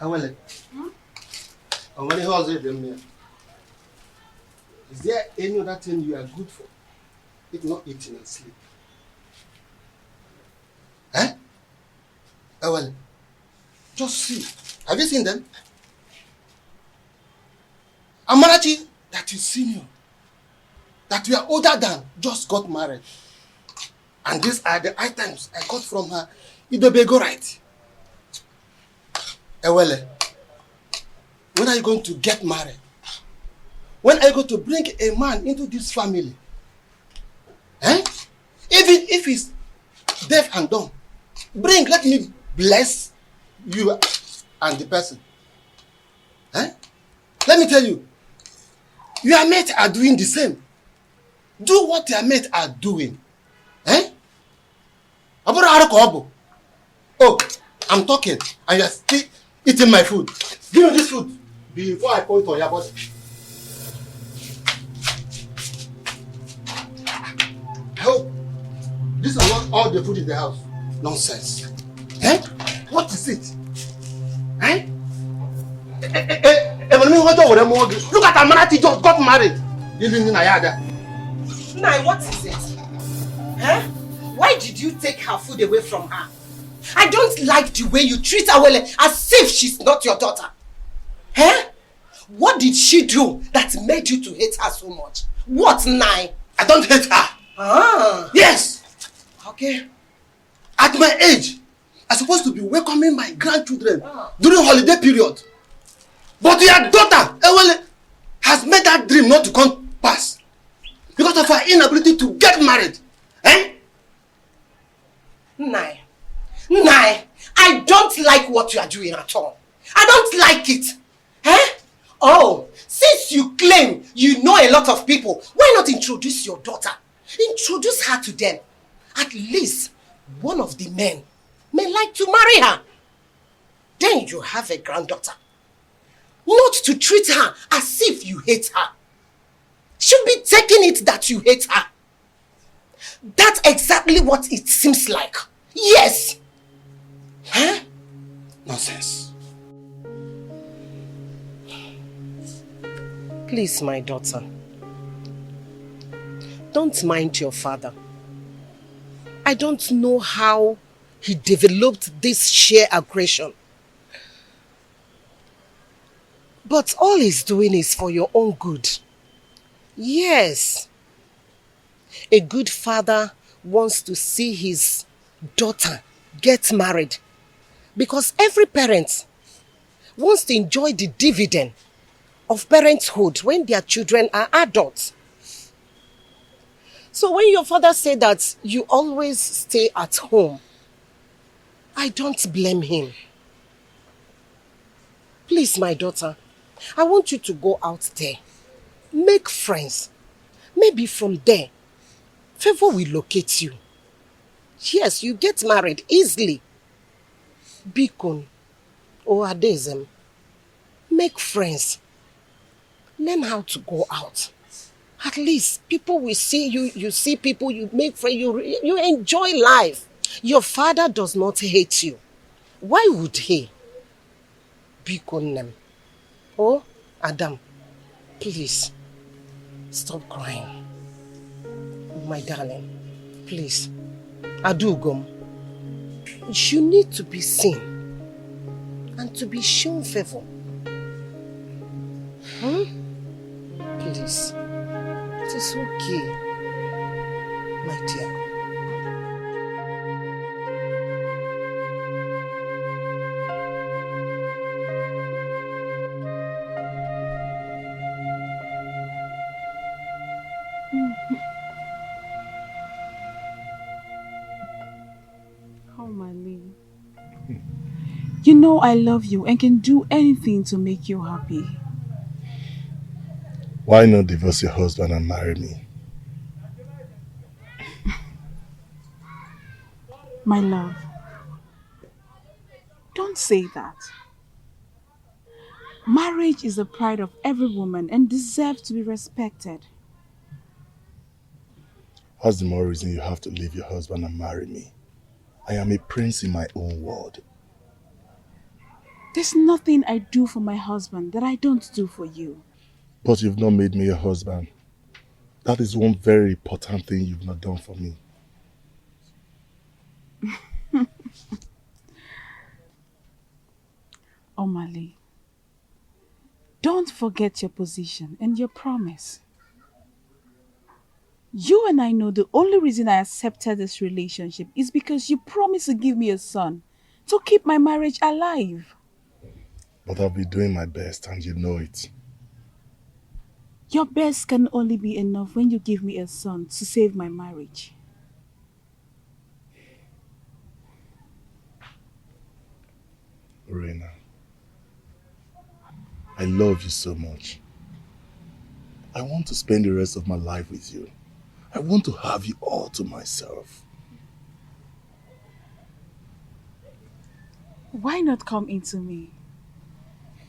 Awele. Awele, how's it them? Is there any other thing you are good for? If not eating and sleep. Eh? Awele. Just see. Have you seen them? Amarachi, that is senior, that we are older than, just got married. And these are the items I got from her. Idobego right. Ewele, when are you going to get married? When are you going to bring a man into this family? Eh? Even if he's deaf and dumb, let me bless you and the person. Eh? Let me tell you, your mates are doing the same. Do what your mates are doing. Eh? Oh, I'm talking and you're still eating my food. Give me this food before I pour it on your body. I hope this is not all the food in the house. Nonsense. Eh? What is it? Eh? Look at Amanati just got married. Nai, what is it? Huh? Why did you take her food away from her? I don't like the way you treat Awele as if she's not your daughter. Huh? What did she do that made you to hate her so much? What, Nai? I don't hate her. Ah. Yes. Okay. At my age, I'm supposed to be welcoming my grandchildren during holiday period. But your daughter, Ewele, has made that dream not to come pass because of her inability to get married. Eh? Nai, I don't like what you are doing at all. I don't like it. Eh? Oh, since you claim you know a lot of people, why not introduce your daughter? Introduce her to them. At least one of the men may like to marry her. Then you have a granddaughter. Not to treat her as if you hate her. Should be taking it that you hate her. That's exactly what it seems like. Yes. Huh? Nonsense. Please, my daughter. Don't mind your father. I don't know how he developed this sheer aggression. But all he's doing is for your own good. Yes. A good father wants to see his daughter get married. Because every parent wants to enjoy the dividend of parenthood when their children are adults. So when your father said that you always stay at home, I don't blame him. Please, my daughter, I want you to go out there. Make friends. Maybe from there, favor will locate you. Yes, you get married easily. Bikon or Adezem. Make friends. Learn how to go out. At least people will see you. You see people, you make friends, you enjoy life. Your father does not hate you. Why would he? Bikon them. Oh, Adam, please, stop crying. My darling, please. Adugom, you need to be seen and to be shown favor. Please, it is okay, my dear. You know I love you and can do anything to make you happy. Why not divorce your husband and marry me? My love, don't say that. Marriage is the pride of every woman and deserves to be respected. What's the more reason you have to leave your husband and marry me? I am a prince in my own world. There's nothing I do for my husband that I don't do for you. But you've not made me your husband. That is one very important thing you've not done for me. Omali, don't forget your position and your promise. You and I know the only reason I accepted this relationship is because you promised to give me a son to keep my marriage alive. But I'll be doing my best and you know it. Your best can only be enough when you give me a son to save my marriage. Reina, I love you so much. I want to spend the rest of my life with you. I want to have you all to myself. Why not come into me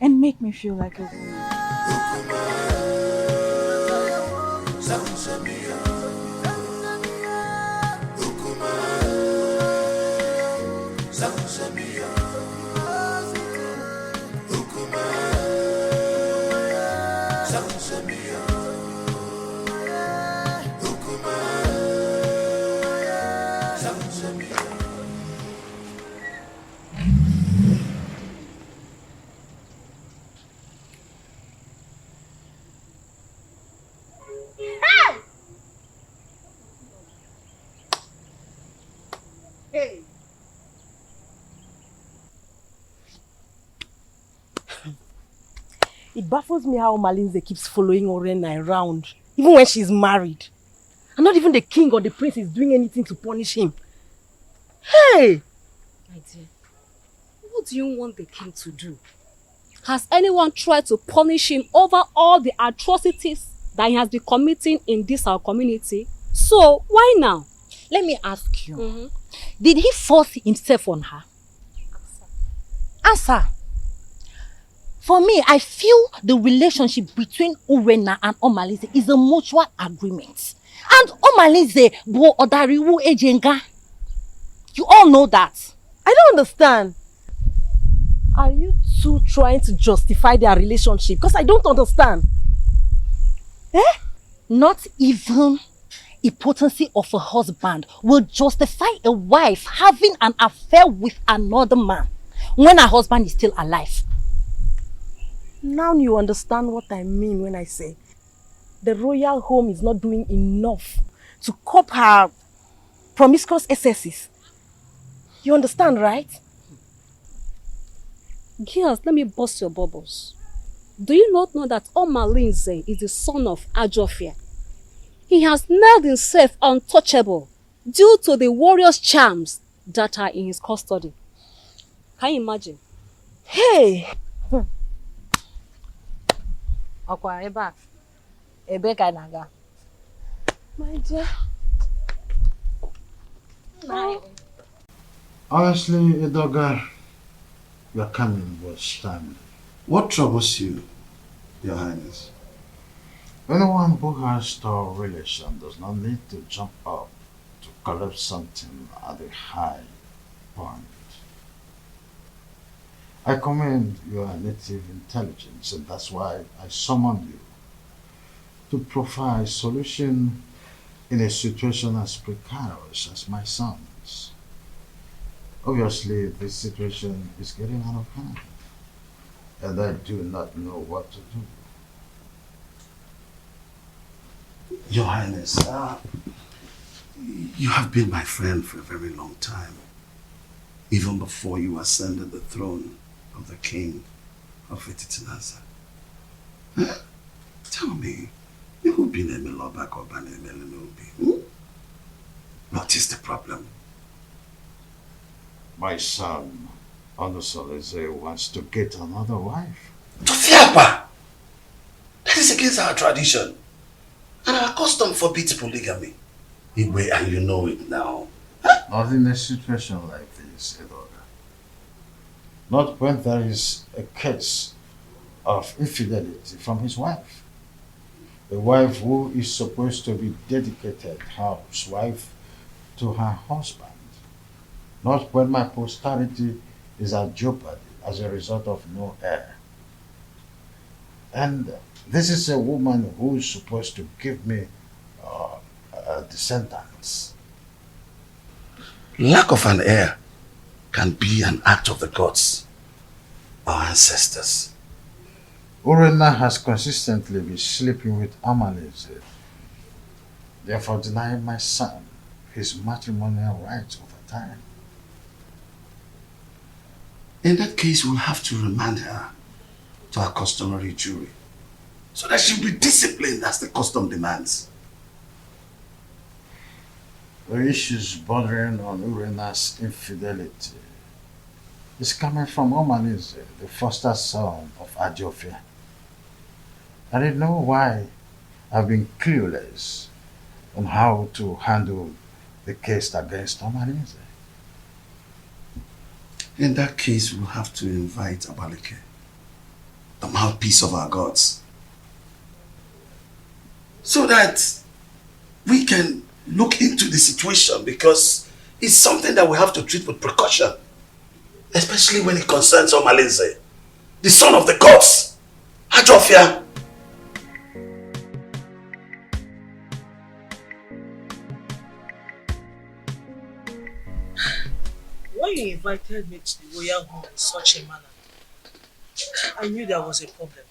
and make me feel like a woman? Hey. It baffles me how Malinze keeps following Orena around, even when she's married. And not even the king or the prince is doing anything to punish him. Hey! My dear, what do you want the king to do? Has anyone tried to punish him over all the atrocities that he has been committing in this our community? So, why now? Let me ask you. Did he force himself on her? Answer. For me, I feel the relationship between Urena and Omalize is a mutual agreement. And Omalize bo odariwu ejenga. You all know that. I don't understand. Are you two trying to justify their relationship? Because I don't understand. Not even a potency of a husband will justify a wife having an affair with another man when her husband is still alive. Now you understand what I mean when I say the royal home is not doing enough to cope her promiscuous excesses. You understand, right? Girls, let me bust your bubbles. Do you not know that Omalinze is the son of Ajofia? He has nailed himself untouchable due to the warrior's charms that are in his custody. Can you imagine? Hey! Okwa eba. Ebe ka naga. My dear. Honestly, Edoga, your coming was timely. What troubles you, Your Highness? Anyone who has store relation does not need to jump up to collect something at a high point. I commend your native intelligence, and that's why I summoned you to provide solution in a situation as precarious as my son's. Obviously, this situation is getting out of hand, and I do not know what to do. Your Highness, you have been my friend for a very long time, even before you ascended the throne of the king of Etitinaza. Tell me, you've been a Melobak or Banemelenubi. What is the problem? My son, Onusoleze, wants to get another wife. Tofiapa! That is against our tradition. And our custom forbids polygamy. Igwe, and you know it now. Not in a situation like this, Edoga. Not when there is a case of infidelity from his wife. A wife who is supposed to be dedicated housewife to her husband. Not when my posterity is at jeopardy as a result of no heir. And this is a woman who is supposed to give me descendants. Lack of an heir can be an act of the gods, our ancestors. Urena has consistently been sleeping with Amalise, therefore denying my son his matrimonial rights over time. In that case, we'll have to remand her to her customary jury so that she'll be disciplined as the custom demands. The issues bordering on Urena's infidelity is coming from Omanise, the foster son of Ajofia. I didn't know why I've been clueless on how to handle the case against Omanise. In that case, we'll have to invite Abaleke, the mouthpiece of our gods, so that we can look into the situation, because it's something that we have to treat with precaution, especially when it concerns Omalinze, the son of the gods, Ajofia. When you invited me to the royal home in such a manner, I knew there was a problem.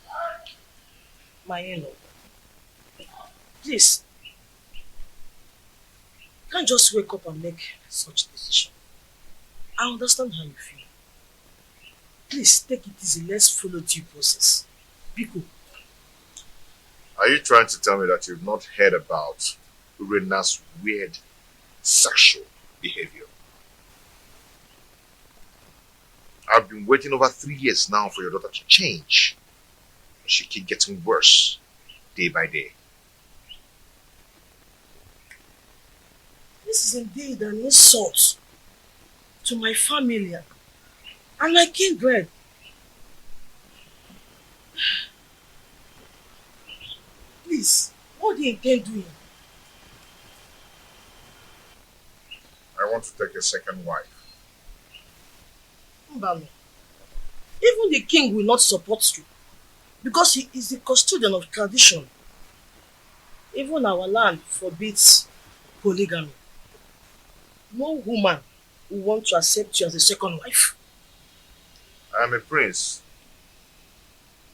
My in-law, please, can't just wake up and make such decision. I understand how you feel. Please take it easy. Let's follow due process. Biko. Are you trying to tell me that you've not heard about Urena's weird sexual behavior? I've been waiting over 3 years now for your daughter to change. She keeps getting worse day by day. This is indeed an insult to my family and my kindred. Please, what do you intend doing? I want to take a second wife. Mbami, even the king will not support you because he is the custodian of tradition. Even our land forbids polygamy. No woman will want to accept you as a second wife. I am a prince.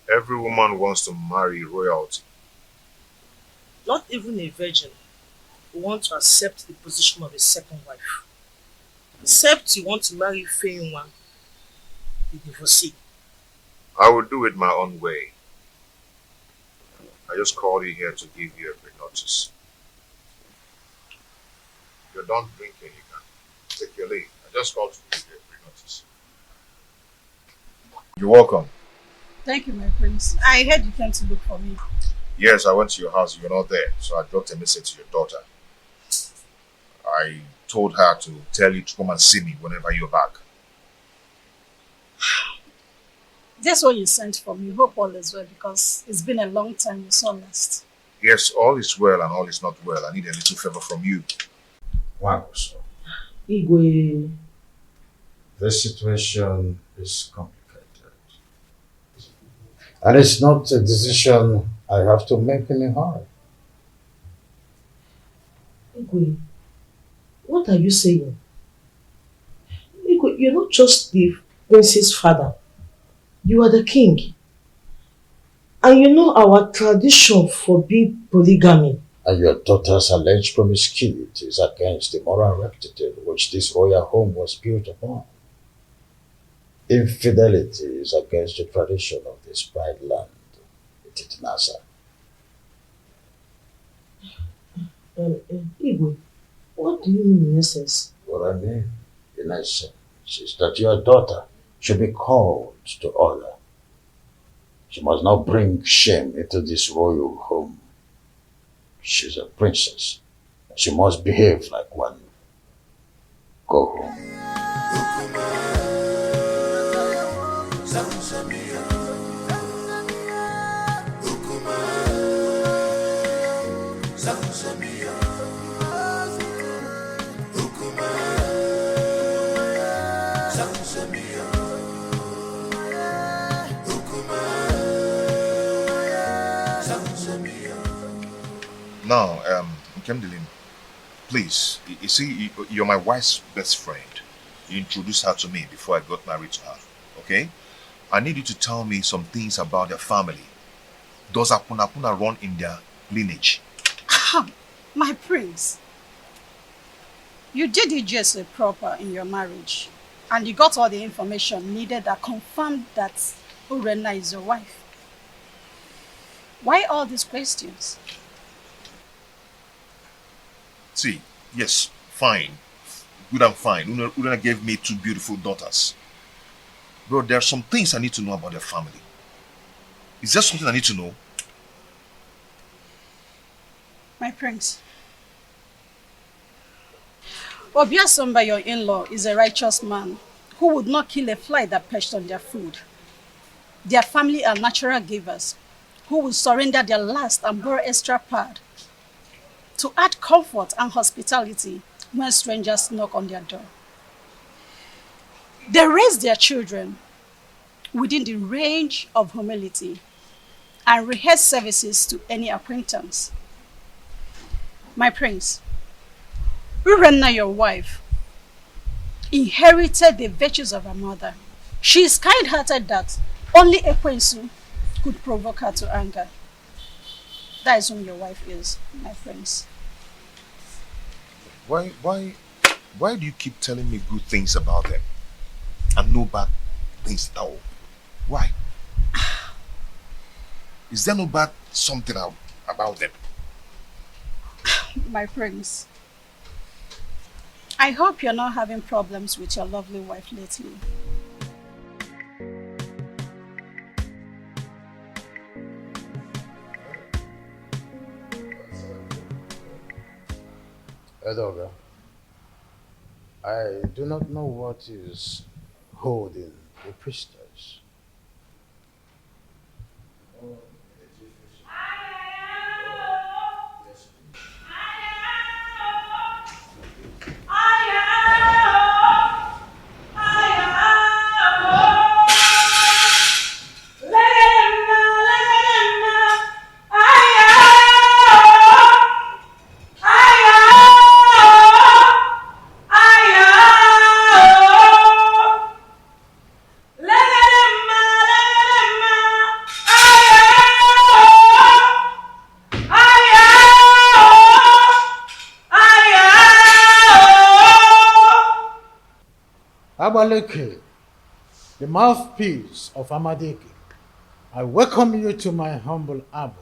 Every woman wants to marry royalty. Not even a virgin will want to accept the position of a second wife. Except you want to marry Feyinwa, the divorcee. I will do it my own way. I just called you here to give you a pre-notice. If you're done drinking, you can take your leave. I just called to give you a pre-notice. You're welcome. Thank you, my prince. I heard you came to look for me. Yes, I went to your house. You're not there, so I dropped a message to your daughter. I told her to tell you to come and see me whenever you're back. That's what you sent for me. Hope all is well, because it's been a long time you saw last. Yes, all is well and all is not well. I need a little favor from you. Wagoso, Igwe, the situation is complicated. And it's not a decision I have to make in a hurry. Igwe, what are you saying? Igwe, you're not just the prince's father. You are the king. And you know our tradition forbids polygamy. And your daughter's alleged promiscuity is against the moral rectitude which this royal home was built upon. Infidelity is against the tradition of this pride land, Nasa. Igwe, what do you mean in essence? What I mean, in essence, is that your daughter should be called to order. She must not bring shame into this royal home. She's a princess. She must behave like one. Go home. Now, Kemdilin, please, you see, you're my wife's best friend. You introduced her to me before I got married to her, okay? I need you to tell me some things about their family. Does Apuna run in their lineage? My prince, you did it just proper in your marriage, and you got all the information needed that confirmed that Urena is your wife. Why all these questions? See, yes, fine. Good and fine. Urena gave me 2 beautiful daughters. Bro, there are some things I need to know about their family. Is there something I need to know? My prince, Obiasomba, your in-law, is a righteous man who would not kill a fly that perched on their food. Their family are natural givers who will surrender their last and borrow extra pad to add comfort and hospitality when strangers knock on their door. They raise their children within the range of humility and rehearse services to any acquaintance. My prince, Urena, your wife, inherited the virtues of her mother. She is kind-hearted that only Ekwensu could provoke her to anger. That is whom your wife is, my prince. Why do you keep telling me good things about them and no bad things at all? Why? Is there no bad something about them? My prince, I hope you're not having problems with your lovely wife lately. Edoga, I do not know what is holding the priestess. Abaleke, the mouthpiece of Amadeke, I welcome you to my humble abode.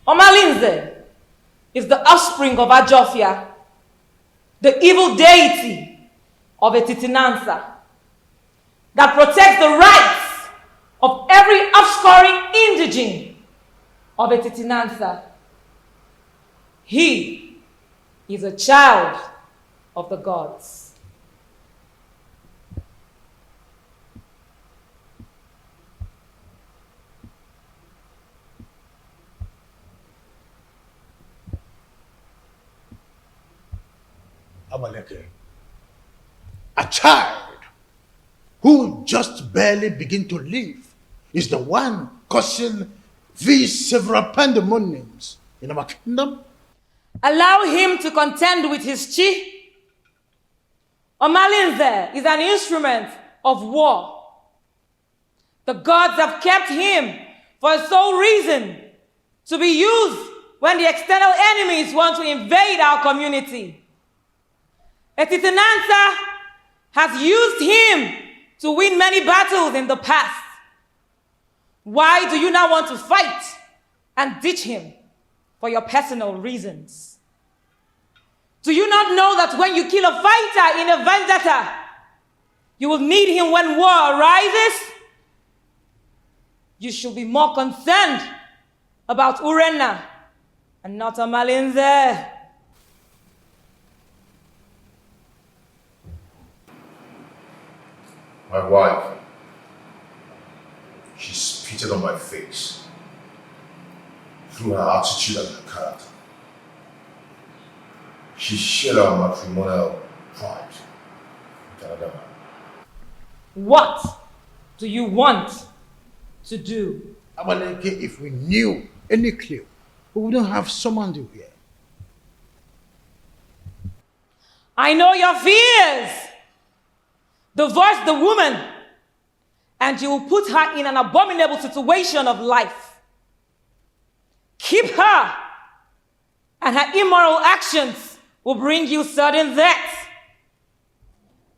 Omalinze is the offspring of Ajofia, the evil deity of Etitinansa, that protects the rights of every offscoring indigene of Etitinansa. He is a child of the gods. Abaleke, a child who just barely begin to live is the one causing these several pandemoniums in our kingdom? Allow him to contend with his chi. Omalinze is an instrument of war. The gods have kept him for a sole reason, to be used when the external enemies want to invade our community. Etitinansa has used him to win many battles in the past. Why do you now want to fight and ditch him for your personal reasons? Do you not know that when you kill a fighter in a vendetta, you will need him when war arises? You should be more concerned about Urena and not Omalinze. My wife, she spitted on my face through her attitude and her character. She shared our matrimonial pride with another man. What do you want to do? Abaleke, if we knew any clue we wouldn't have summoned you here. I know your fears. Divorce the woman, and you will put her in an abominable situation of life. Keep her, and her immoral actions will bring you sudden death.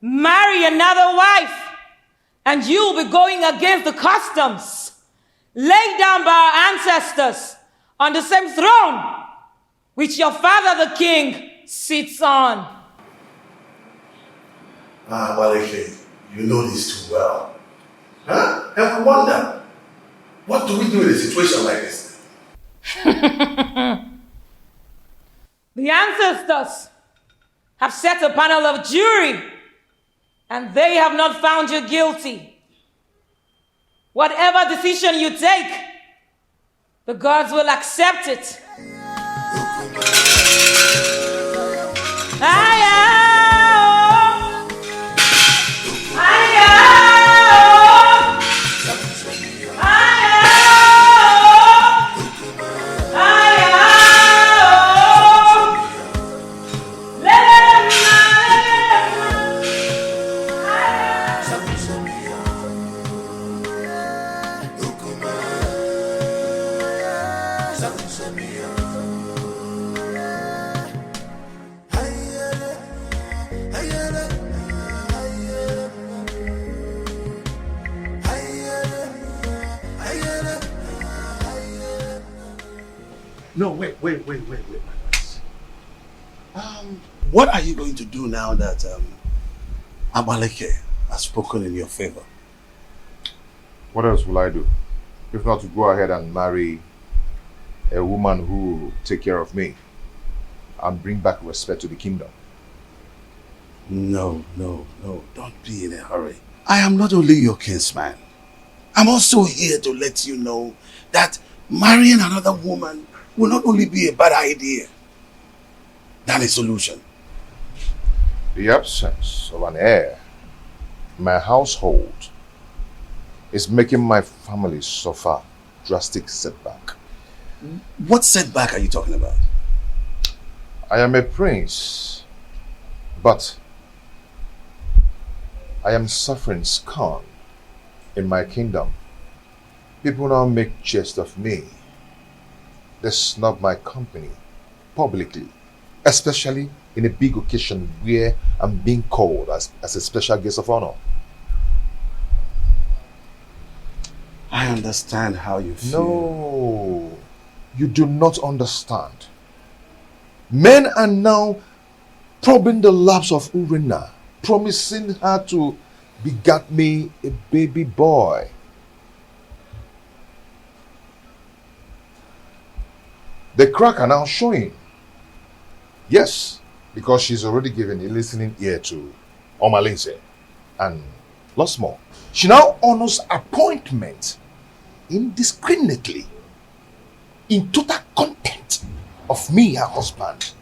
Marry another wife, and you will be going against the customs laid down by our ancestors on the same throne which your father the king sits on. Maleke, you know this too well. Huh? And I wonder, what do we do in a situation like this? The ancestors have set a panel of jury, and they have not found you guilty. Whatever decision you take, the gods will accept it. No, wait, my friends. What are you going to do now that Amaleke has spoken in your favor? What else will I do? If not to go ahead and marry a woman who will take care of me and bring back respect to the kingdom. No, don't be in a hurry. I am not only your kinsman. I'm also here to let you know that marrying another woman will not only be a bad idea than a solution. The absence of an heir in my household is making my family suffer drastic setback. What setback are you talking about? I am a prince, but I am suffering scorn in my kingdom. People now make jest of me. They snub my company publicly, especially in a big occasion where I'm being called as a special guest of honor. I understand how you feel. No, you do not understand. Men are now probing the laps of Urena, promising her to beget me a baby boy. The crack are now showing. Yes, because she's already given a listening ear to Omalinse and lots more. She now honors appointment indiscriminately in total contempt of me, her husband.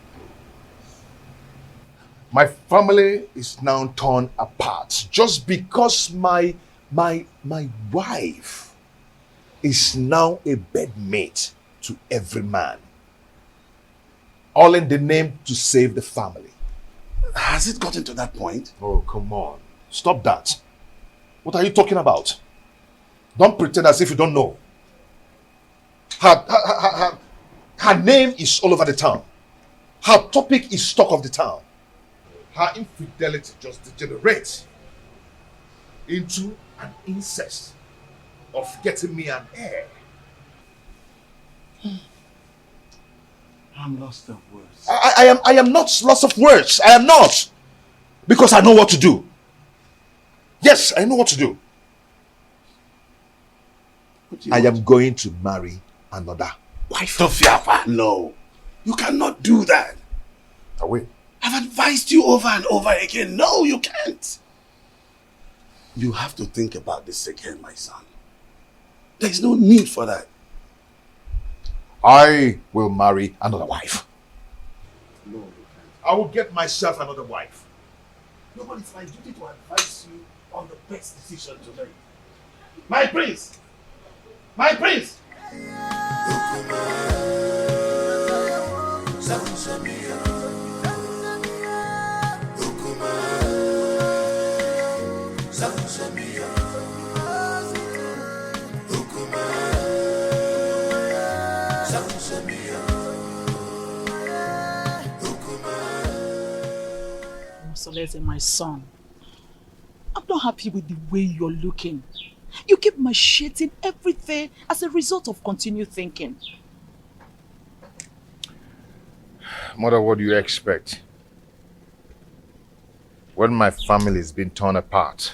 My family is now torn apart just because my wife is now a bedmate to every man. All in the name to save the family. Has it gotten to that point? Oh, come on. Stop that. What are you talking about? Don't pretend as if you don't know. Her name is all over the town. Her topic is talk of the town. Her infidelity just degenerates into an incest of getting me an heir. I'm lost of words. I am not lost of words. I am not. Because I know what to do. Yes, I know what to do. I am going to marry another wife. Tofiafa, no. You cannot do that. I will. I've advised you over and over again. No, you can't. You have to think about this again, my son. There's no need for that. I will marry another wife. No, you can't. I will get myself another wife. No, but it's my duty to advise you on the best decision to make. My prince! My prince! Soleze, my son, I'm not happy with the way you're looking. You keep macheting everything as a result of continued thinking. Mother, what do you expect? When my family is being torn apart,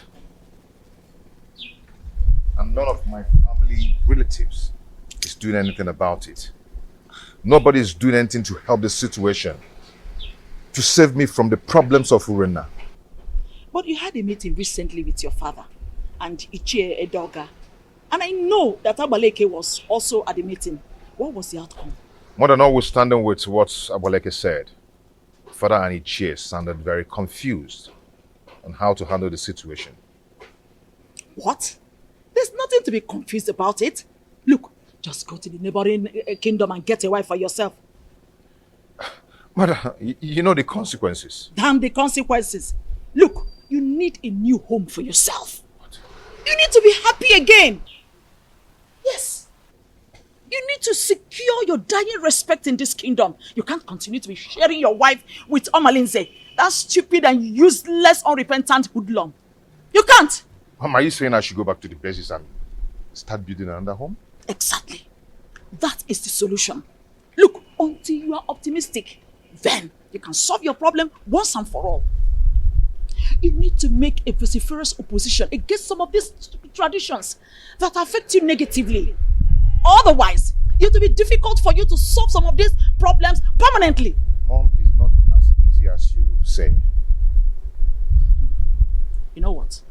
and none of my family relatives is doing anything about it. Nobody is doing anything to help the situation, to save me from the problems of Urena. But you had a meeting recently with your father and Ichie Edoga. And I know that Abaleke was also at the meeting. What was the outcome? Mother, notwithstanding with what Abaleke said, Father and Ichie sounded very confused on how to handle the situation. What? There's nothing to be confused about it. Look, just go to the neighboring kingdom and get a wife for yourself. Mother, you know the consequences. Damn the consequences. Look, you need a new home for yourself. What? You need to be happy again. Yes. You need to secure your dying respect in this kingdom. You can't continue to be sharing your wife with Omalinze, that stupid and useless, unrepentant hoodlum. You can't. Mom, are you saying I should go back to the basis and start building another home? Exactly. That is the solution. Look, until you are optimistic, then you can solve your problem once and for all. You need to make a vociferous opposition against some of these traditions that affect you negatively. Otherwise, it will be difficult for you to solve some of these problems permanently. Mom, it's not as easy as you say. You know what?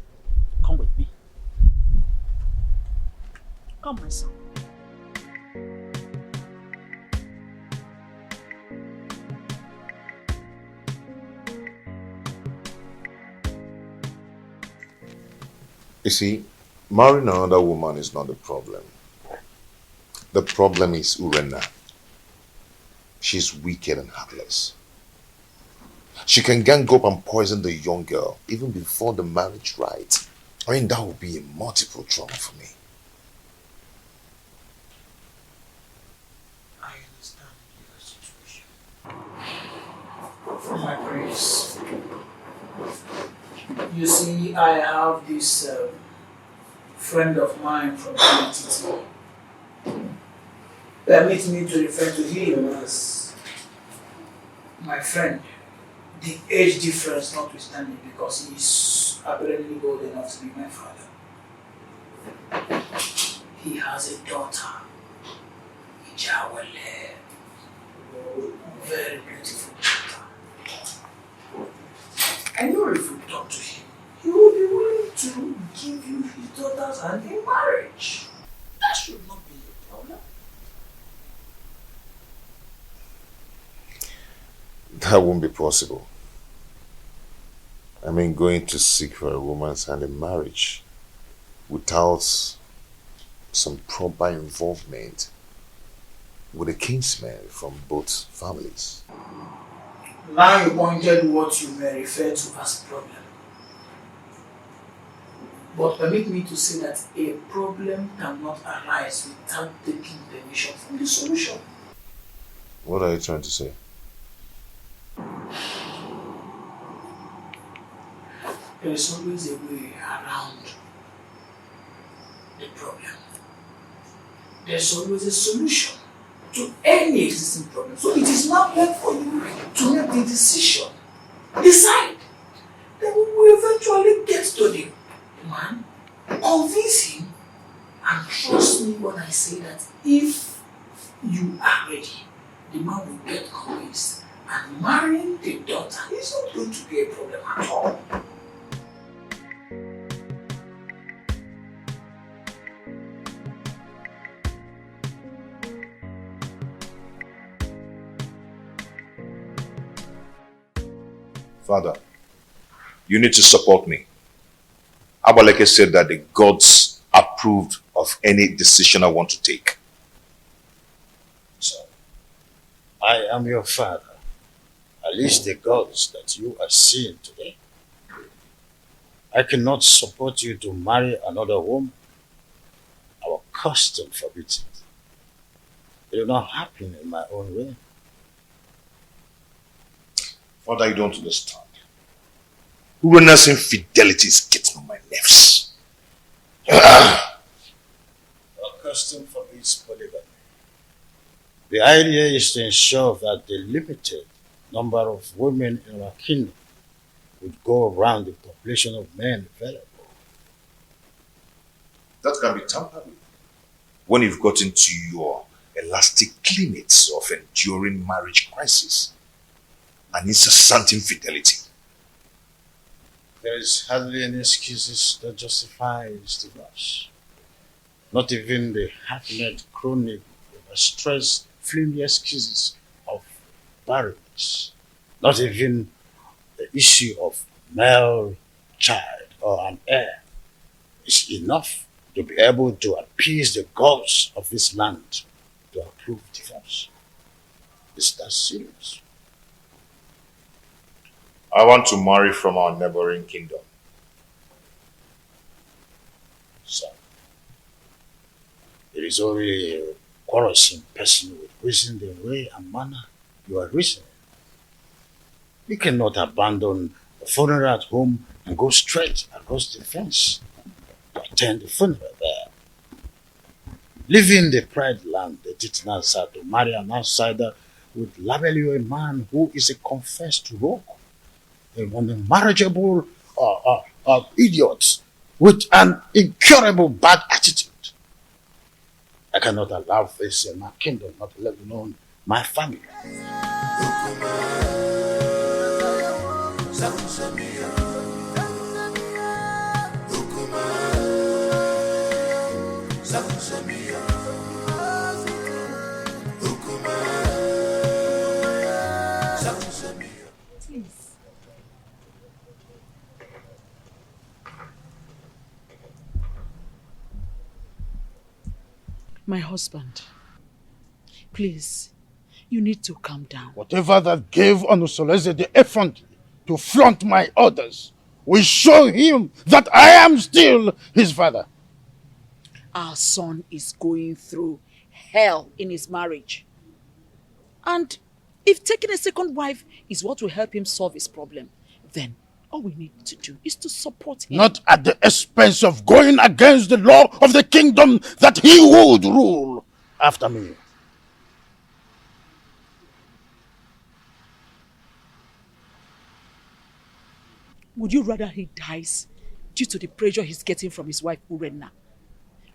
Come with me. Come, my son. You see, marrying another woman is not the problem. The problem is Urena. She's wicked and heartless. She can gang up and poison the young girl even before the marriage rite. I mean, that would be a multiple trauma for me. I understand your situation. My prince, you see, I have this friend of mine from NollyTv. Permit me to refer to him as my friend. The age difference notwithstanding, because he is apparently old enough to be my father. He has a daughter, Ijawale, very beautiful daughter. I know if you talk to him, he will be willing to give you his daughter's hand in marriage. That should not be a problem. That won't be possible. I mean, going to seek for a woman's hand in marriage without some proper involvement with a kinsman from both families. Now you pointed what you may refer to as problem. But permit me to say that a problem cannot arise without taking permission from the solution. What are you trying to say? There is always a way around the problem. There's always a solution to any existing problem. So it is now left for you to make the decision. Decide. Then we will eventually get to the man, convince him, and trust me when I say that if you are ready, the man will get convinced. And marrying the daughter is not going to be a problem at all. Father, you need to support me. Abaleke said that the gods approved of any decision I want to take. So, I am your father. at least the girls that you are seeing today. I cannot support you to marry another woman. Our custom forbids it. It will not happen in my own way. Father, you don't understand. Urena's infidelity is getting on my nerves. Our custom forbids polygamy. The idea is to ensure that the limited number of women in our kingdom would go around the population of men available. That can be tampered with when you've got into your elastic limits of enduring marriage crisis and incessant infidelity. There is hardly any excuses that justifies divorce. Not even the half-made chronic overstressed flimsy excuses of barrenness. Not even the issue of male child or an heir is enough to be able to appease the gods of this land to approve divorce. Is that serious? I want to marry from our neighboring kingdom. So, it is only a quarrelsome person with reason the way and manner you are reasoning. You cannot abandon the funeral at home and go straight across the fence to attend the funeral there. Leaving the pride land, the Titnasa, to marry an outsider would label you a man who is a confessed rogue, an unmarriageable idiot with an incurable bad attitude. I cannot allow this in my kingdom, not let alone my family. My husband, please, you need to calm down. Whatever that gave Onusoleze the effrontery to flaunt my orders will show him that I am still his father. Our son is going through hell in his marriage. And if taking a second wife is what will help him solve his problem, then all we need to do is to support him. Not at the expense of going against the law of the kingdom that he would rule after me. Would you rather he dies due to the pressure he's getting from his wife Urenna?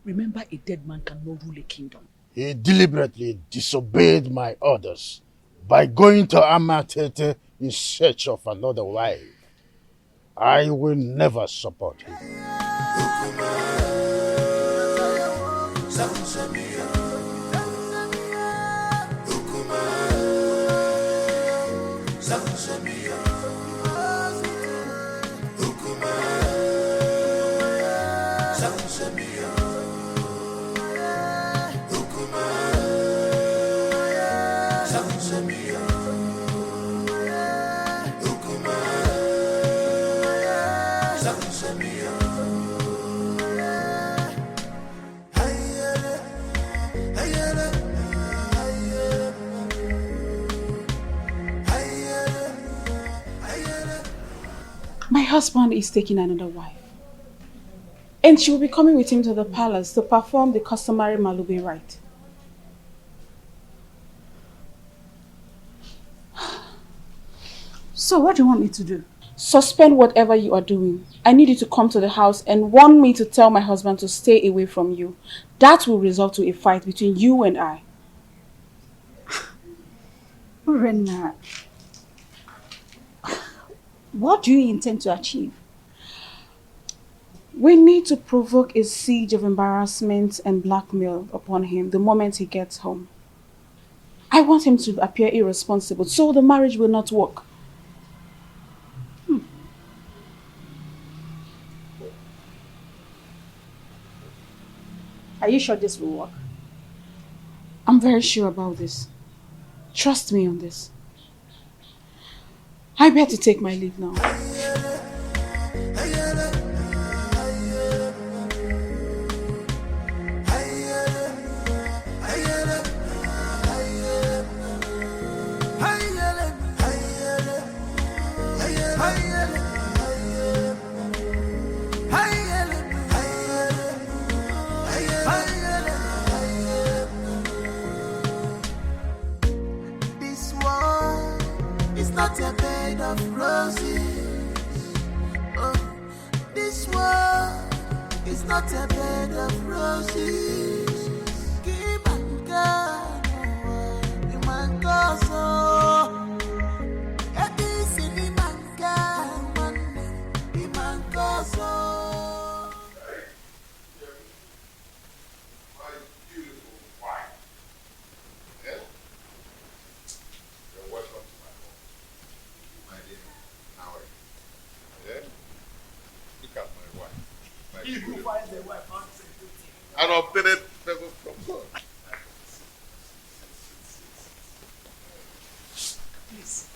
Remember, a dead man cannot rule a kingdom. He deliberately disobeyed my orders by going to Amatete in search of another wife. I will never support him. My husband is taking another wife. And she will be coming with him to the palace to perform the customary Malube rite. So what do you want me to do? Suspend whatever you are doing. I need you to come to the house and warn me to tell my husband to stay away from you. That will result to a fight between you and I. Urenna, what do you intend to achieve? We need to provoke a siege of embarrassment and blackmail upon him the moment he gets home. I want him to appear irresponsible so the marriage will not work. Are you sure this will work? I'm very sure about this. Trust me on this. I better take my leave now. This war is not a bed of roses. Oh, this war is not a bed of roses. Give and God, the man goes on. It is in the man God, the man goes on. My beautiful wife. Yeah? You're welcome to my home. My dear, how are you? Yeah? Look at my wife. My beautiful wife. An obtained favor from God. Please.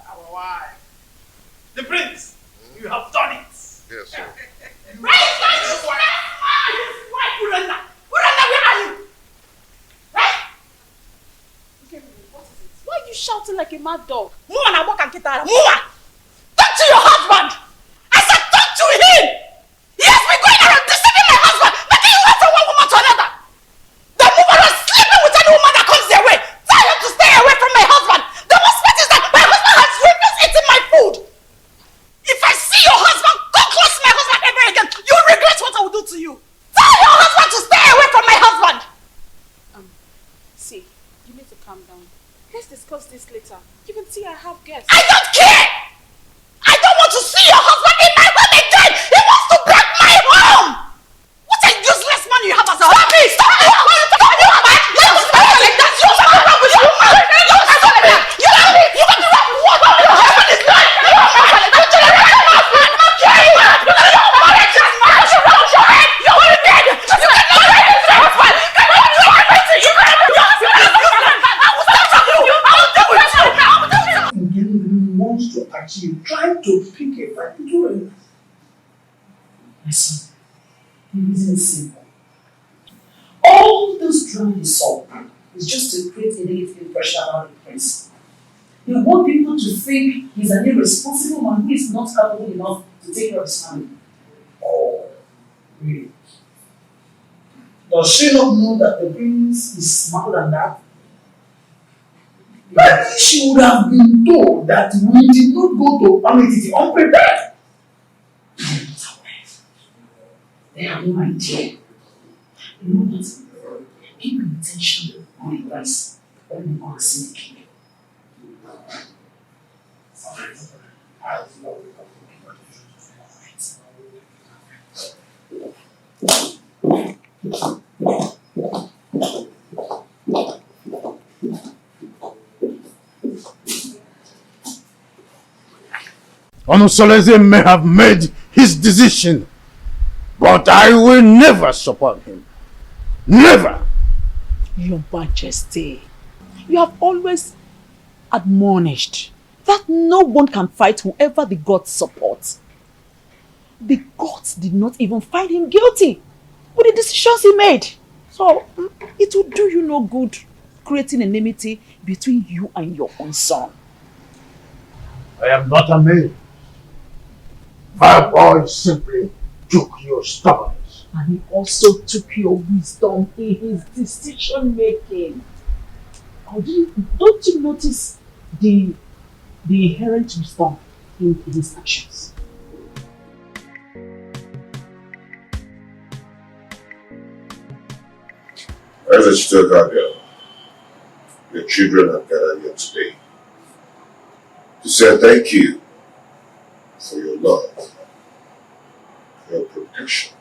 Our wife. The prince, you have done it. Yes, sir. Where are you? Why are you shouting like a mad dog? Move and walk and get out. Move! Talk to your husband! I said talk to him! He has been going around deceiving my husband, making you wait from one woman to another. The woman was sleeping with any woman that comes their way. Tell him to stay away from my husband. The most part is that my husband has refused eating my food. If I see your husband, come close to my husband ever again, you'll regret what I will do to you. Tell your husband to stay away from my husband. See, you need to calm down. Let's discuss this later. You can see I have guests. I don't care! I don't want to see your husband in my home again! He wants to break my home! What a useless man you have as a husband! Stop me! Stop me! Stop me! That's your husband with you! You got me wrong with what? Your husband is not! Your husband is wants to achieve, trying to pick a fight between us. My son, the reason is simple. All this drama you saw is just to create a negative impression about the prince. They want people to think he's an irresponsible man who is not capable enough to take care of his family. Oh, really? Does she not know that the prince is smarter than that? Maybe she would have been told that we did not go to Amity unprepared. They have no idea. You know what? Keep your attention on the price when you are seeing the king. Onosoleze may have made his decision, but I will never support him. Never! Your Majesty, you have always admonished that no one can fight whoever the gods support. The gods did not even find him guilty with the decisions he made. So, it will do you no good creating enmity between you and your own son. I am not a man. My boy simply took your stubbornness. And he also took your wisdom in his decision making. Don't you notice the inherent wisdom in his actions? As I stood earlier, your children have gathered here today to say thank you for your love, for your protection,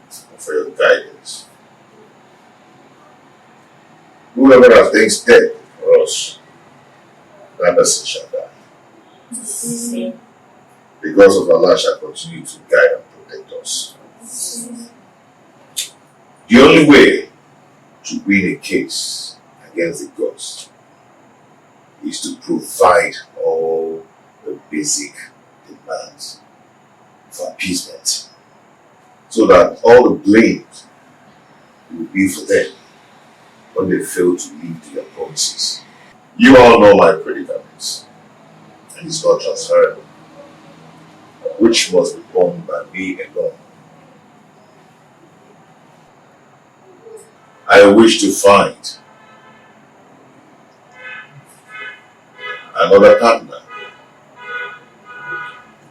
and for your guidance. Whoever that thinks dead for us, that person shall die. Because of Allah shall continue to guide The only way to win a case against the gods is to provide all the basic demands for appeasement, so that all the blame will be for them when they fail to live to their promises. You all know my predicament, and it's not transferable, which must be borne by me alone. I wish to find another partner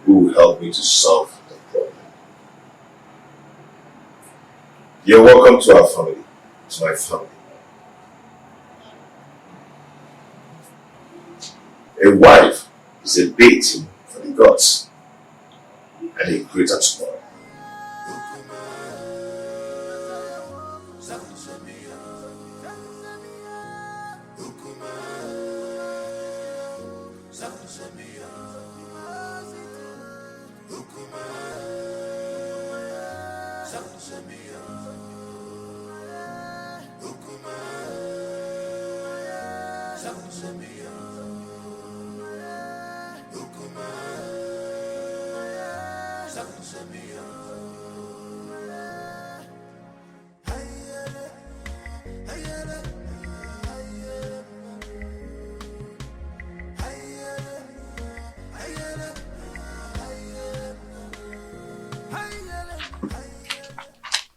who will help me to solve the problem. You're welcome to our family, to my family. A wife is a bait for the gods and a greater tomorrow.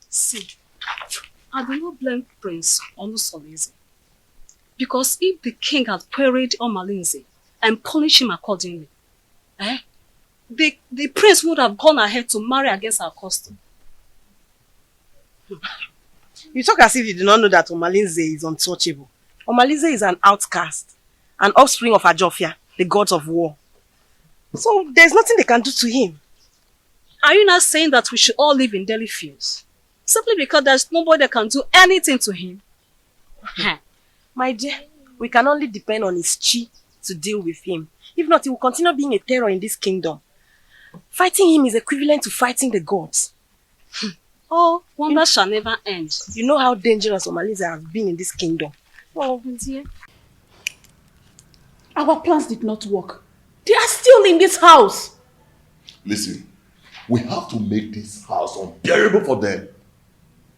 See, I do not blame Prince Onusolese, because if the king had queried Omalinze and punished him accordingly, the prince would have gone ahead to marry against our custom. You talk as if you do not know that Omalinze is untouchable. Omalinze is an outcast, an offspring of Ajofia, the gods of war. So there's nothing they can do to him. Are you not saying that we should all live in daily fears? Simply because there's nobody that can do anything to him? My dear, we can only depend on his chi to deal with him. If not, he will continue being a terror in this kingdom. Fighting him is equivalent to fighting the gods. Oh, wonder shall never end. You know how dangerous Omalinze has been in this kingdom. Oh, dear. Our plans did not work. They are still in this house. Listen, we have to make this house unbearable for them.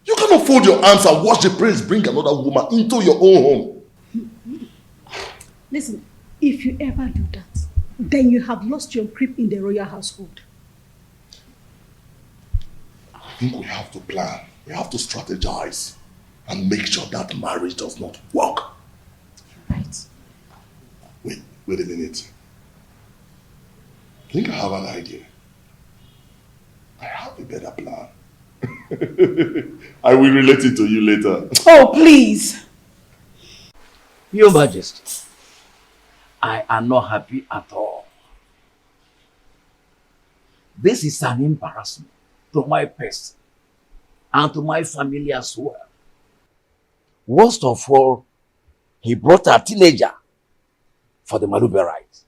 You cannot fold your arms and watch the prince bring another woman into your own home. Listen, if you ever do that, then you have lost your grip in the royal household. I think we have to plan. We have to strategize and make sure that marriage does not work. Right. Wait a minute. I think I have an idea. I have a better plan. I will relate it to you later. Oh, please. Your Majesty, I am not happy at all. This is an embarrassment to my person and to my family as well. Worst of all, he brought a teenager for the Malube rite.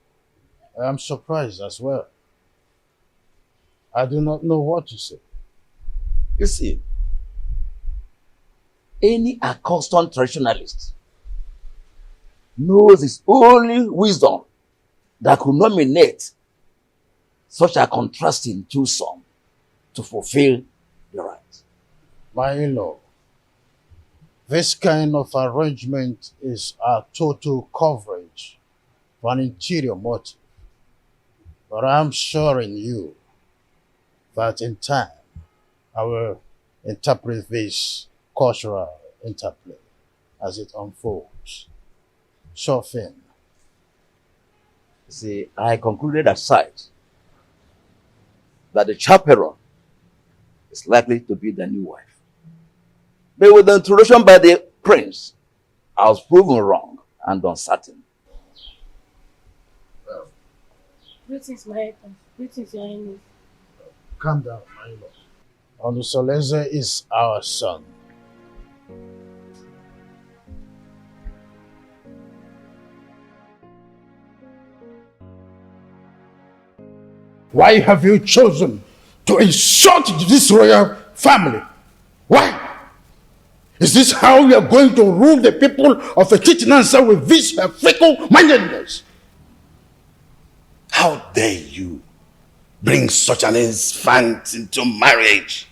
I am surprised as well. I do not know what to say. You see, any accustomed traditionalist knows it's only wisdom that could nominate such a contrasting twosome to fulfill the right. My in-law, this kind of arrangement is a total coverage for an interior motive. But I'm assuring you that in time, I will interpret this cultural interplay as it unfolds. Sure thing. See, I concluded aside that the chaperone is likely to be the new wife. But with the introduction by the prince, I was proven wrong and uncertain. Greetings, my head. Greetings, your highness. Calm down, my lord. Onusolese is our son. Why have you chosen to insult this royal family? Why? Is this how you are going to rule the people of a Chichinansa with this fickle-mindedness? How dare you bring such an infant into marriage?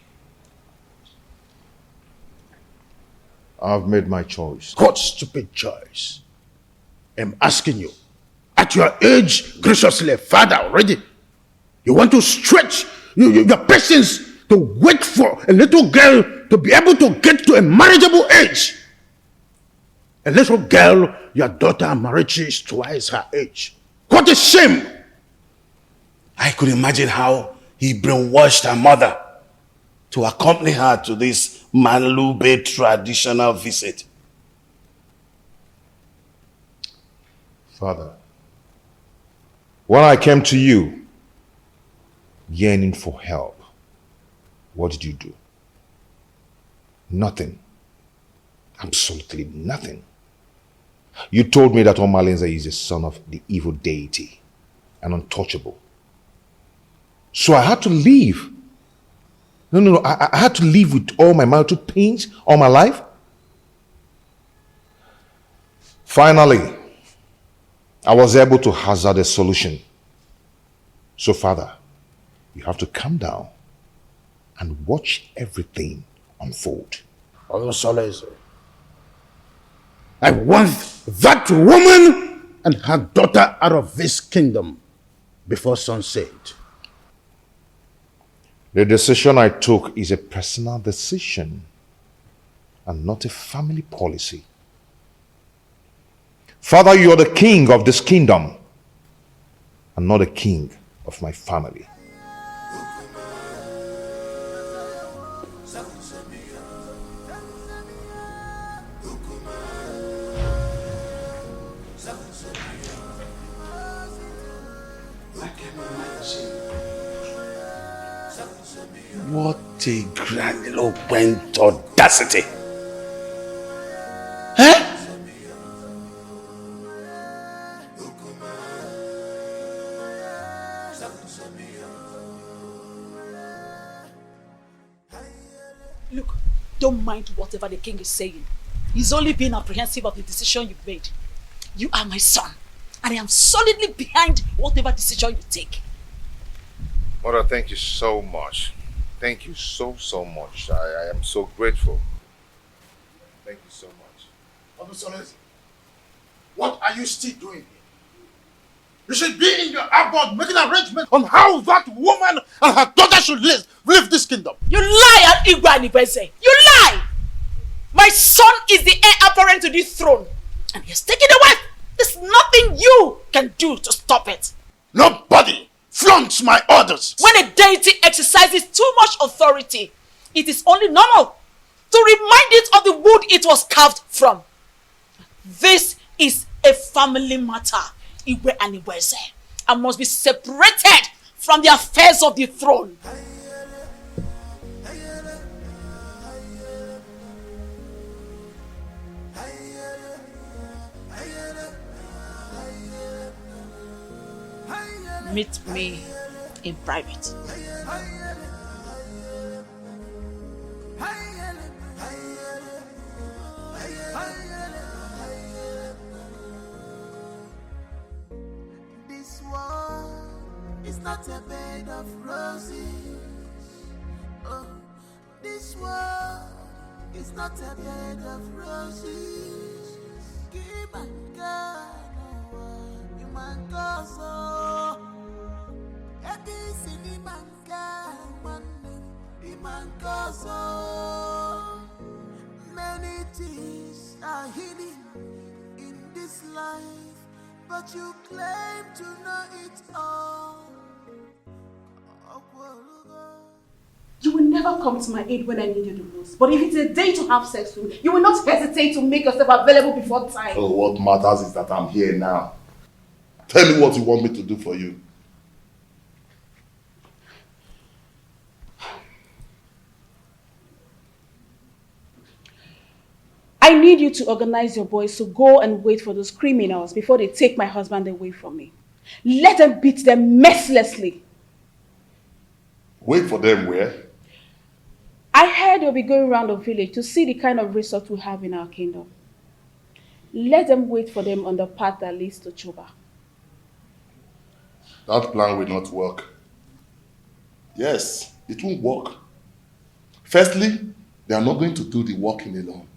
I've made my choice. What stupid choice? I'm asking you. At your age, graciously, father already, you want to stretch your patience to wait for a little girl to be able to get to a marriageable age. A little girl, your daughter Marichi, is twice her age. What a shame! I could imagine how he brainwashed her mother to accompany her to this Manlube traditional visit. Father, when I came to you yearning for help, what did you do? Nothing. Absolutely nothing. You told me that Omalenze is a son of the evil deity, an untouchable. So I had to leave. No. I had to live with all my marital pains all my life. Finally, I was able to hazard a solution. So, Father, you have to calm down and watch everything unfold. I want that woman and her daughter out of this kingdom before sunset. The decision I took is a personal decision and not a family policy. Father, you are the king of this kingdom and not the king of my family. What a grandiloquent audacity! Huh? Look, don't mind whatever the king is saying. He's only being apprehensive of the decision you've made. You are my son, and I am solidly behind whatever decision you take. Mother, thank you so much. Thank you so much. I am so grateful. Thank you so much. What are you still doing here? You should be in your abode making arrangements on how that woman and her daughter should live this kingdom. You lie, Igwe Anibese. You lie! My son is the heir apparent to this throne, and he has taken a wife. There's nothing you can do to stop it. Nobody flaunts my orders. When a deity exercises too much authority, it is only normal to remind it of the wood it was carved from. This is a family matter, Igwe Anibese, and must be separated from the affairs of the throne. Meet me in private. This world is not a bed of roses. Oh, this world is not a bed of roses. Give and God, you man go. Many things are hidden in this life, but you claim to know it all. You will never come to my aid when I need you the most. But if it's a day to have sex with me, you will not hesitate to make yourself available before time. Oh, what matters is that I'm here now. Tell me what you want me to do for you. I need you to organize your boys to go and wait for those criminals before they take my husband away from me. Let them beat them mercilessly. Wait for them where? I heard you'll be going around the village to see the kind of resort we have in our kingdom. Let them wait for them on the path that leads to Chuba. That plan will not work. Yes, it won't work. Firstly, they are not going to do the walking alone.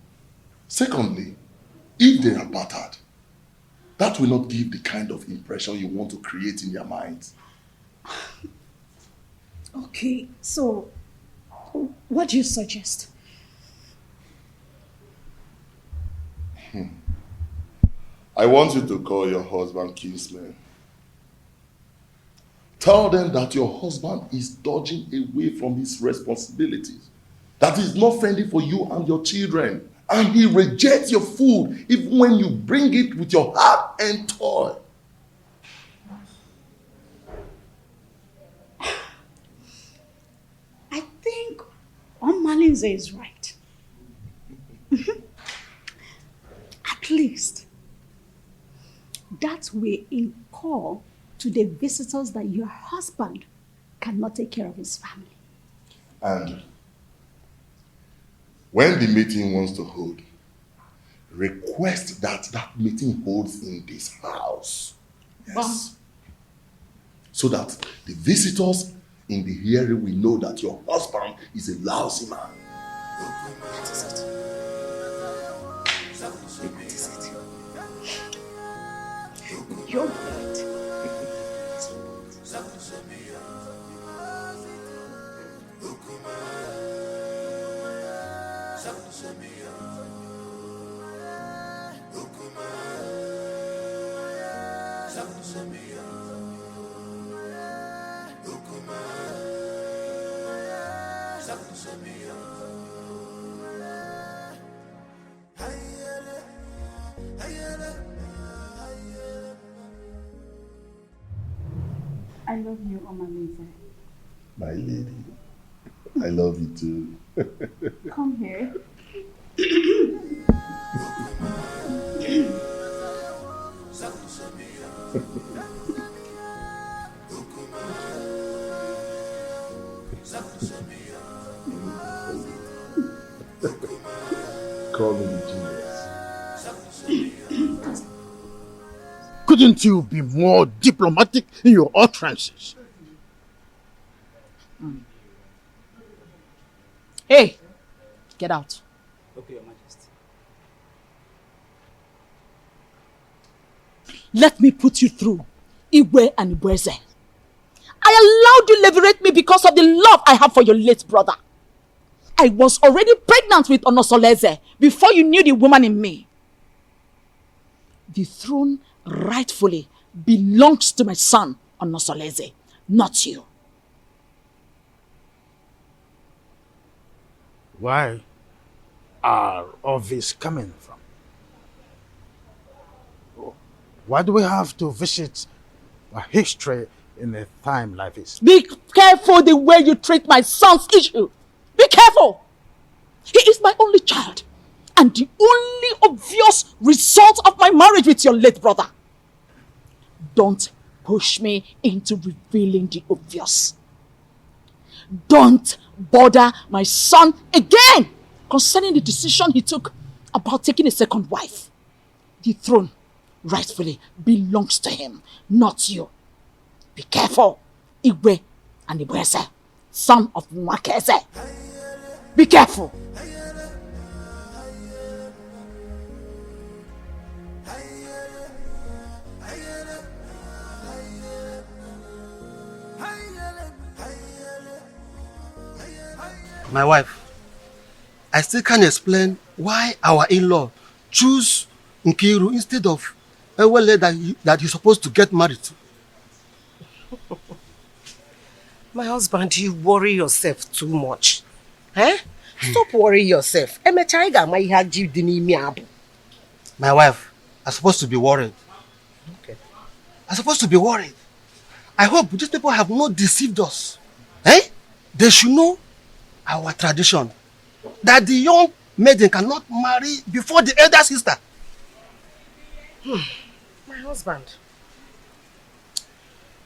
Secondly, if they are battered, that will not give the kind of impression you want to create in their minds. Okay, so what do you suggest? I want you to call your husband kinsman. Tell them that your husband is dodging away from his responsibilities, that he's not friendly for you and your children, and he rejects your food even when you bring it with your heart and toil. I think Malinze is right. At least that way in call to the visitors that your husband cannot take care of his family. And when the meeting wants to hold, request that that meeting holds in this house. Yes. So that the visitors in the hearing will know that your husband is a lousy man. That is it. That is it. You're right. I love you, Omaleze. My lady, I love you too. Come here. Call me genius. Couldn't you be more diplomatic in your utterances? Hey, get out. Okay, Your Majesty. Let me put you through, Igwe and Ibweze. I allowed you liberate me because of the love I have for your late brother. I was already pregnant with Onosoleze before you knew the woman in me. The throne rightfully belongs to my son, Onosoleze, not you. Where are all this coming from? Why do we have to visit a history in a time like this? Be careful the way you treat my son's issue. Be careful. He is my only child and the only obvious result of my marriage with your late brother. Don't push me into revealing the obvious. Don't bother my son again concerning the decision he took about taking a second wife. The throne rightfully belongs to him, not you. Be careful, Igwe and Ibweze, son of Mwakeze. Be careful. My wife, I still can't explain why our in-law choose Nkiru instead of Ewele that he's supposed to get married to. My husband, you worry yourself too much. Eh? Stop worrying yourself. My wife, I'm supposed to be worried. Okay. I'm supposed to be worried. I hope these people have not deceived us. Eh? They should know our tradition. That the young maiden cannot marry before the elder sister. My husband,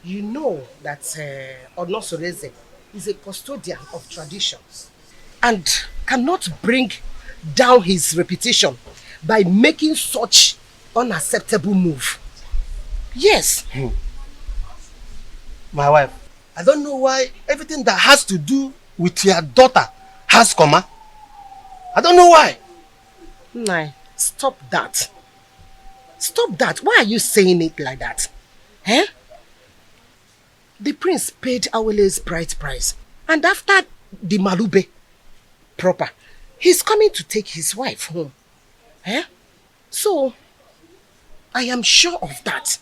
you know that Onosoreze is a custodian of traditions. and cannot bring down his reputation by making such unacceptable move. Yes. My wife, I don't know why everything that has to do with your daughter has comma. I don't know why. Nah, stop that. Stop that. Why are you saying it like that? Eh? The prince paid Awele's bride price. And after the Malube proper, he's coming to take his wife home. Eh? So, I am sure of that.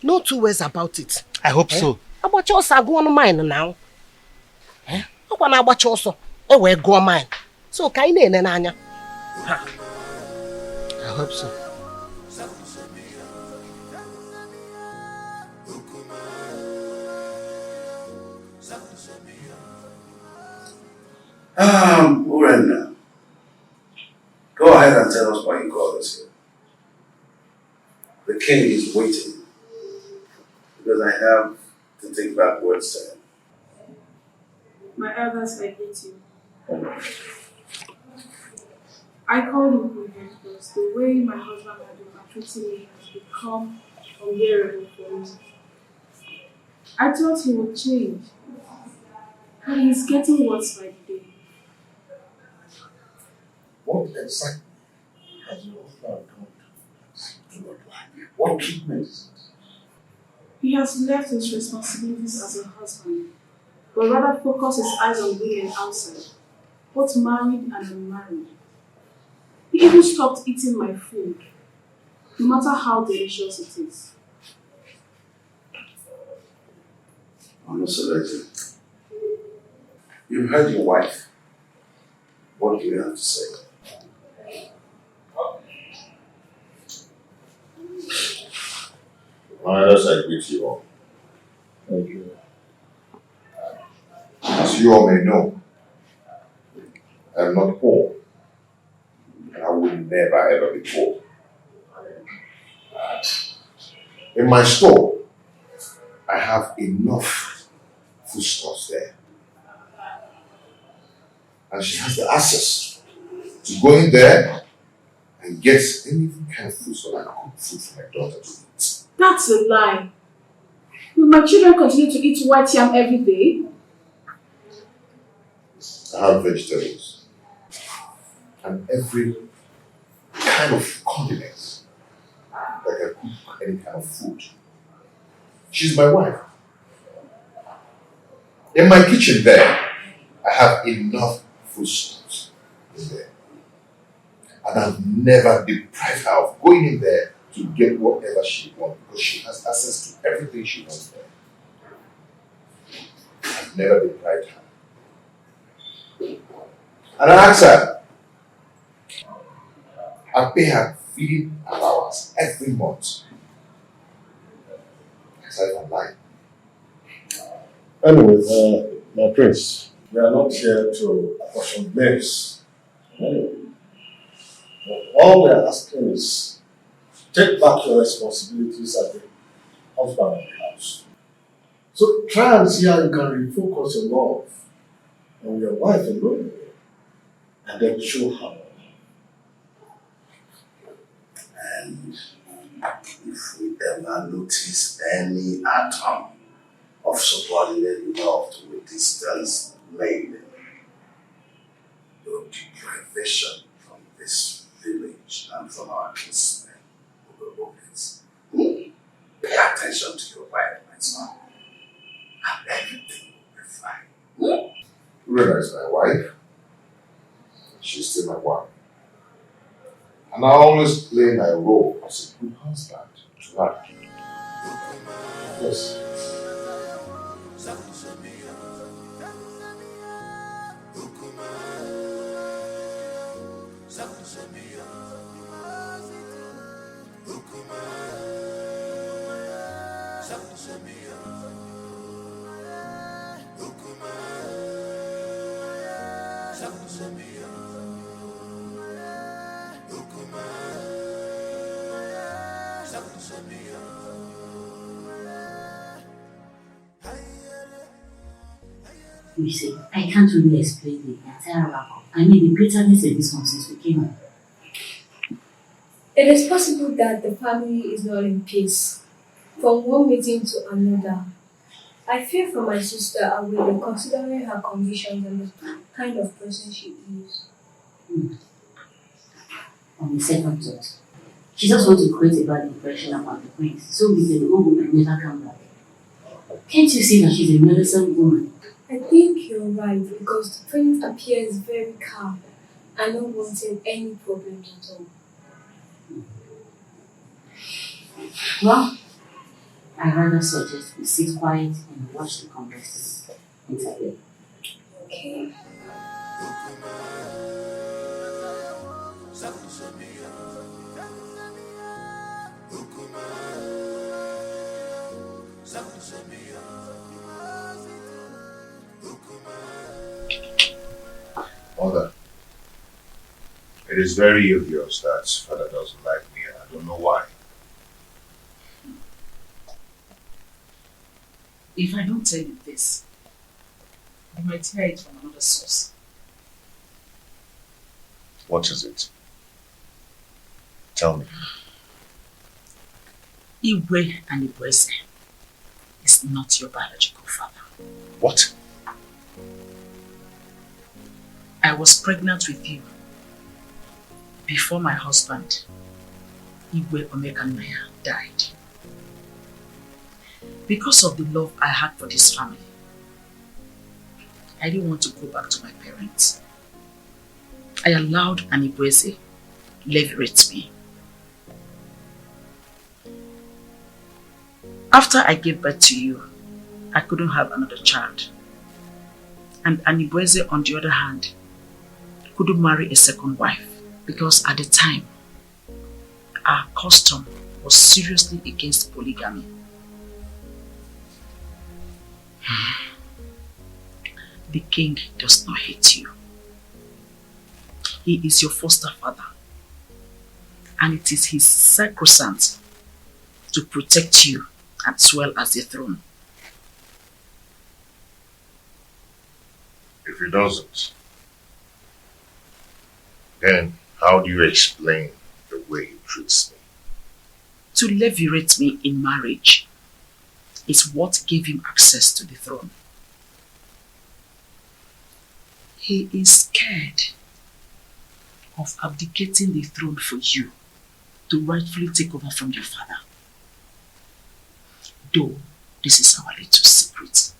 No two ways about it. I hope so. Agbacha ọsọ agụọ ọnụ mine now. Ọkwa na agbacha ọsọ wee gụọ mine. So ka anyị na-ene n'anya. I hope so. Urena, go ahead and tell us why you called us here. The king is waiting because I have to take back words to him. My elders, I hate you. I called him Queen because the way my husband had been treating me has become unbearable for me. I thought he would change, but he's getting worse by the day. What exactly has your husband done to not like? What treatment is it? He has left his responsibilities as a husband, but rather focus his eyes on women outside, both married and unmarried. He even stopped eating my food, no matter how delicious it is. Honestly, you've heard your wife. What do you have to say? My elders, I greet you all. Thank you. As you all may know, I am not poor, and I will never ever be poor. In my store, I have enough foodstuffs there. And she has the access to go in there and get any kind of food so I can cook food for my daughter to eat. That's a lie. Will my children continue to eat white yam every day? I have vegetables and every kind of condiments that can cook any kind of food. She's my wife. In my kitchen there, I have enough foodstuffs in there. And I've never deprived her of going in there to get whatever she wants because she has access to everything she wants there. I've never deprived her. And I ask her, I pay her feeding allowance every month. Aside from lying. Anyway, my prince, we are not here to apportion blames. All we are asking is take back your responsibilities as the husband of the house. So try and see how you can refocus your love on your wife alone and then show her. And if we ever notice any atom of subordinate love to a distance maiden, your deprivation from this village and from our kinsmen will be obvious. Pay attention to your wife, my son, and everything will be fine. Rena is my wife. She's still my wife. And I always play my role as a good husband to her. Yes. You see, I can't really explain the entire outcome. I mean, the bitterness in this one since we came home. It is possible that the family is not in peace. From one meeting to another, I fear for my sister and will be considering her conditions and the kind of person she is. On the second thought, she just wants to create a bad impression about the prince, so we can go home and never come back. Can't you see that she's a meddlesome woman? I think you're right because the prince appears very calm and not wanting any problems at all. Well, I rather suggest we sit quiet and watch the conversation entirely. Okay. Mother, it is very obvious that father doesn't like me and I don't know why. If I don't tell you this, you might hear it from another source. What is it? Tell me. Igwe and Igweze is not your biological father. What? I was pregnant with you before my husband, Igwe Omekanaya, died. Because of the love I had for this family, I didn't want to go back to my parents. I allowed an Igweze leverage me. After I gave birth to you, I couldn't have another child. And Anibweze, on the other hand, couldn't marry a second wife because at the time, our custom was seriously against polygamy. The king does not hate you. He is your foster father. And it is his sacrosanct to protect you as well as the throne. If he doesn't, then how do you explain the way he treats me? To levirate me in marriage is what gave him access to the throne. He is scared of abdicating the throne for you to rightfully take over from your father. Though this is our little secret,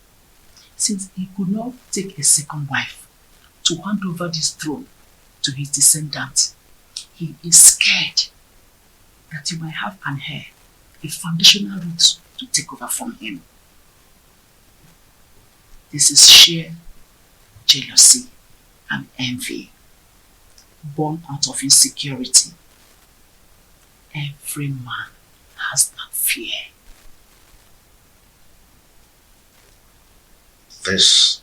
since he could not take a second wife to hand over this throne to his descendants, he is scared that you might have an heir, a foundational root to take over from him. This is sheer jealousy and envy, born out of insecurity. Every man has that fear. This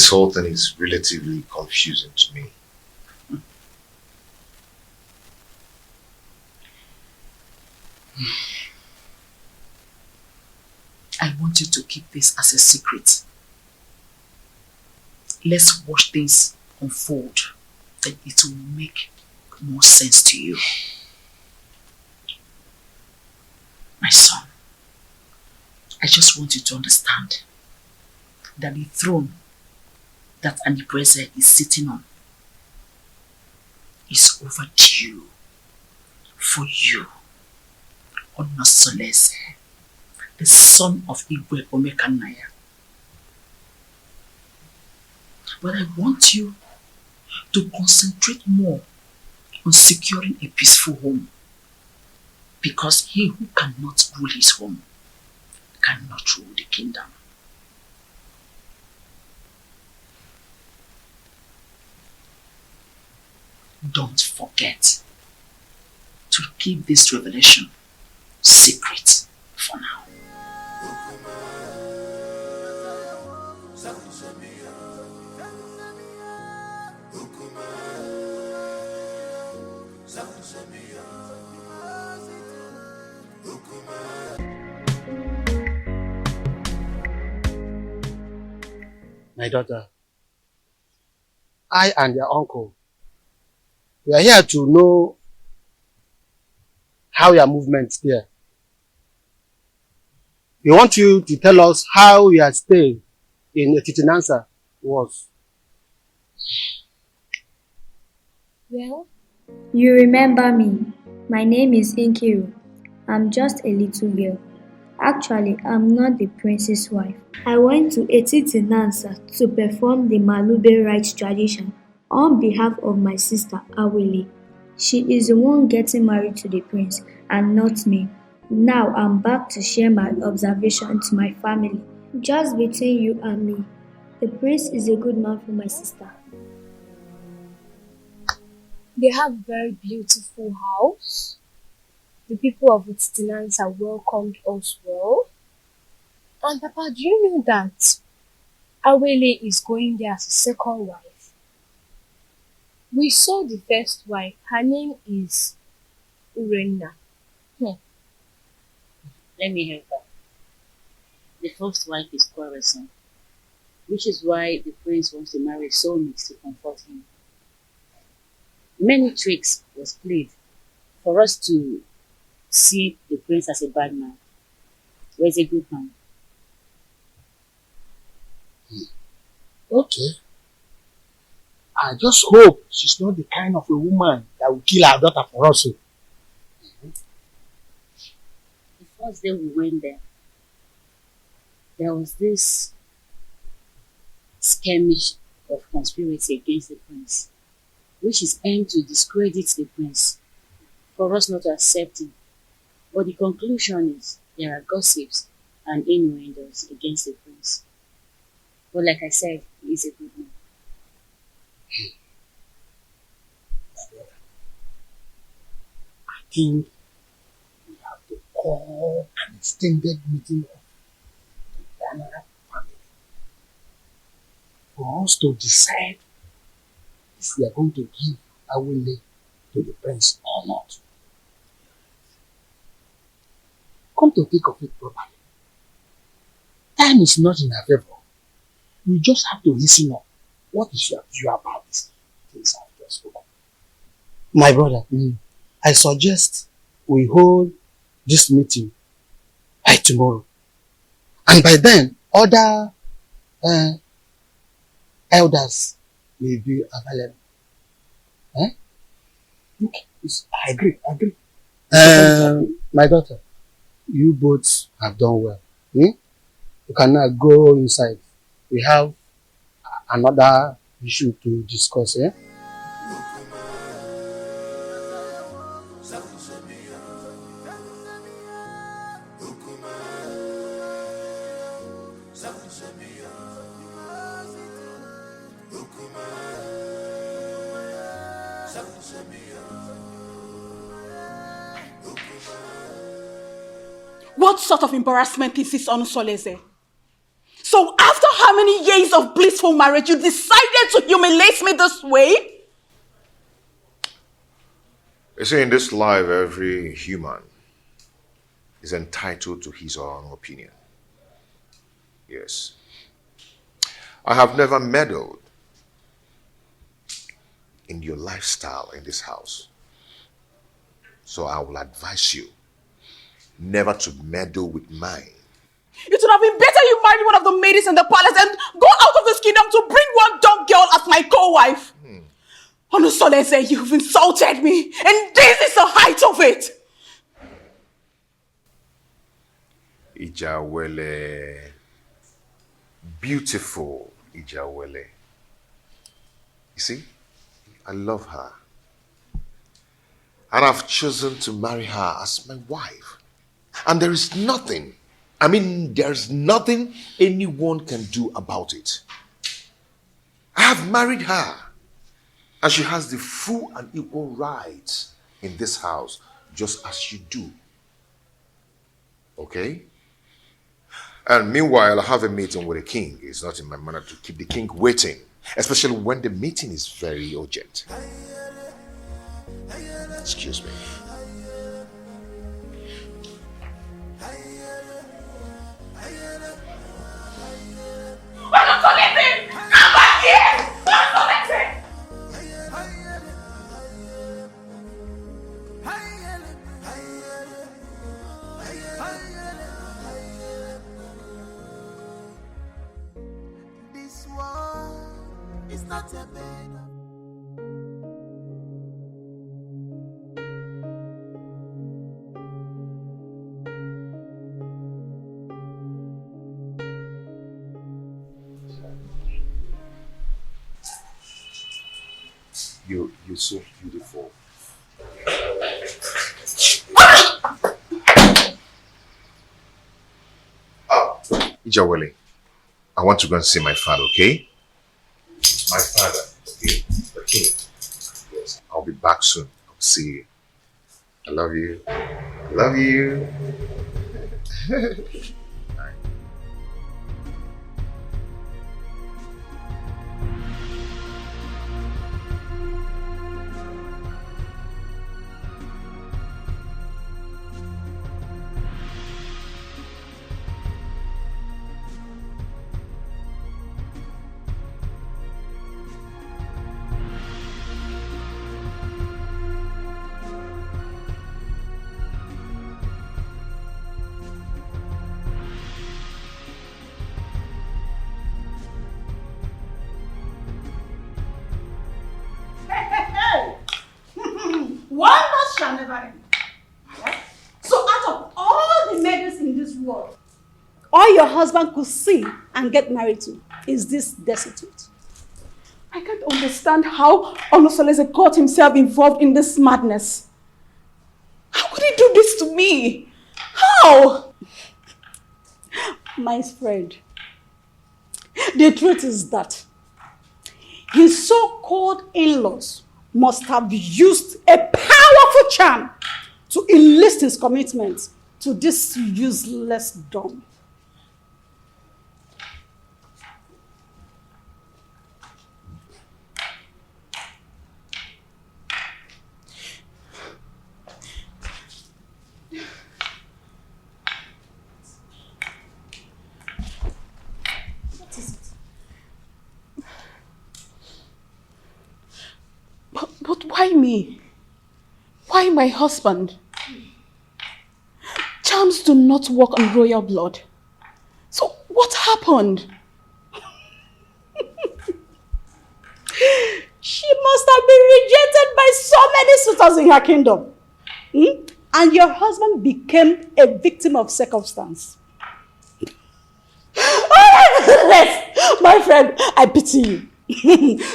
whole thing is relatively confusing to me. I want you to keep this as a secret. Let's watch things unfold, then it will make more sense to you. My son, I just want you to understand that the throne that Anibweze is sitting on is overdue for you, Onosolese, the son of Igwe Omekanaya. But I want you to concentrate more on securing a peaceful home, because he who cannot rule his home cannot rule the kingdom. Don't forget to keep this revelation secret for now. My daughter, I and your uncle, we are here to know how your movements there. We want you to tell us how your stay in Etitinansa was. Well, you remember me. My name is Inkiru. I'm just a little girl. Actually, I'm not the prince's wife. I went to Etitinansa to perform the Malube rites tradition on behalf of my sister Awele. She is the one getting married to the prince and not me. Now I'm back to share my observation to my family. Just between you and me, the prince is a good man for my sister. They have a very beautiful house. The people of Ititinansa welcomed us well. And Papa, do you know that Awele is going there as a second wife? We saw the first wife. Her name is Urena. Let me help her. The first wife is quarrelsome, which is why the prince wants to marry a soulmate to comfort him. Many tricks was played for us to see the prince as a bad man, or as a good man. Okay. I just hope she's not the kind of a woman that will kill her daughter for us. The first day we went there was this skirmish of conspiracy against the prince, which is aimed to discredit the prince, for us not to accept him. But the conclusion is there are gossips and innuendos against the prince. But like I said, he is a good man. I think we have to call an extended meeting of the Dana family for us to decide if we are going to give Awele to the prince or not. Come to think of it properly, time is not in our favor. We just have to listen up. What is your view about these things I've just spoken? My brother, I suggest we hold this meeting by tomorrow. And by then, other elders will be available. Okay, I agree. My daughter, you both have done well. You can now go inside. We have another issue to discuss. What sort of embarrassment is this on Soleze? So after how many years of blissful marriage, you decided to humiliate me this way? You see, in this life, every human is entitled to his or her own opinion. Yes. I have never meddled in your lifestyle in this house. So I will advise you never to meddle with mine. It would have been better you married one of the ladies in the palace and go out of this kingdom to bring one dumb girl as my co-wife. Onusolese, you've insulted me, and this is the height of it. Ijawele. Beautiful Ijawele. You see, I love her. And I've chosen to marry her as my wife. And there's nothing anyone can do about it. I have married her. And she has the full and equal rights in this house, just as you do. Okay? And meanwhile, I have a meeting with the king. It's not in my manner to keep the king waiting, especially when the meeting is very urgent. Excuse me. It's not a bed of You're so beautiful. Ijawale, I want to go and see my father, okay? My father, okay? The king. Yes, I'll be back soon. I'll see you. I love you. I love you. One loss shall never end. Alright? So out of all the maidens in this world, all your husband could see and get married to is this destitute. I can't understand how Onosolese got himself involved in this madness. How could he do this to me? How? My friend, the truth is that his so-called in-laws must have used a powerful charm to enlist his commitment to this useless dumb. What is it? But why me? Why my husband? Charms do not work on royal blood. So what happened? She must have been rejected by so many suitors in her kingdom. And your husband became a victim of circumstance. My friend, I pity you.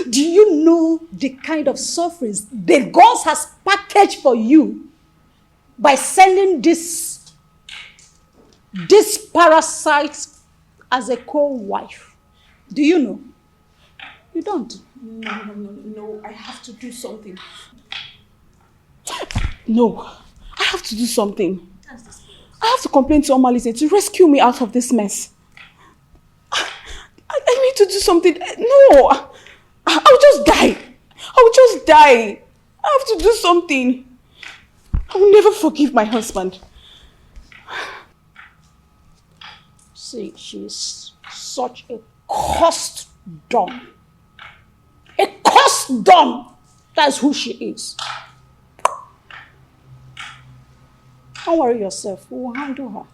Do you know the kind of sufferings the gods has packaged for you by sending this parasite as a co-wife? Do you know? You don't. No, I have to do something. No, I have to do something. I have to complain to Omalise to rescue me out of this mess. I need to do something. No, I'll just die. I'll just die. I have to do something. I will never forgive my husband. See, she's such a cursed dumb. A cursed dumb. That's who she is. Don't worry yourself. We will handle her.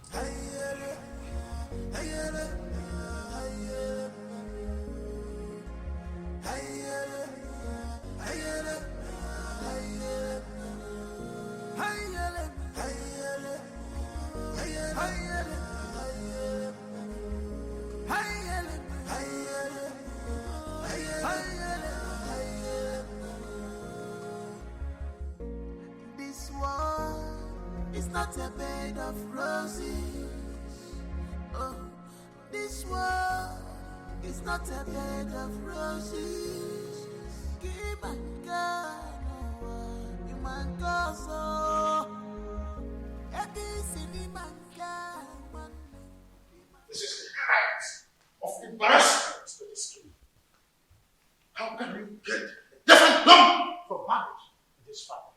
This world is not a bed of roses. Oh, this world is not a bed of roses. Give my God, you my God, so This is the height of embarrassment to this king. How can you get a different lump for marriage in this family?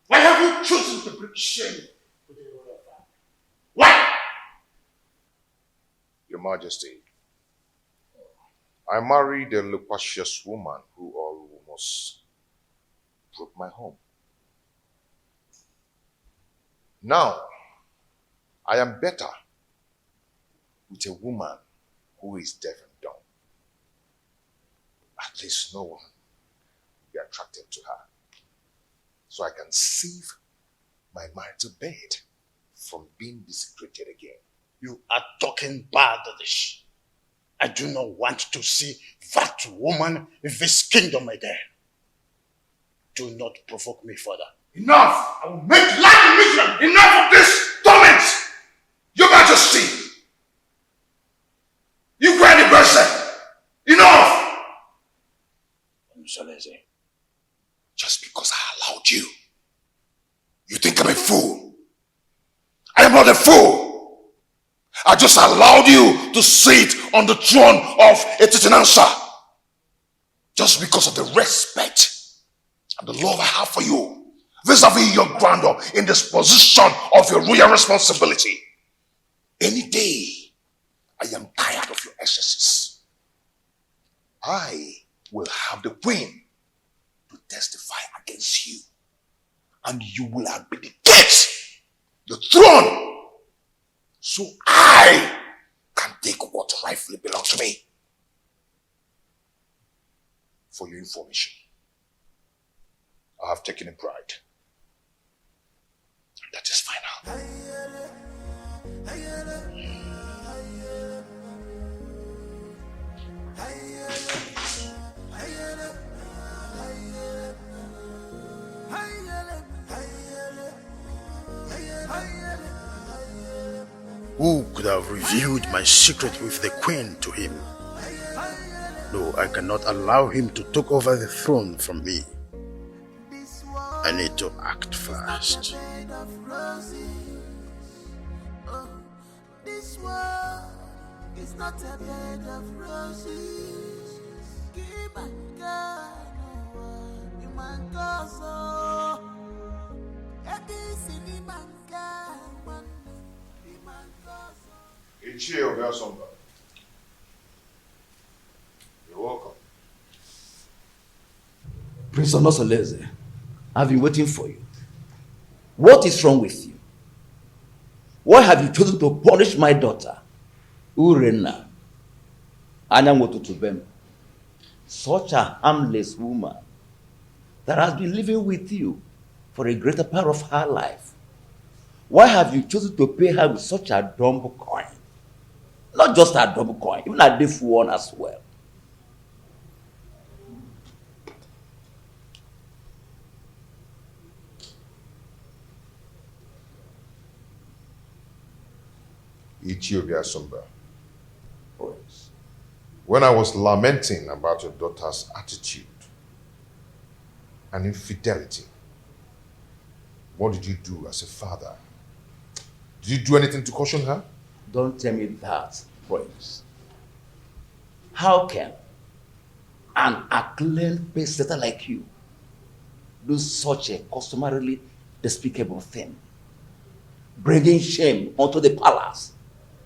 Why have you chosen to bring shame to the royal family? Why? Your Majesty, I married a loquacious woman who almost broke my home. Now, I am better with a woman who is deaf and dumb. At least no one will be attracted to her. So I can save my marital bed from being desecrated again. You are talking baddish. I do not want to see that woman in this kingdom again. Do not provoke me further. Enough! I will make life miserable! Enough of this torment! Your Majesty! You cry the person! Enough! Msoleze. Just because I allowed you, you think I'm a fool. I am not a fool. I just allowed you to sit on the throne of a Titanansa. Just because of the respect and the love I have for you, vis-a-vis your grandeur in this position of your royal responsibility. Any day, I am tired of your excesses. I will have the queen to testify against you. And you will abdicate the throne so I can take what rightfully belongs to me. For your information, I have taken a bride. And that is final. Who could have revealed my secret with the queen to him? No, I cannot allow him to take over the throne from me. I need to act fast. This world is not a bed of roses. Keep my God, you man gozo. Ichie Obiasomba. You're welcome. Prince Onosoleze, I've been waiting for you. What is wrong with you? Why have you chosen to punish my daughter, Urena, Anyamotutubem, such a harmless woman that has been living with you for a greater part of her life? Why have you chosen to pay her with such a dumb coin? Not just a dumb coin, even a deaf one as well. Ichie Obiasomba. When I was lamenting about your daughter's attitude and infidelity, what did you do as a father? Did you do anything to caution her? Don't tell me that, Prince. How can an acclaimed pace-setter like you do such a customarily despicable thing? Bringing shame onto the palace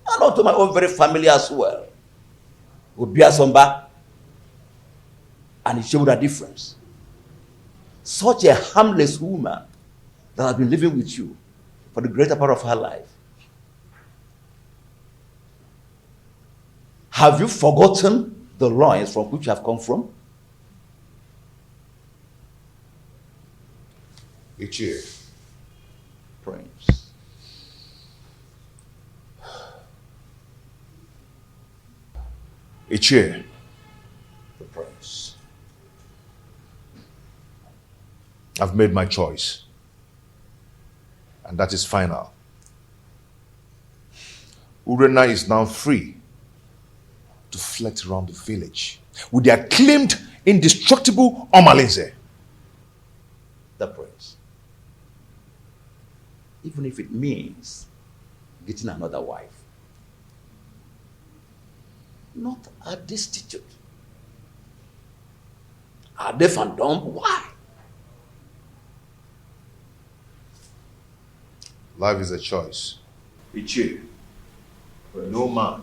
and onto my own very family as well. Obiasomba and it showed a difference. Such a harmless woman that has been living with you for the greater part of her life. Have you forgotten the loins from which you have come from? Ichie. Prince. Ichie. The prince. I've made my choice. And that is final. Urena is now free to flit around the village with the acclaimed, indestructible Omalinze. The prince. Even if it means getting another wife. Not a destitute. A deaf and dumb? Why? Life is a choice. Ichie, no man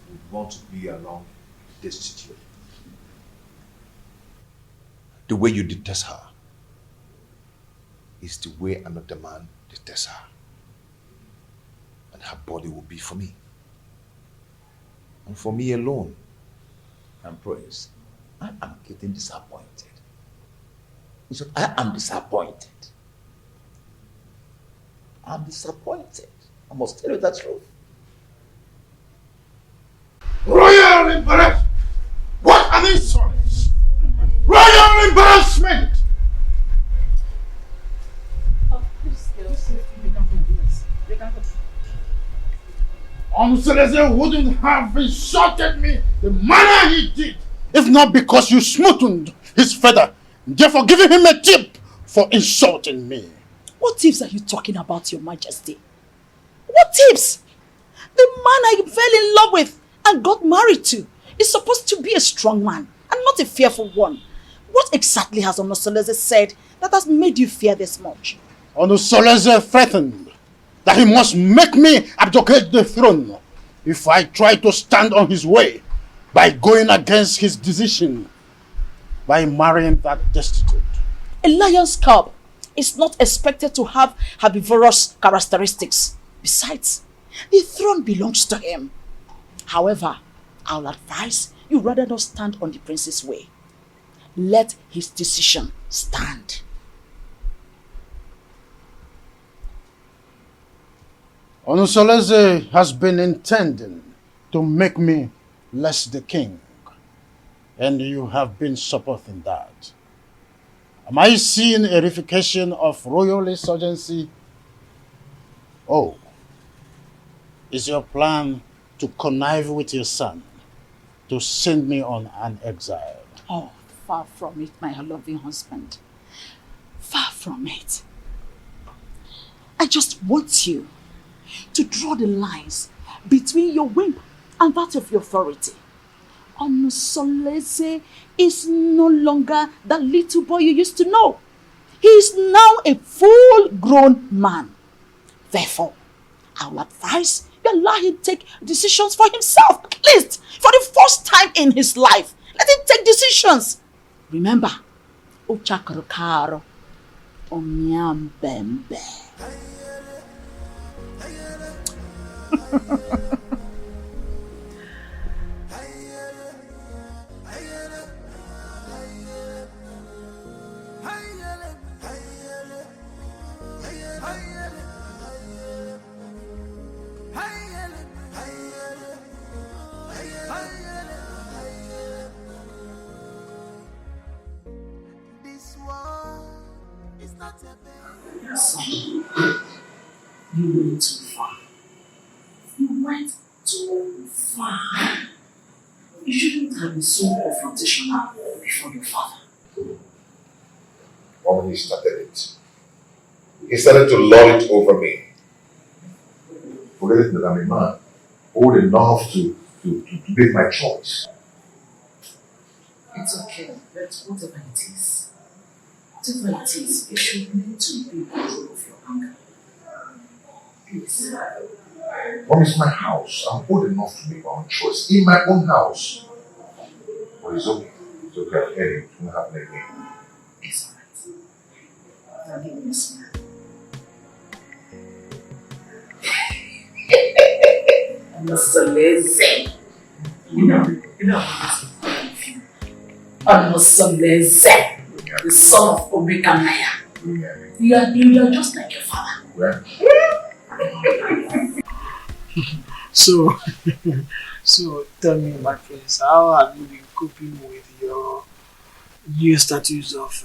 would want to be alone destitute. The way you detest her is the way another man detests her. And her body will be for me. And for me alone. And Prince, I am getting disappointed. In short, I am disappointed. I'm disappointed. I must tell you the truth. Royal embarrassment! What an insolence! Royal embarrassment! Seleze wouldn't have insulted me the manner he did if not because you smoothened his feather, therefore giving him a tip for insulting me. What tips are you talking about, Your Majesty? What tips? The man I fell in love with and got married to is supposed to be a strong man and not a fearful one. What exactly has Onosoleze said that has made you fear this much? Onosoleze threatened that he must make me abdicate the throne if I try to stand on his way by going against his decision by marrying that destitute. A lion's cub is not expected to have herbivorous characteristics. Besides, the throne belongs to him. However, I'll advise you rather not stand on the prince's way. Let his decision stand. Onosoleze has been intending to make me less the king, and you have been supporting that. Am I seeing a reification of royal insurgency? Oh, is your plan to connive with your son to send me on an exile? Oh, far from it, my loving husband. Far from it. I just want you to draw the lines between your whim and that of your authority. Onosoleze is no longer the little boy you used to know. He is now a full-grown man. Therefore, I will advise you allow him take decisions for himself, at least for the first time in his life. Let him take decisions. Remember, Ochakarokaro, Omiambembe. Son, you went too far. You went too far. You shouldn't have been so confrontational before your father. When he started it, he started to lord it over me. Forgetting that I'm a man, old enough to make my choice. It's okay, but whatever it is, you should need to be in control of your anger. Please. Mom, it's my house. I'm old enough to make my own choice in my own house. But it's okay. It's okay. I've heard it. It won't happen again. It's alright. Now give me a smile. Onosoleze. You know how I feel. Onosoleze. The son of Obekamaya. You are just like your father. So tell me, my friends, how have you been coping with your new status of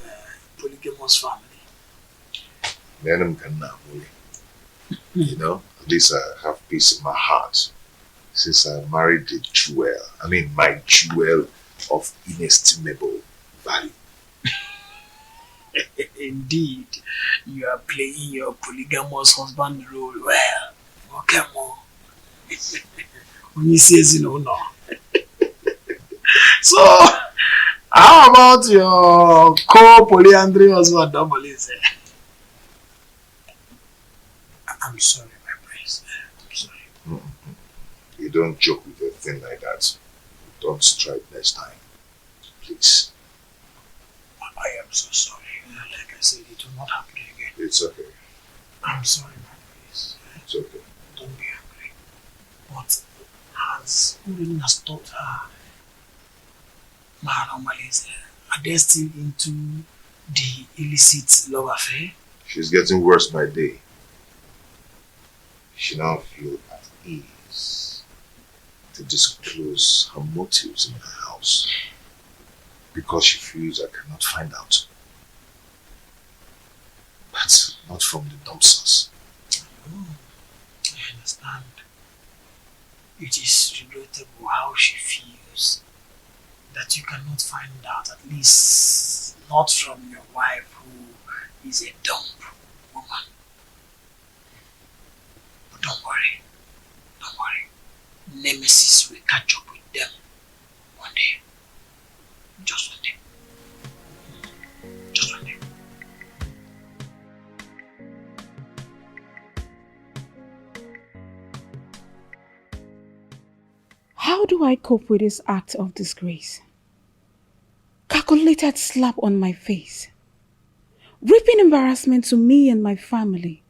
polygamous family? You know, at least I have peace in my heart since I married the jewel. I mean, my jewel of inestimable value. Indeed, you are playing your polygamous husband role well. Okay, Mom. When he says, no. So, how about your co-polyandry husband, Domolize? I'm sorry, my prince. I'm sorry. You don't joke with a thing like that. Don't try it next time. Please. I am so sorry. Like I said, it will not happen again. It's okay. I'm sorry, my prince. It's okay. Don't be angry. But has Urena told her Man or Malaysia, are they still into the illicit love affair? She's getting worse by day. She now feels at ease to disclose her motives in her house because she feels I cannot find out. But not from the dumpsters. Oh, I understand. It is regrettable how she feels that you cannot find out, at least not from your wife who is a dumb woman. But don't worry. Nemesis will catch up with them one day. Just one day. Just one day. How do I cope with this act of disgrace? Calculated slap on my face. Reaping embarrassment to me and my family.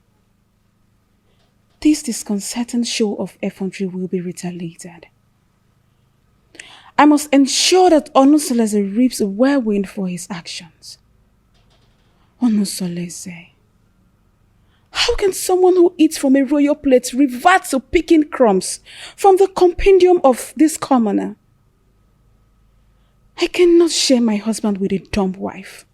This disconcerting show of effrontery will be retaliated. I must ensure that Onusolese reaps a whirlwind for his actions. Onusolese. How can someone who eats from a royal plate revert to picking crumbs from the compendium of this commoner? I cannot share my husband with a dumb wife.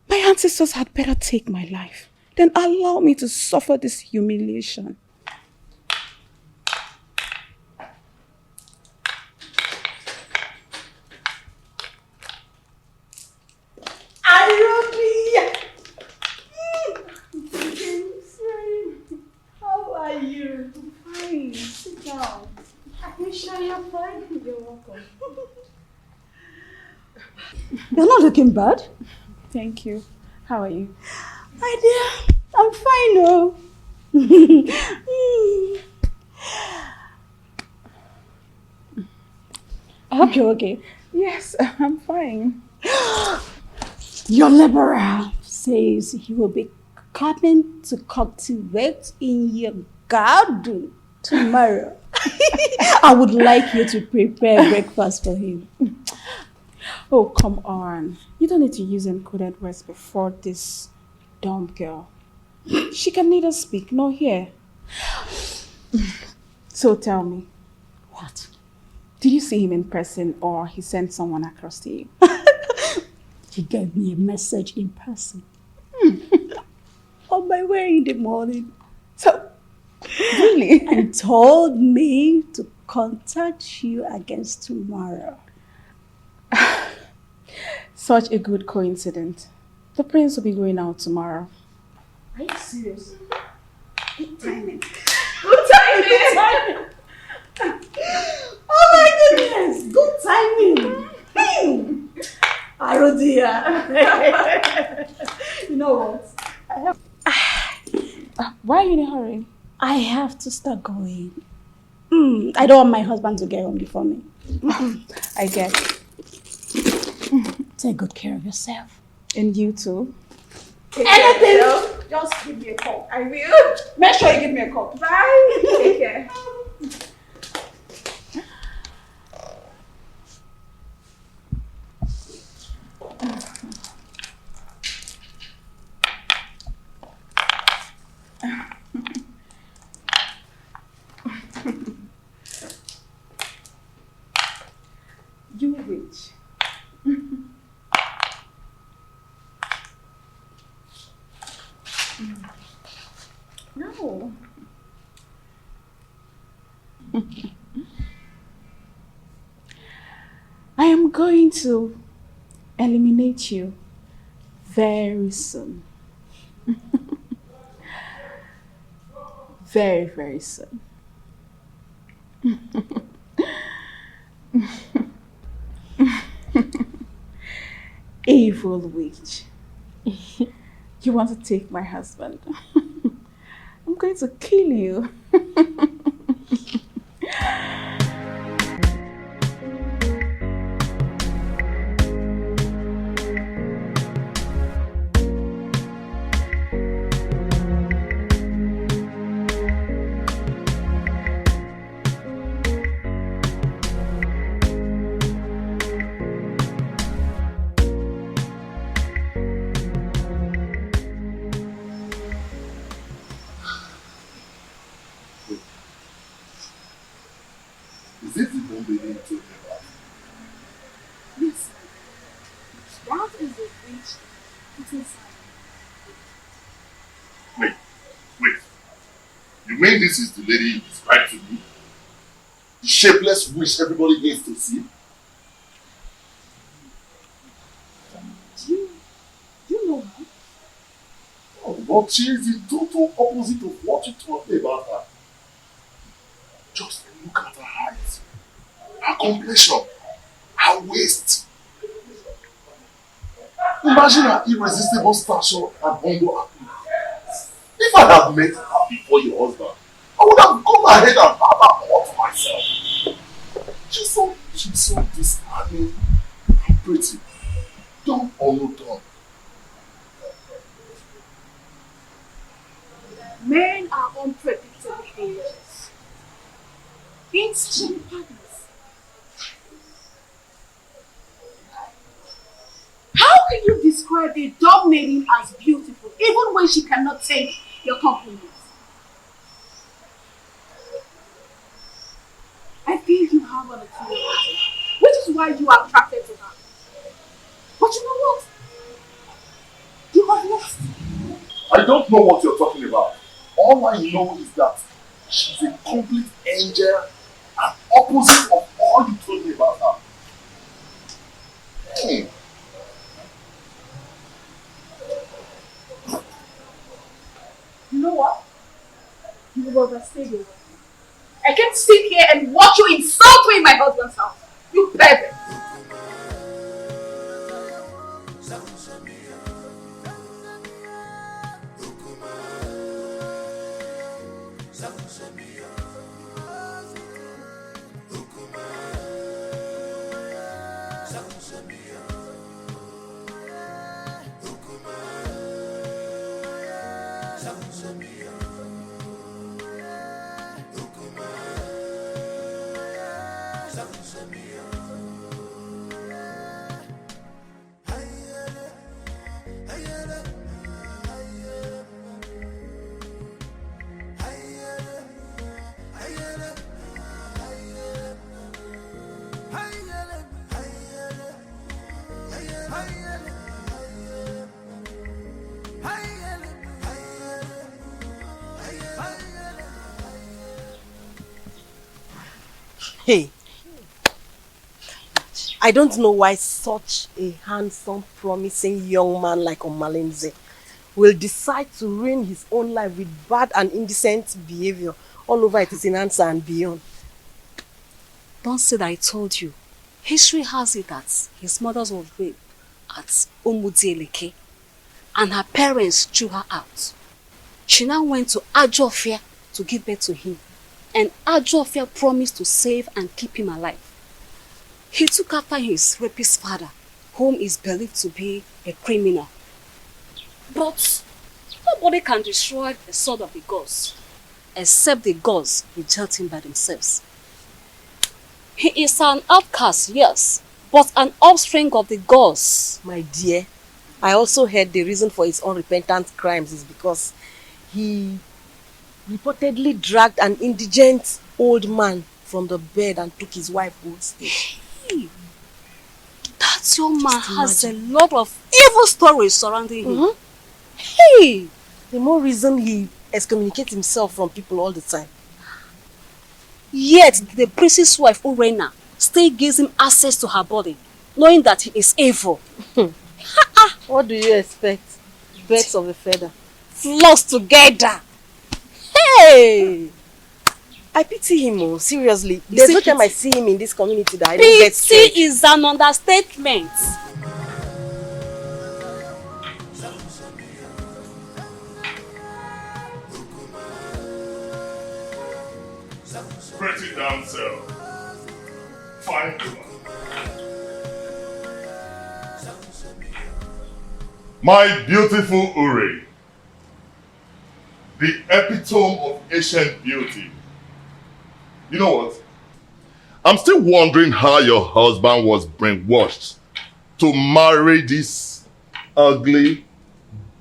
My ancestors had better take my life than allow me to suffer this humiliation. How are you? I'm fine. Sit down. Are you sure you're fine? You're welcome. You're not looking bad. Thank you. How are you? My dear, I'm fine, oh. I hope you're okay. Yes, I'm fine. Your liberal says he will be coming to cultivate in your garden tomorrow. I would like you to prepare breakfast for him. Oh, come on. You don't need to use encoded words before this dumb girl. She can neither speak nor hear. So tell me. What? Did you see him in person or he sent someone across to you? He gave me a message in person. On my way in the morning. So, really? And told me to contact you against tomorrow. Such a good coincidence. The prince will be going out tomorrow. Are you serious? Good timing. Good timing! Oh my goodness! Good timing! Oh dear. You know what? Why are you in a hurry? I have to start going. I don't want my husband to get home before me. I get. Take good care of yourself. And you too. Anything? Just give me a call. I will. Make sure you give me a call. Bye. Take care. You witch. No. I am going to eliminate you very soon. Very, very soon. Evil witch. You want to take my husband? I'm going to kill you. is a witch. It is Wait, wait. You mean this is the lady you described to me? The shapeless witch everybody needs to see? Do you know her? Oh, but she is the total opposite of what you told me about her. Just look at her height, her complexion, her waist. Imagine her irresistible stature and humble appearance. If I had met her before your husband, I would have gone ahead and had her all to myself. She's so disarming and pretty. Dumb or no dumb. Men are unpredictable creatures. Instant partners. How can you describe a dumb maiden as beautiful, even when she cannot take your compliments? I feel you have an inferiority, which is why you are attracted to her. But you know what? You have lost. I don't know what you're talking about. All I know is that she's a complete angel and opposite of all you told me about her. Hey. You know what? You will overstay your welcome. I can't sit here and watch you insult me in my husband's house. You pervert. Hey, I don't know why such a handsome, promising young man like Omalinze will decide to ruin his own life with bad and indecent behavior all over Itisinansa and beyond. Don't say that I told you. History has it that his mother was raped at Umudieleke and her parents threw her out. She now went to Ajofia to give birth to him, and Ajofia promised to save and keep him alive. He took after his rapist father, whom is believed to be a criminal. But nobody can destroy the sword of the gods, except the gods reject him by themselves. He is an outcast, yes, but an offspring of the gods. My dear, I also heard the reason for his unrepentant crimes is because he reportedly dragged an indigent old man from the bed and took his wife hostage. Hey, that young man has a lot of evil stories surrounding him. Hey, the more reason he excommunicates himself from people all the time. Yet the priest's wife, Urena, still gives him access to her body, knowing that he is evil. What do you expect? Birds of a feather. Flocks together. Hey! I pity him, seriously. There's no time I see him in this community that I don't get scared. Pity is an understatement. Pretty damsel. Fine woman. My beautiful Uri. The epitome of ancient beauty. You know what? I'm still wondering how your husband was brainwashed to marry this ugly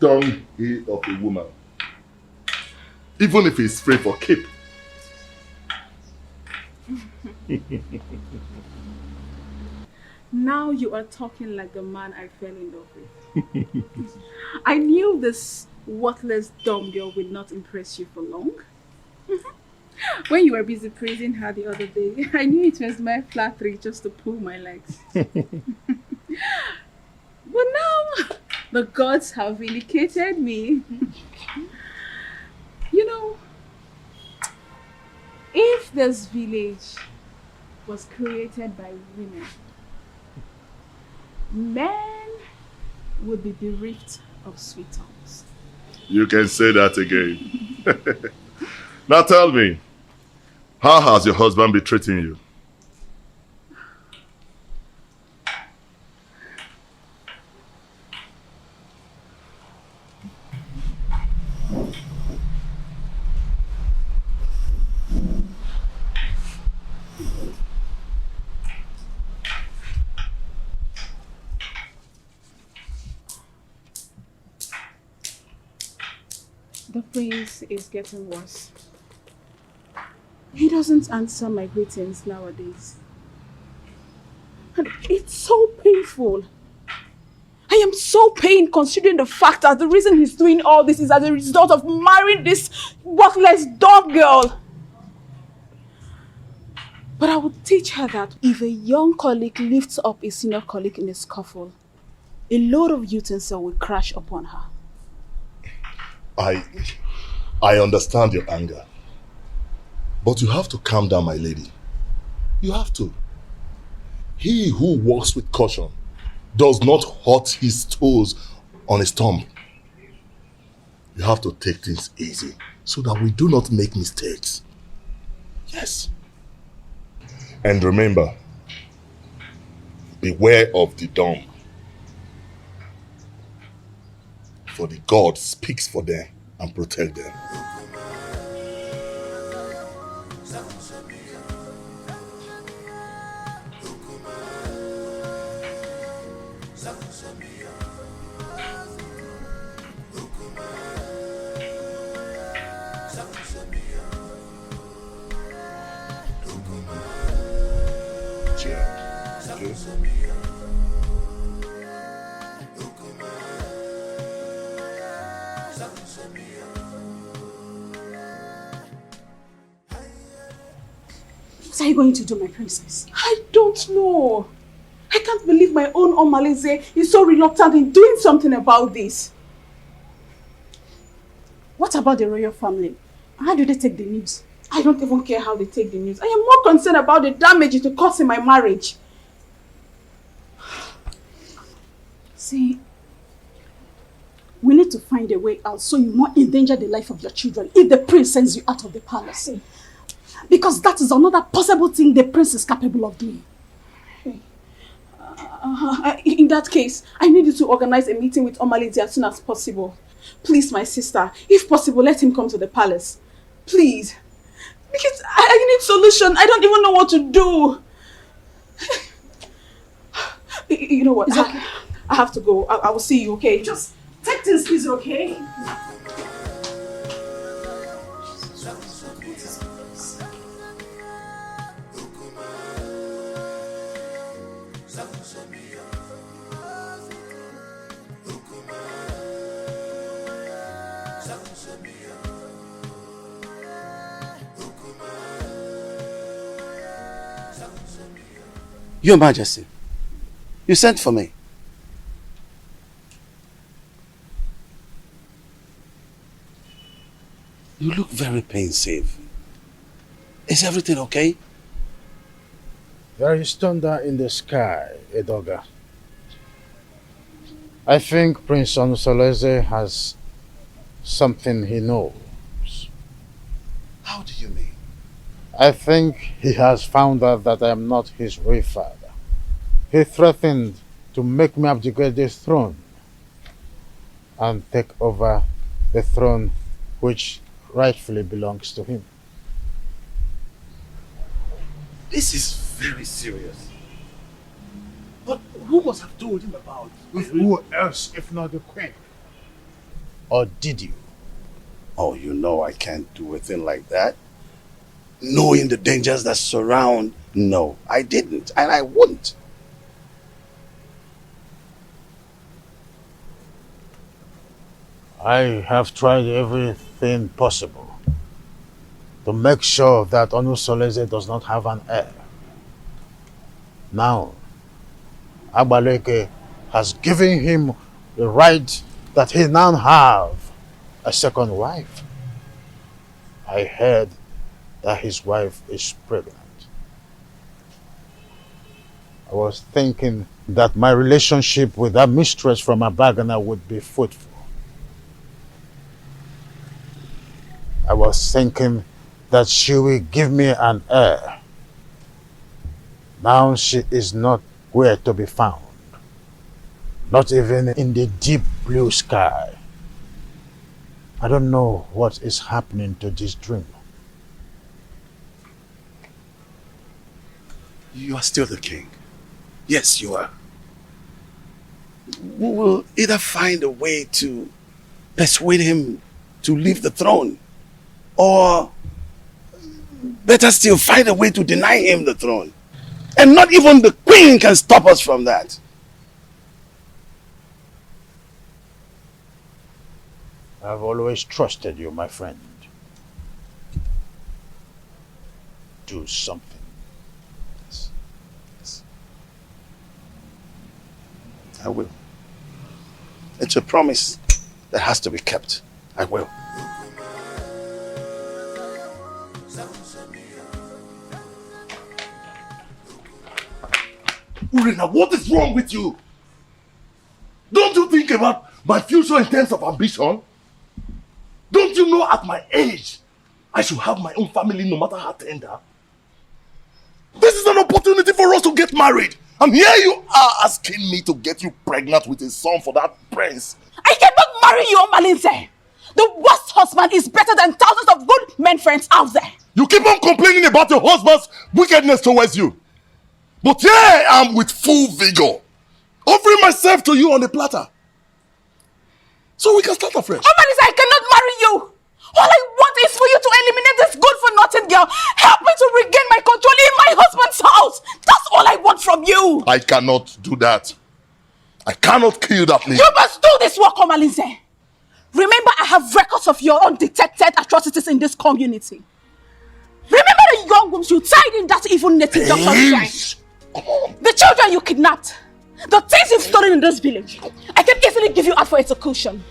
dunghill of a woman. Even if he's free for keep. Now you are talking like the man I fell in love with. I knew this worthless dumb girl would not impress you for long. When you were busy praising her the other day, I knew it was my flattery just to pull my legs. But now, the gods have vindicated me. You know, if this village was created by women, men would be bereft of sweet tongues. You can say that again. Now tell me, how has your husband been treating you? The prince is getting worse. He doesn't answer my greetings nowadays. And it's so painful. I am so pained considering the fact that the reason he's doing all this is as a result of marrying this worthless dog girl. But I would teach her that if a young colleague lifts up a senior colleague in a scuffle, a load of utensil will crash upon her. I understand your anger. But you have to calm down, my lady. You have to. He who walks with caution does not hurt his toes on a stump. You have to take things easy so that we do not make mistakes. Yes. And remember, beware of the dumb. For the God speaks for them and protect them. What are you going to do, my princess? I don't know. I can't believe my own Omalize is so reluctant in doing something about this. What about the royal family? How do they take the news? I don't even care how they take the news. I am more concerned about the damage it will cause in my marriage. See, we need to find a way out so you not endanger the life of your children if the prince sends you out of the palace. Because that is another possible thing the prince is capable of doing. In that case, I need you to organize a meeting with Omalize as soon as possible. Please, my sister, if possible, let him come to the palace. Please. Because I need solution. I don't even know what to do. You know what? I have to go. I will see you, okay? Just take things easy, okay? Your Majesty, you sent for me. You look very pensive. Is everything okay? There is thunder in the sky, Edoga. I think Prince Onusoleze has something he knows. How do you mean? I think he has found out that I am not his real father. He threatened to make me abdicate this throne and take over the throne which rightfully belongs to him. This is very serious. But who must have told him about it? Who else if not the queen? Or did you? Oh, you know I can't do a thing like that. Knowing the dangers that surround, no, I didn't, and I wouldn't. I have tried everything possible to make sure that Onusoleze does not have an heir. Now, Agbaleke has given him the right that he now have a second wife. I heard that his wife is pregnant. I was thinking that my relationship with that mistress from Abagana would be fruitful. I was thinking that she will give me an heir. Now she is not where to be found. Not even in the deep blue sky. I don't know what is happening to this dream. You are still the king. Yes, you are. We will either find a way to persuade him to leave the throne, or better still, find a way to deny him the throne. And not even the queen can stop us from that. I've always trusted you, my friend. Do something. Yes. I will. It's a promise that has to be kept. I will. Urena, what is wrong with you? Don't you think about my future in terms of ambition? Don't you know at my age, I should have my own family no matter how tender? This is an opportunity for us to get married. And here you are asking me to get you pregnant with a son for that prince. I cannot marry you, Omalinze. The worst husband is better than thousands of good men friends out there. You keep on complaining about your husband's wickedness towards you. But here I am with full vigor, offering myself to you on a platter. So we can start afresh. Omalinze, I cannot marry you. All I want is for you to eliminate this good-for-nothing girl. Help me to regain my control in my husband's house. That's all I want from you. I cannot do that. I cannot kill that lady. You must do this work, Omalinze. Remember, I have records of your undetected atrocities in this community. Remember the young wombs you tied in that evil native doctor's shrine. The children you kidnapped. The things you've stolen in this village. I can easily give you out for execution.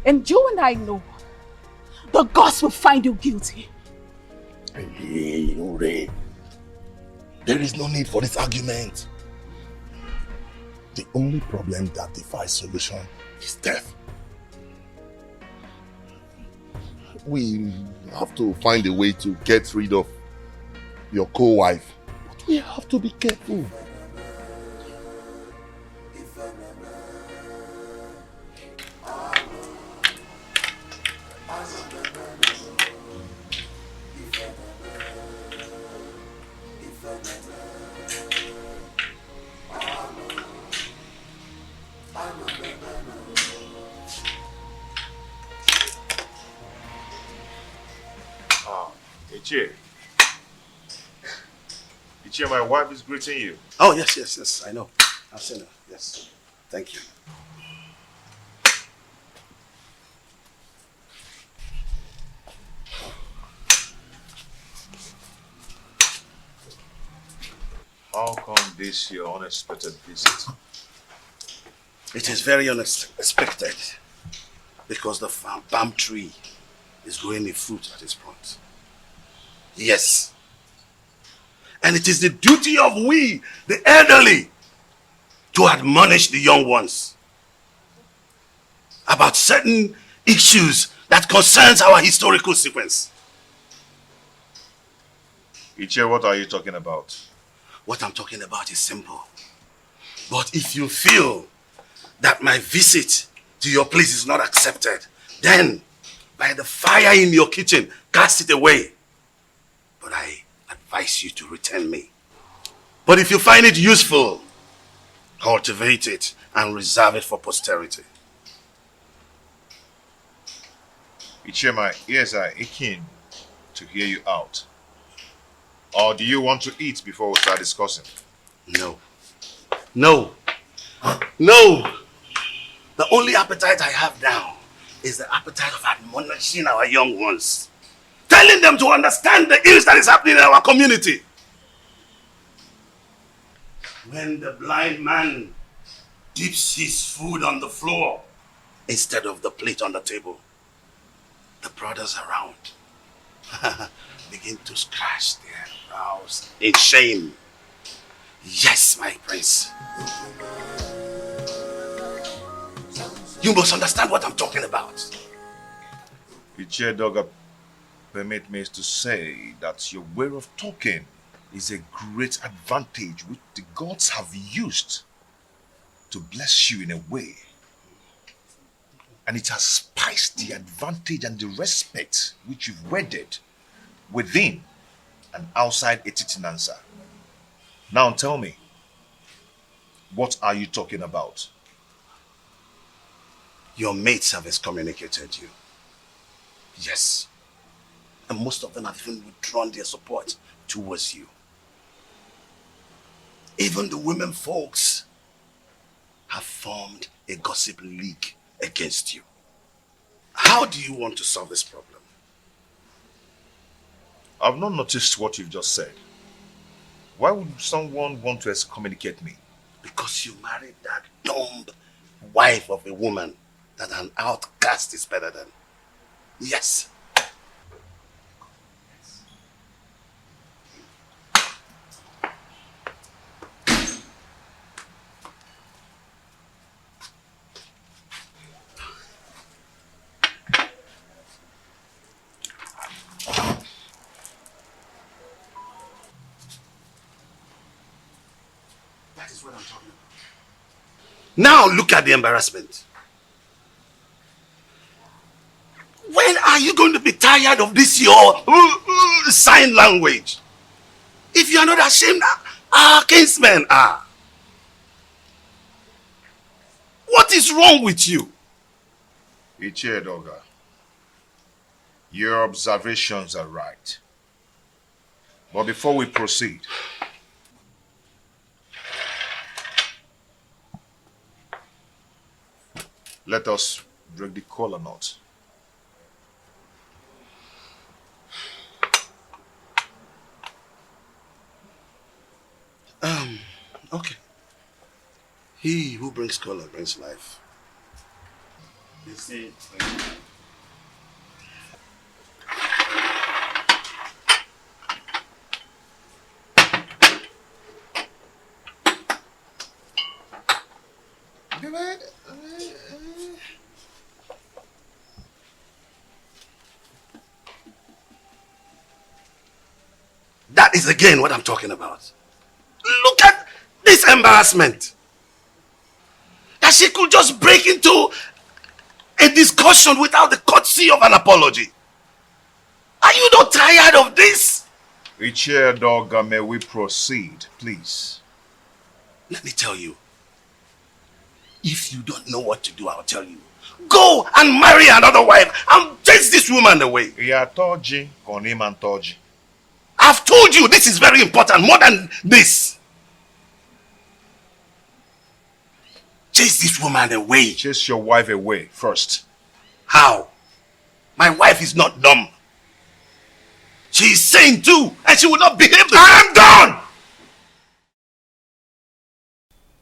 And you and I know the gods will find you guilty. Hey, Ure. There is no need for this argument. The only problem that defies solution is death. We have to find a way to get rid of your co-wife. But we have to be careful. Ichie, my wife is greeting you. Oh, yes, I know. I've seen her, yes. Thank you. How come this your unexpected visit? It is very unexpected because the palm tree is growing a fruit at its front. Yes. And it is the duty of we, the elderly, to admonish the young ones about certain issues that concerns our historical sequence. Ichie, what are you talking about? What I'm talking about is simple. But if you feel that my visit to your place is not accepted, then by the fire in your kitchen, cast it away. But I advise you to return me. But if you find it useful, cultivate it and reserve it for posterity. Ichie, my ears are aching to hear you out. Or do you want to eat before we start discussing? No. No. No! The only appetite I have now is the appetite of admonishing our young ones, telling them to understand the ills that is happening in our community. When the blind man dips his food on the floor instead of the plate on the table, the brothers around begin to scratch their brows in shame. Yes, my prince. You must understand what I'm talking about. Ichiedoga, permit me to say that your way of talking is a great advantage which the gods have used to bless you in a way. And it has spiced the advantage and the respect which you've wedded within and outside Etitinansa. Now tell me, what are you talking about? Your mates have excommunicated you. Yes. And most of them have even withdrawn their support towards you. Even the women folks have formed a gossip league against you. How do you want to solve this problem? I've not noticed what you've just said. Why would someone want to excommunicate me? Because you married that dumb wife of a woman that an outcast is better than. Yes. That is what I'm talking about. Now look at the embarrassment. When are you going to be tired of this your sign language? If you are not ashamed, our kinsmen are. What is wrong with you? Ichiedoga, your observations are right. But before we proceed, let us break the collar knot. Okay. He who brings color brings life. You see. That is again what I'm talking about. Look at this embarrassment. That she could just break into a discussion without the courtesy of an apology. Are you not tired of this? Ichiedoga, may we proceed, please? Let me tell you. If you don't know what to do, I'll tell you. Go and marry another wife and chase this woman away. I've told you this is very important, more than this. Chase this woman away. Chase your wife away first. How? My wife is not dumb. She is sane too, and she will not behave the I am done!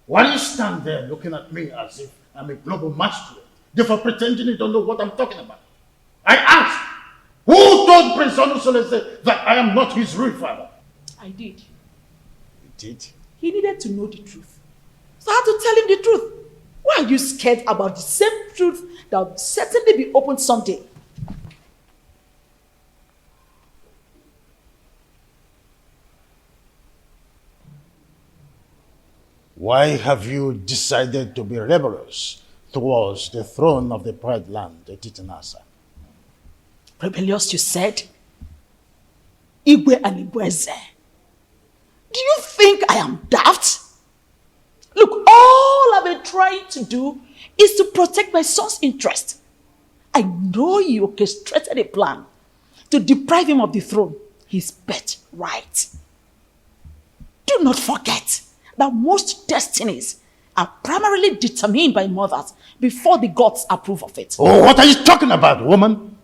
Why do you stand there looking at me as if I'm a global masquerade, therefore pretending you don't know what I'm talking about? I asked, who told Prince Onusolese that I am not his real father? I did. You did? He needed to know the truth. So I had to tell him the truth. Why are you scared about the same truth that will certainly be opened someday? Why have you decided to be rebellious towards the throne of the proud land, Etitinasa? Rebellious, you said? Igwe and Igweze. Do you think I am daft? Look, all I've been trying to do is to protect my son's interest. I know you orchestrated a plan to deprive him of the throne, his birthright. Do not forget that most destinies are primarily determined by mothers before the gods approve of it. Oh, what are you talking about, woman?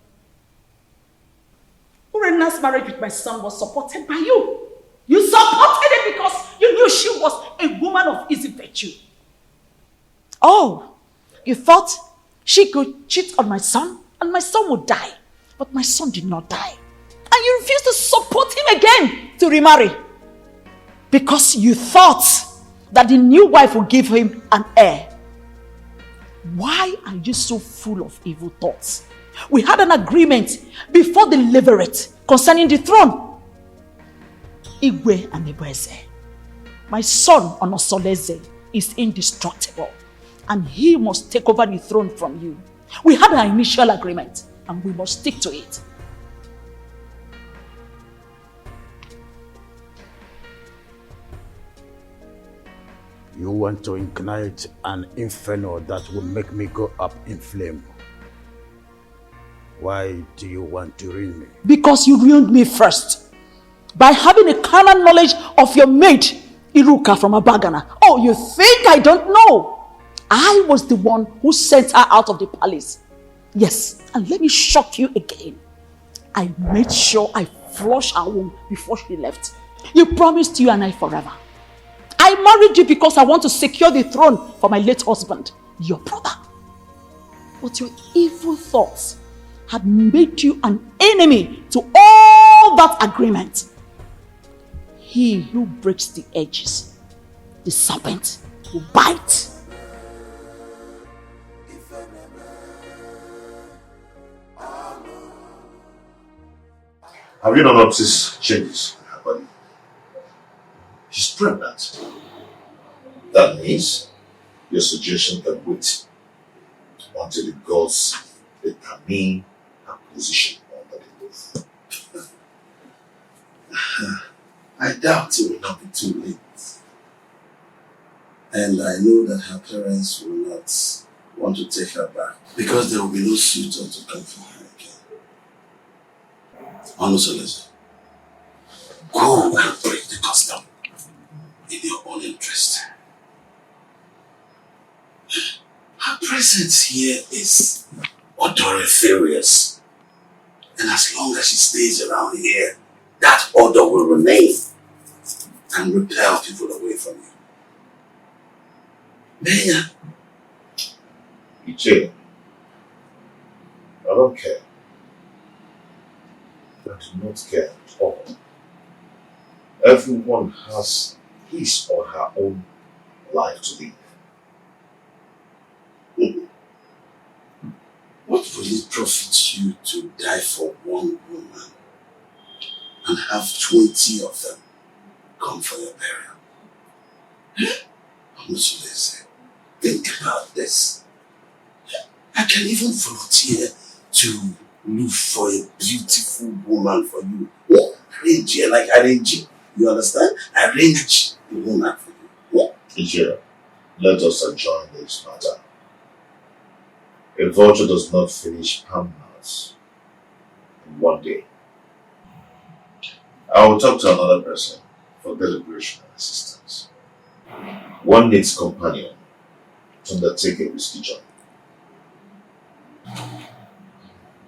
Urena's marriage with my son was supported by you. You supported it because you knew she was a woman of easy virtue. Oh, you thought she could cheat on my son and my son would die. But my son did not die. And you refused to support him again to remarry. Because you thought that the new wife would give him an heir. Why are you so full of evil thoughts? We had an agreement before the levirate concerning the throne. Igwe and Ibweze. My son Onosoleze is indestructible and he must take over the throne from you. We had an initial agreement and we must stick to it. You want to ignite an inferno that will make me go up in flame. Why do you want to ruin me? Because you ruined me first. By having a carnal knowledge of your maid, Iruka from Abagana. Oh, you think I don't know? I was the one who sent her out of the palace. Yes, and let me shock you again. I made sure I flushed her womb before she left. You promised you and I forever. I married you because I want to secure the throne for my late husband, your brother. But your evil thoughts had made you an enemy to all that agreement. He who breaks the edges, the serpent, will bite. Have you not noticed changes in her body? She's pregnant. That means your suggestion can wait until the gods determine her position under the roof. I doubt it will not be too late. And I know that her parents will not want to take her back because there will be no suitor to come for her again. Onosoleze, go and break the custom in your own interest. Her presence here is odoriferous. And as long as she stays around here, that odor will remain and repel people away from you. Benya. Iche, I don't care. I do not care at all. Everyone has his or her own life to live. What would it profit you to die for one woman and have 20 of them come for your burial? Onosoleze, think about this. I can even volunteer to look for a beautiful woman for you. Arrange her like arrange. You understand? Arrange the woman for you. Ijera, let us adjourn this matter. A vulture does not finish palm-nuts in one day. I will talk to another person for deliberation and assistance. One needs companion to undertake a risky journey.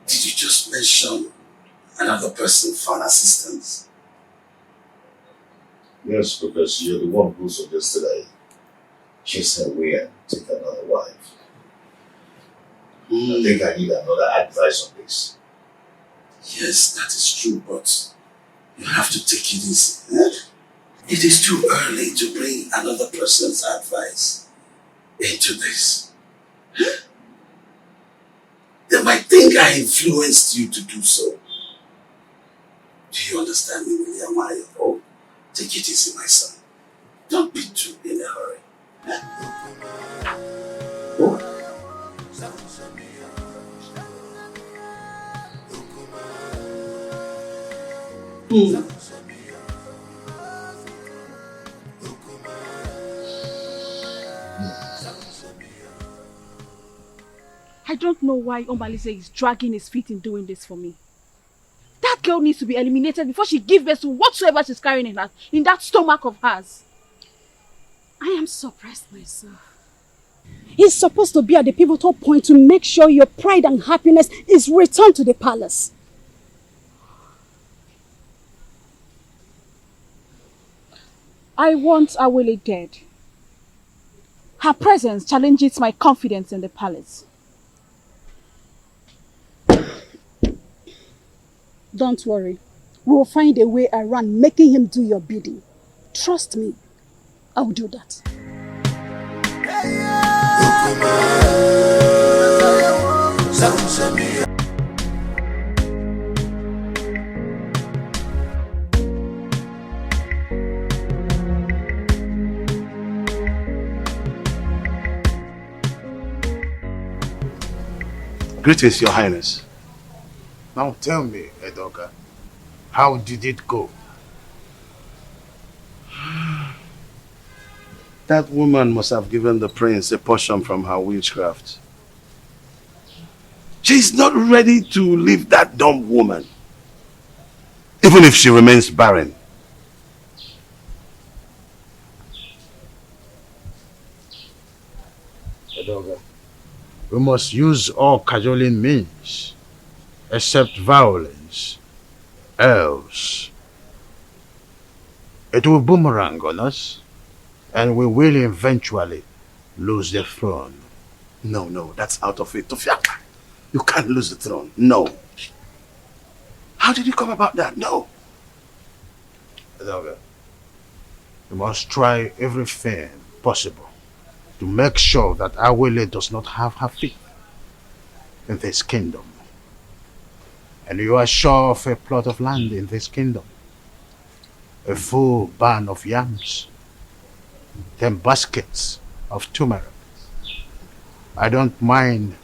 Did you just mention another person for an assistance? Yes, because you're the one who suggested I chase her away and take another wife. I think I need another advice on this. Yes, that is true, but you have to take it easy. It is too early to bring another person's advice into this. They might think I influenced you to do so. Do you understand me, William? Oh, take it easy, my son. Don't be too in a hurry. Oh. I don't know why Omalize is dragging his feet in doing this for me. That girl needs to be eliminated before she gives birth to whatsoever she's carrying in that stomach of hers. I am surprised myself. He's supposed to be at the pivotal point to make sure your pride and happiness is returned to the palace. I want Awele dead. Her presence challenges my confidence in the palace. Don't worry. We will find a way around making him do your bidding. Trust me. I will do that. Greetings, Your Highness. Now tell me, Edoga, how did it go? That woman must have given the prince a portion from her witchcraft. She's not ready to leave that dumb woman, even if she remains barren. Edoga, we must use all cajoling means, except violence. Else, it will boomerang on us, and we will eventually lose the throne. No, that's out of it. Tofiaka, you can't lose the throne. No. How did you come about that? No. Edoga, we must try everything possible to make sure that Awele does not have her feet in this kingdom. And you are sure of a plot of land in this kingdom, a full barn of yams, 10 baskets of turmeric. I don't mind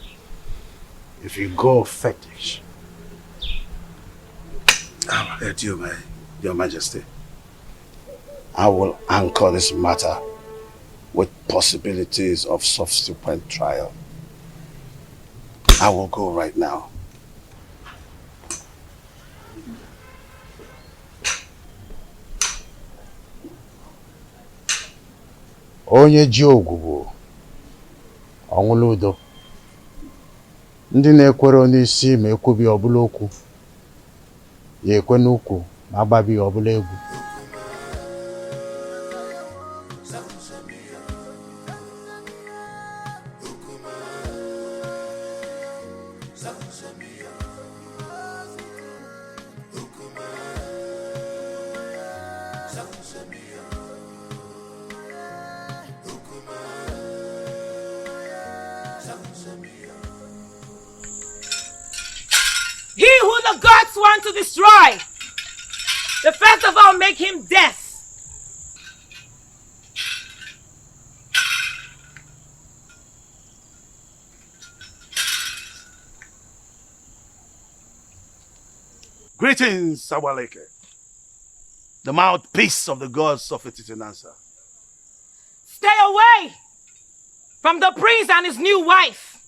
if you go fetish. I'll let you, Your Majesty. I will anchor this matter with possibilities of subsequent trial. I will go right now. Onye ji ogwugwu ọnwụla udo. Ndị na-ekwere n'isi ma ekwubi ọbụla okwu, ya ekwe n'ukwu ma agbabi ọbụla egwu. He who the gods want to destroy, the first of all make him death. Greetings, Sawaleke, the mouthpiece of the gods of Etitinansa. Stay away from the prince and his new wife,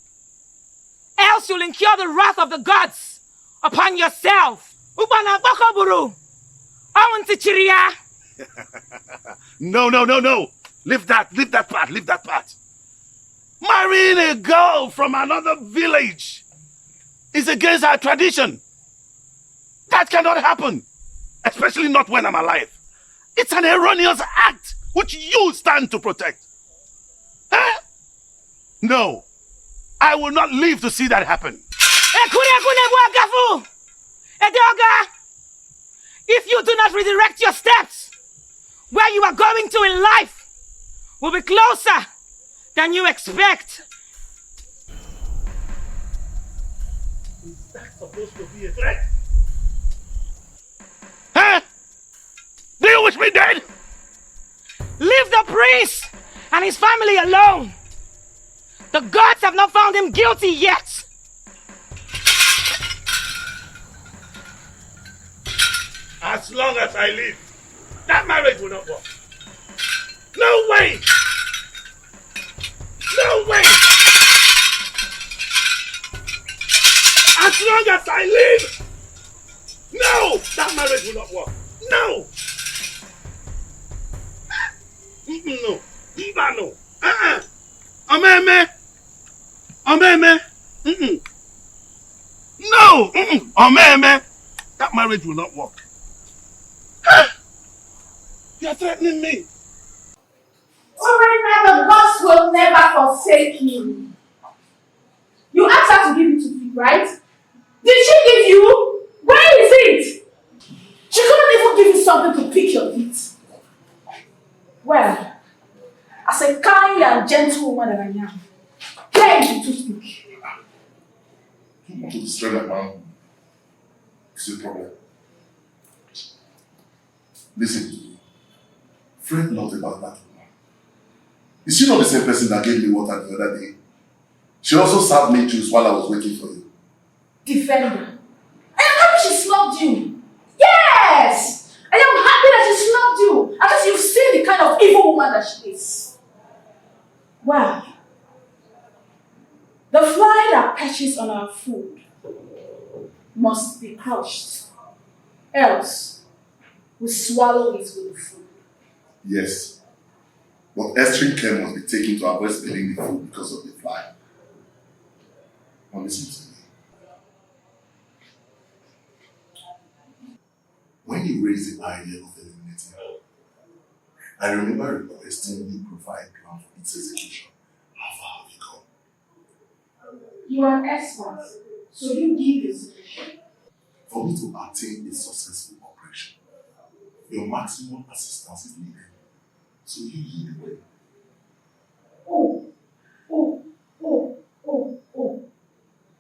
else you'll incur the wrath of the gods upon yourself. No. Leave that part. Marrying a girl from another village is against our tradition. That cannot happen, especially not when I'm alive. It's an erroneous act which you stand to protect. Huh? No, I will not live to see that happen. If you do not redirect your steps, where you are going to in life will be closer than you expect. Is that supposed to be a threat? Huh? Do you wish me dead? Leave the prince and his family alone. The gods have not found him guilty yet. As long as I live, that marriage will not work. No way! No way! As long as I live, no! That marriage will not work. No! No. Omeme! Omeme! Mm-mm. No! Mm-mm. Omeme! That marriage will not work. Huh? You are threatening me. Alright, now the gods will never forsake you. You asked her to give it to you, right? Did she give you? Where is it? She couldn't even give you something to pick your feet. Well, as a kind and gentle woman that I am, here is the toothpick. You want to destroy my man? It's a problem. Listen to me. Fret not about that woman. Is she not the same person that gave me water the other day? She also served me juice while I was waiting for you. Defender. I am happy she snubbed you. Yes! I am happy that she snubbed you. At least you've seen the kind of evil woman that she is. Well, the fly that perches on our food must be crushed. Else, we swallow it with the food. Yes. But extreme care must be taken to avoid spilling the food because of the fly. Now listen to me. When you raised the idea of eliminating her, I remember requesting you provide a plan for its execution. How far have you gone? You are an expert, so you give your suggestion. For me to attain a successful operation, your maximum assistance is needed. So you lead the way. Oh.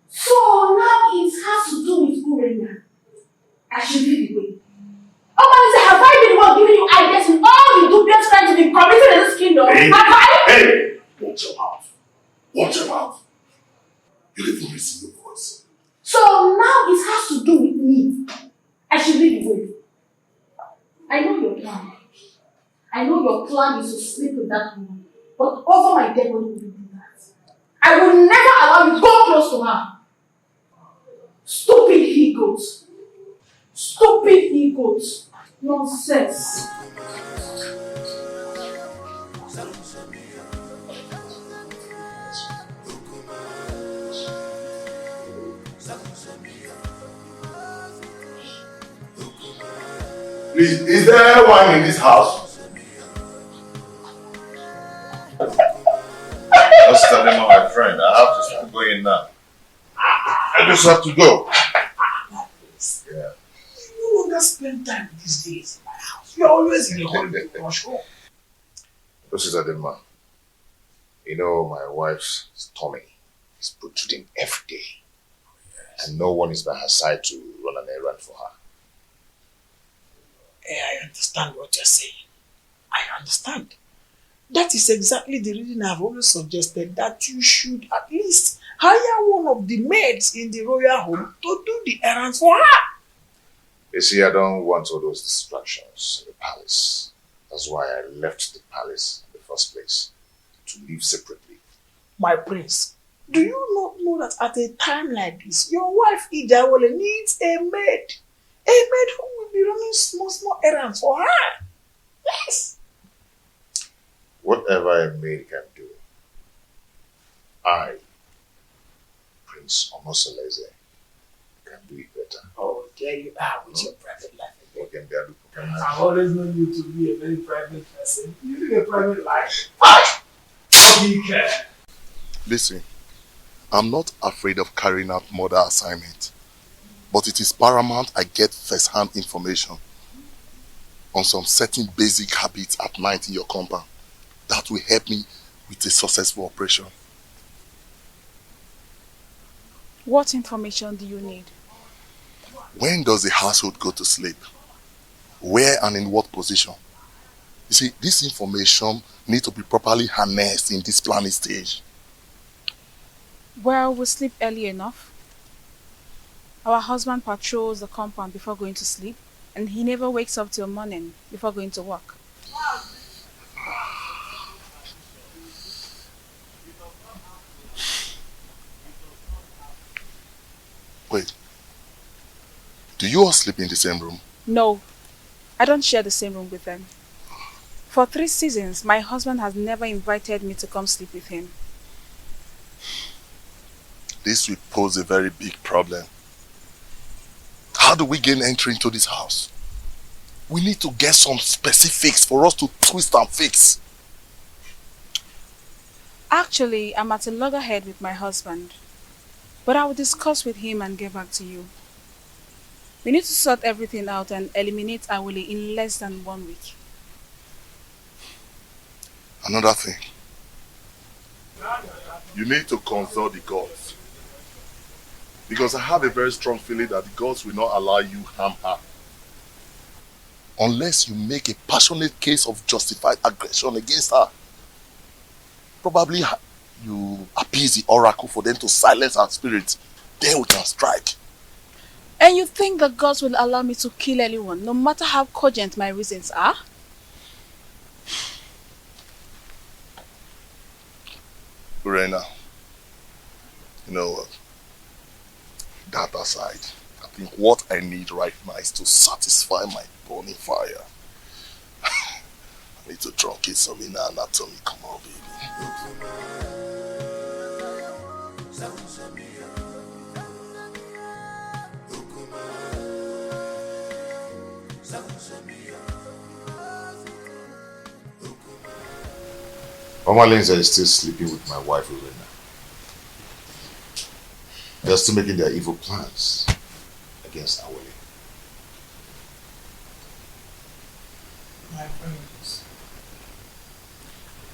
So now it has to do with Urena. I should lead the way. Oh, have I been the one giving you ideas in all the dubious crimes to be committed in this kingdom? Hey, have I? Hey! Watch your mouth. Watch your mouth. You didn't receive your voice. So now it has to do with me. I should lead the way. I know your plan. I know your plan is to sleep with that woman. But over my dead body, will you do that? I will never allow you to go close to her. Stupid he-goats. Stupid he-goats. Nonsense. Please, is there wine in this house? Just tell them, my friend, I have to start going now. I just have to go. Yeah. You no longer spend time these days in my house. You're always in the holiday rush home. This is Adema. You know, my wife's tummy is protruding every day. And no one is by her side to run an errand for her. I understand what you're saying. I understand. That is exactly the reason I've always suggested that you should at least hire one of the maids in the royal home to do the errands for her. You see, I don't want all those distractions in the palace. That's why I left the palace in the first place, to live separately. My prince, do you not know that at a time like this, your wife Idawole needs a maid? A maid who will be running small errands for her. Yes. Whatever a maid can do, I, Prince Omosoleze, can do it better. Oh, there you are with your private life. I've always known you to be a very private person. You live a private life. Be careful. Listen, I'm not afraid of carrying out murder assignment, but it is paramount I get first-hand information on some certain basic habits at night in your compound that will help me with a successful operation. What information do you need? When does the household go to sleep? Where and in what position? You see, this information needs to be properly harnessed in this planning stage. Well, we sleep early enough. Our husband patrols the compound before going to sleep, and he never wakes up till morning before going to work. Wait. Do you all sleep in the same room? No, I don't share the same room with them. For 3 seasons, my husband has never invited me to come sleep with him. This will pose a very big problem. How do we gain entry into this house? We need to get some specifics for us to twist and fix. Actually, I'm at a loggerhead with my husband. But I will discuss with him and get back to you. We need to sort everything out and eliminate Awele in less than 1 week. Another thing. You need to consult the gods. Because I have a very strong feeling that the gods will not allow you harm her. Unless you make a passionate case of justified aggression against her. Probably you appease the oracle for them to silence her spirit. Then we can strike. And you think the gods will allow me to kill anyone, no matter how cogent my reasons are? Urena, you know what? That aside, I think what I need right now is to satisfy my burning fire. I need to truncate some inner anatomy. Come on, baby. Mama Lindsay is still sleeping with my wife, Urena. They're still making their evil plans against Awele. My friends,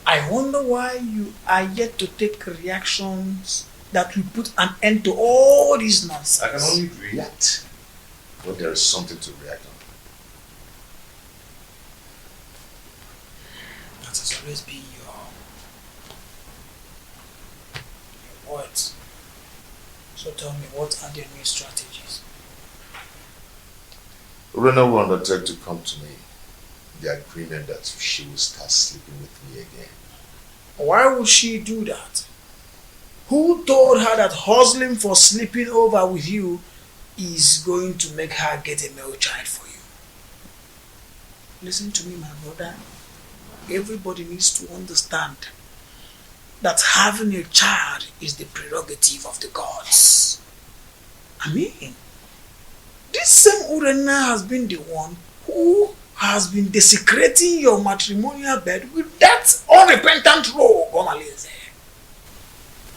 I wonder why you are yet to take reactions that will put an end to all this nonsense. I can only react when there is something to react on. That has always been your words. So tell me, what are the new strategies? Urena will undertake to come to me. The agreement that she will start sleeping with me again. Why would she do that? Who told her that hustling for sleeping over with you is going to make her get a male child for you? Listen to me, my brother. Everybody needs to understand that having a child is the prerogative of the gods. I mean, this same Urena has been the one who has been desecrating your matrimonial bed with that unrepentant rogue, Omalinze.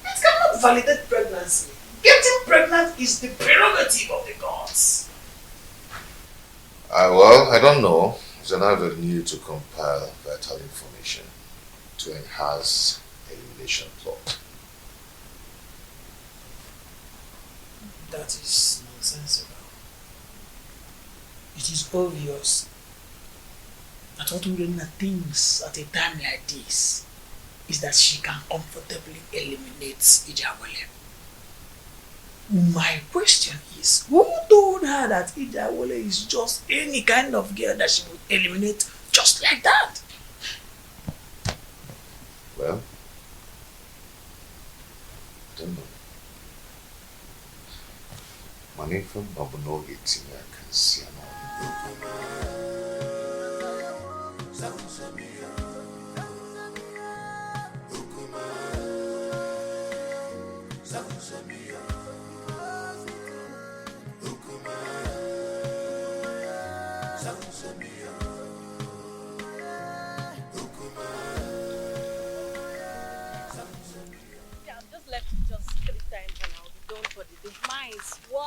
It cannot validate pregnancy. Getting pregnant is the prerogative of the gods. Well, I don't know. It's an avenue to compile vital information to enhance elimination plot. That is nonsensical. It is obvious that what Urena thinks at a time like this is that she can comfortably eliminate Ijawele. My question is, who told her that Ijawele is just any kind of girl that she would eliminate just like that? Well, I don't know. Money from Babuno getting I can see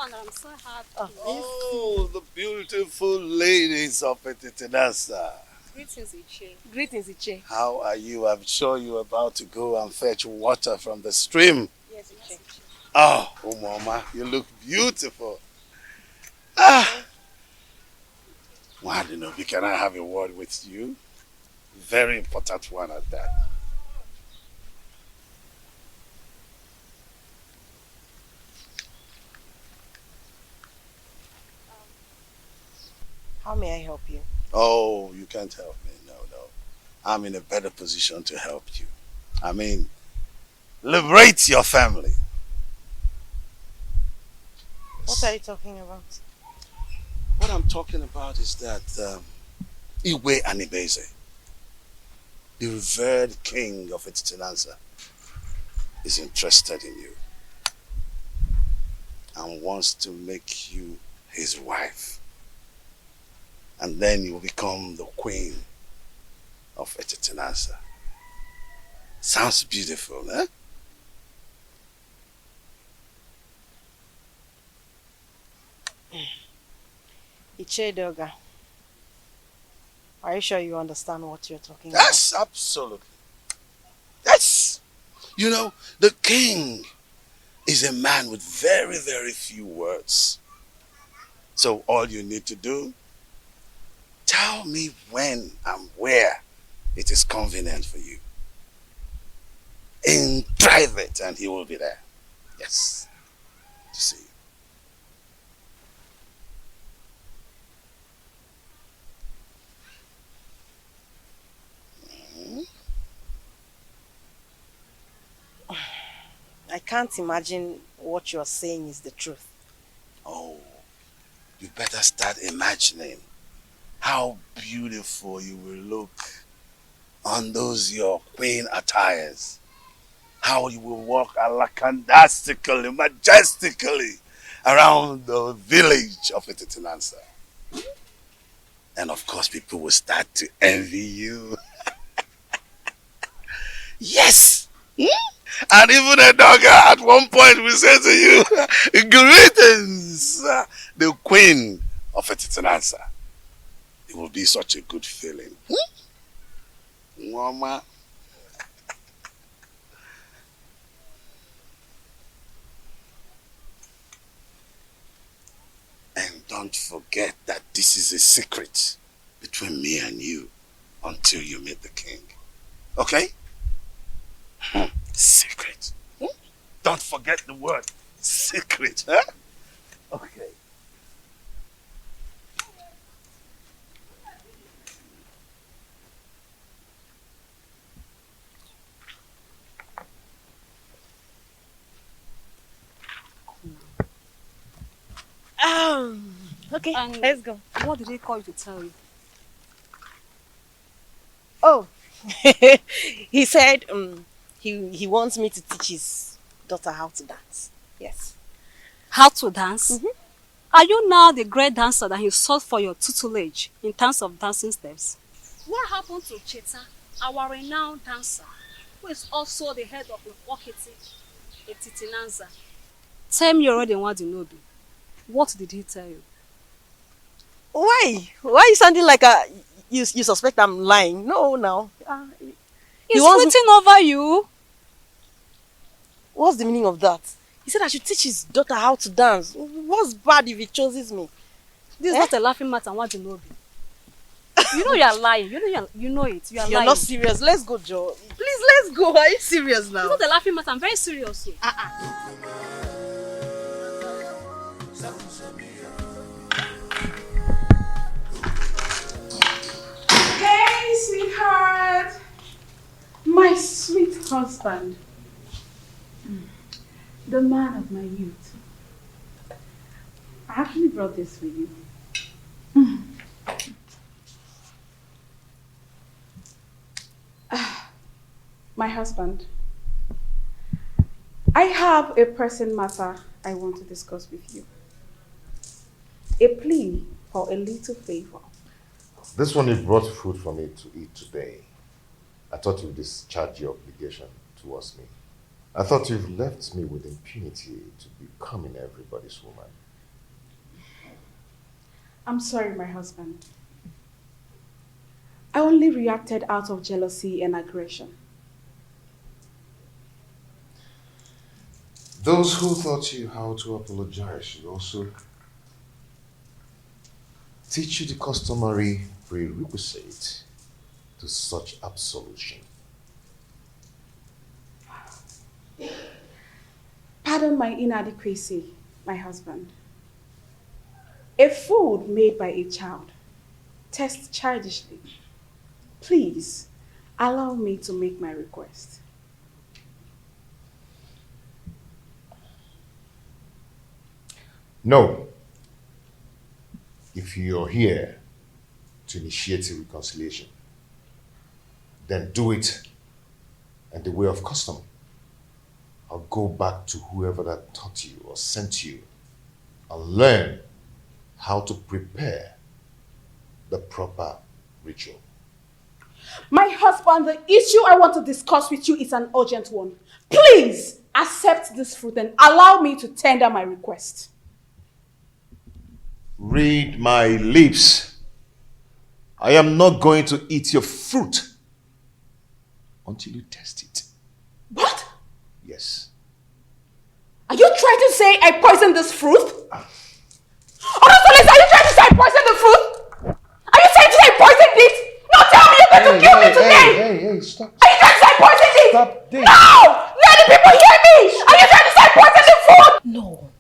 I'm so happy. Oh, the beautiful ladies of Etitinasa. Greetings, Iche. Greetings, Iche. How are you? I'm sure you're about to go and fetch water from the stream. Yes, Iche. Oh, Mama, you look beautiful. Wadinobi, can I have a word with you? Very important one at that. How may I help you? Oh, you can't help me. No. I'm in a better position to help you. I mean, liberate your family. What are you talking about? What I'm talking about is that Iwe Anibeze, the revered king of Etitinanza, is interested in you. and wants to make you his wife. And then you will become the queen of Etitinansa. Sounds beautiful, eh? Ichedoga, are you sure you understand what you're talking about? Yes, absolutely. Yes! You know, the king is a man with very, very few words. So all you need to do, tell me when and where it is convenient for you. In private, and he will be there. Yes. To see you. I can't imagine what you're saying is the truth. Oh, you better start imagining how beautiful you will look on those your queen attires. How you will walk alakandastically, majestically around the village of Etitinansa. And of course, people will start to envy you. Yes! And even a dogger at one point will say to you, greetings, the queen of Etitinansa. It will be such a good feeling. Mama. And don't forget that this is a secret between me and you until you meet the king. Okay? Secret. Don't forget the word secret. Huh? Okay. Okay, let's go. What did he call you to tell you? Oh, he said he wants me to teach his daughter how to dance. Yes. How to dance? Are you now the great dancer that he sought for your tutelage in terms of dancing steps? What happened to Cheta, our renowned dancer, who is also the head of the Okiti, Etitinansa? Tell me already what you know. What did he tell you? Why? Why are you sounding like you suspect I'm lying? No, now. He's waiting over you. What's the meaning of that? He said I should teach his daughter how to dance. What's bad if he chooses me? This is not a laughing matter. What do you know? You know you are lying. You know it. You are lying. You're not serious. Let's go, Joe. Please, let's go. Are you serious now? It's not a laughing matter. I'm very serious. Hey, sweetheart. My sweet husband. The man of my youth. I actually brought this for you. My husband. I have a pressing matter I want to discuss with you. A plea for a little favor. This one you brought food for me to eat today. I thought you'd discharge your obligation towards me. I thought you've left me with impunity to becoming everybody's woman. I'm sorry, my husband. I only reacted out of jealousy and aggression. Those who taught you how to apologize should also teach you the customary prerequisite to such absolution. Pardon my inadequacy, my husband. A food made by a child tastes childishly. Please, allow me to make my request. No. If you're here to initiate a reconciliation, then do it in the way of custom. I'll go back to whoever that taught you or sent you and learn how to prepare the proper ritual. My husband, the issue I want to discuss with you is an urgent one. Please accept this fruit and allow me to tender my request. Read my lips. I am not going to eat your fruit until you test it. What? Yes. Are you trying to say I poisoned this fruit? Honestly, are you trying to say I poisoned the fruit? Are you trying to say I poisoned it? No, tell me you're going to kill me today! Hey, stop. Are you trying to say I poisoned it? Stop this. No! Let the people hear me! Are you trying to say I poisoned the food? No.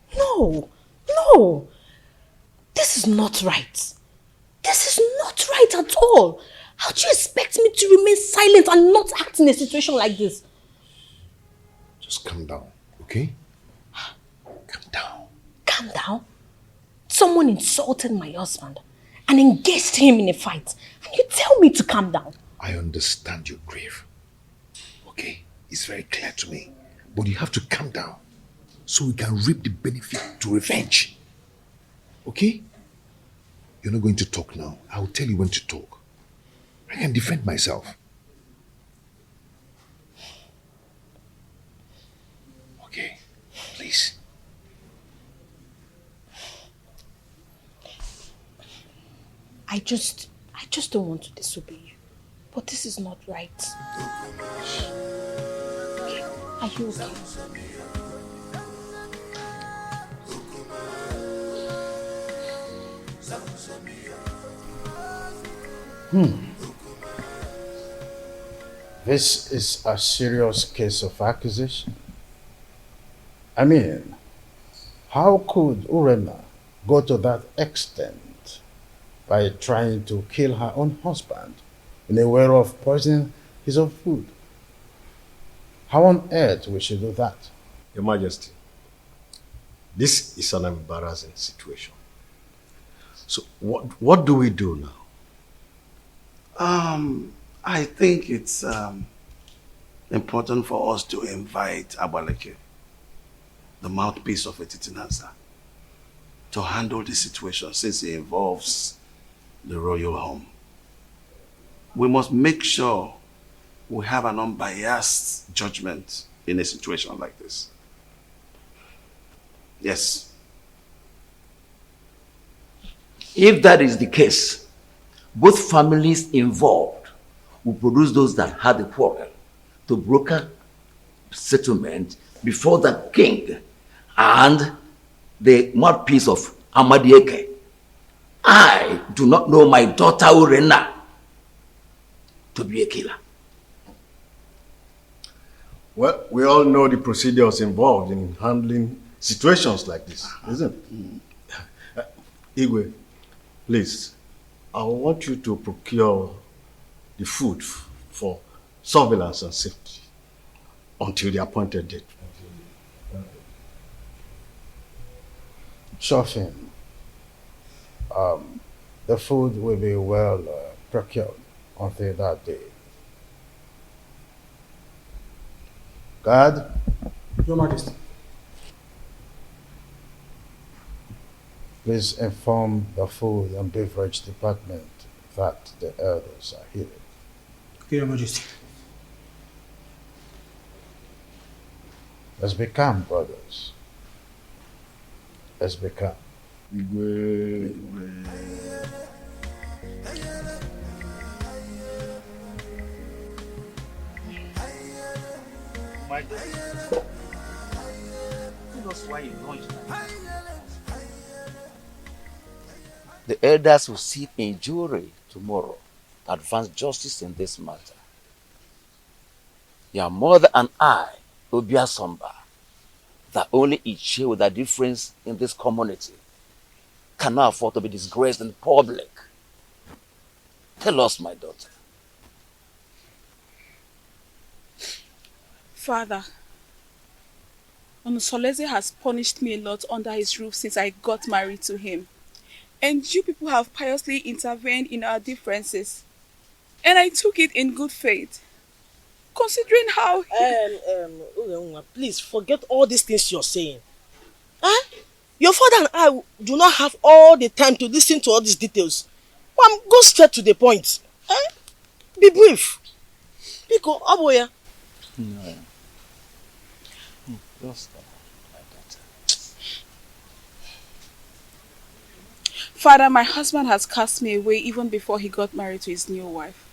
This is not right. This is not right at all. How do you expect me to remain silent and not act in a situation like this? Just calm down, okay? Calm down. Calm down? Someone insulted my husband and engaged him in a fight. And you tell me to calm down. I understand your grief. Okay? It's very clear to me. But you have to calm down so we can reap the benefit to revenge. Okay? You're not going to talk now. I will tell you when to talk. I can defend myself. Okay? Please. I just don't want to disobey you. But this is not right. Okay. Are you okay? This is a serious case of accusation. I mean, how could Urena go to that extent by trying to kill her own husband in a way of poisoning his own food? How on earth will she do that? Your Majesty, this is an embarrassing situation. So what do we do now? I think it's important for us to invite Abaleke, the mouthpiece of Etitinansa, to handle the situation since it involves the royal home. We must make sure we have an unbiased judgment in a situation like this. Yes. If that is the case, both families involved will produce those that had the quarrel to broker settlement before the king and the mouthpiece of Amadieke. I do not know my daughter Urena to be a killer. Well, we all know the procedures involved in handling situations like this, isn't it? Igwe, please, I want you to procure the food for surveillance and safety until the appointed date. Sure thing. The food will be well procured until that day. Guard. Your Majesty. Please inform the food and beverage department that the elders are here. Okay, Your Majesty. Let's be calm, brothers. Let's be calm. The elders will sit in jury tomorrow to advance justice in this matter. Your mother and I will be somber that only each year with a difference in this community cannot afford to be disgraced in public. Tell us, my daughter. Father, Onusoleze has punished me a lot under his roof since I got married to him. And you people have piously intervened in our differences. And I took it in good faith. Considering how Please forget all these things you're saying. Huh? Your father and I do not have all the time to listen to all these details. Go straight to the point. Be brief. Pico, Aboya. No. Just my daughter. Father, my husband has cast me away even before he got married to his new wife.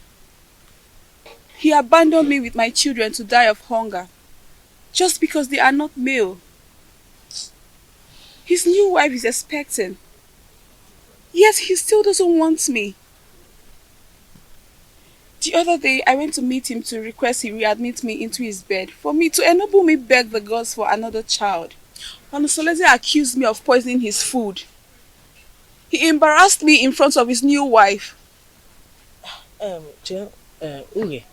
He abandoned me with my children to die of hunger, just because they are not male. His new wife is expecting, yet he still doesn't want me. The other day, I went to meet him to request he readmit me into his bed for me to enable me beg the gods for another child. Onusoleze accused me of poisoning his food. He embarrassed me in front of his new wife. Uge,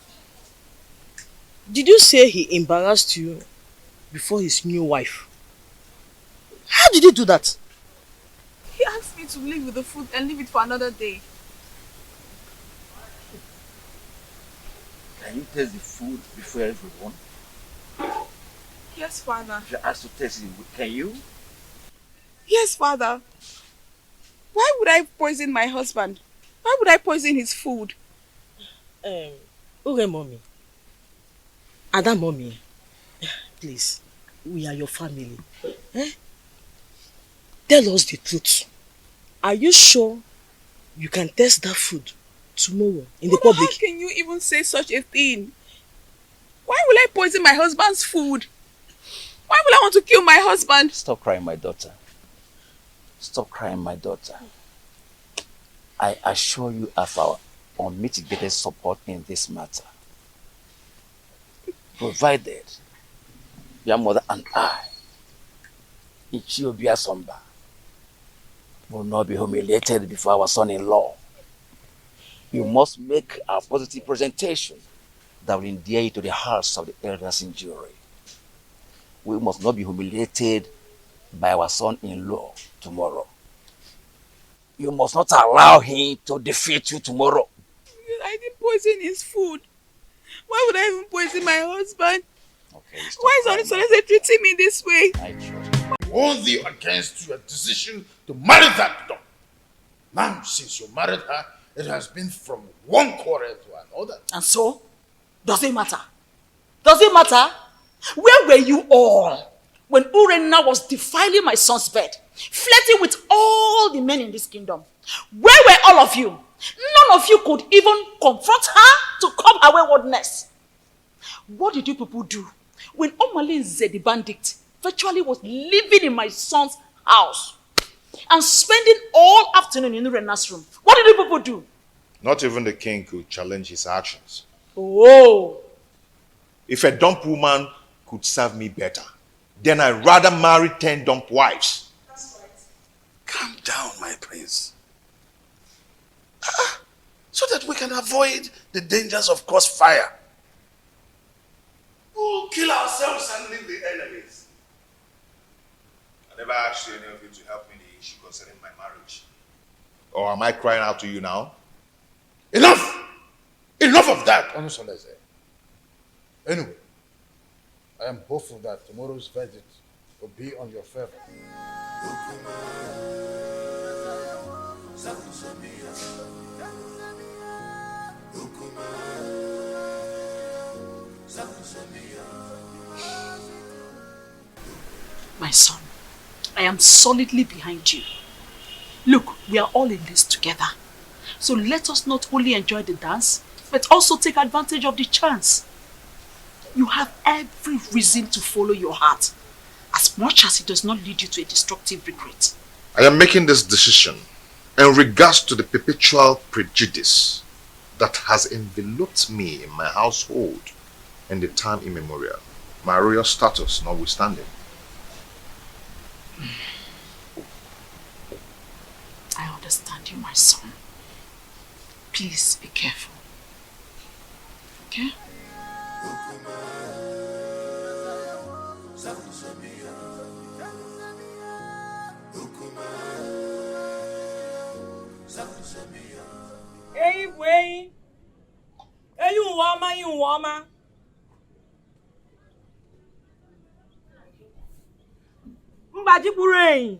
did you say he embarrassed you before his new wife? How did he do that? He asked me to leave with the food and leave it for another day. Can you taste the food before everyone? Yes, Father. If you ask to taste it, can you? Yes, Father. Why would I poison my husband? Why would I poison his food? Uge mommy. Ada mommy. Please, we are your family. Tell us the truth. Are you sure you can taste that food tomorrow in the public? How can you even say such a thing? Why will I poison my husband's food? Why will I want to kill my husband? Stop crying, my daughter. Stop crying, my daughter. I assure you of our unmitigated support in this matter. Provided your mother and I, Ichiobia Somba, will not be humiliated before our son-in-law. You must make a positive presentation that will endear you to the hearts of the elders in jury. We must not be humiliated by our son-in-law tomorrow. You must not allow him to defeat you tomorrow. I didn't poison his food. Why would I even poison my husband? Okay, why is Onusoleze treating me this way? I warn thee against your decision to marry that dog. Now, since you married her, it has been from one quarrel to another. And so, does it matter? Does it matter? Where were you all when Urenna was defiling my son's bed, flirting with all the men in this kingdom? Where were all of you? None of you could even confront her to curb her waywardness. What did you people do when Omalinze the bandit virtually was living in my son's house and spending all afternoon in Urenna's room? What did you people do? Not even the king could challenge his actions. Oh. If a dump woman could serve me better, then I'd rather marry 10 dump wives. That's right. Calm down, my prince. So that we can avoid the dangers of crossfire. We'll kill ourselves and leave the enemies. I never asked any of you to help me in the issue concerning my marriage. Or am I crying out to you now? Enough! Enough of that, Onusoleze. Anyway, I am hopeful that tomorrow's verdict will be on your favor. My son, I am solidly behind you. Look, we are all in this together. So let us not only enjoy the dance, but also take advantage of the chance. You have every reason to follow your heart, as much as it does not lead you to a destructive regret. I am making this decision in regards to the perpetual prejudice that has enveloped me in my household in the time immemorial, my royal status notwithstanding. I understand you, my son. Please be careful. Okay? Hey, wait. Hey, you woman. Mbaji Burain.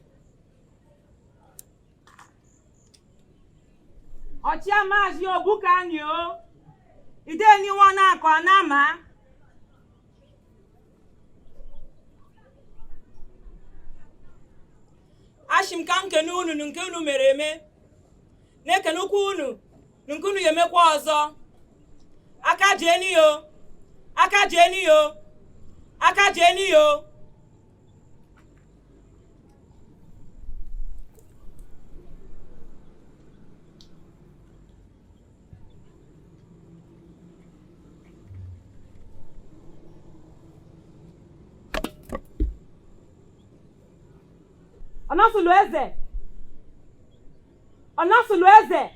Ochia mazi obukanyo. Ide anyone akwa nama. Ashim kam kenunu nunkunu mereme. Ne kenukunu nunkunu yemekwa ọzọ. Aka jeni yo. Aka jeni yo. Aka jeni yo. Onasulu eze. Onasulu eze.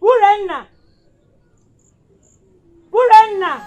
Urenna. Urenna.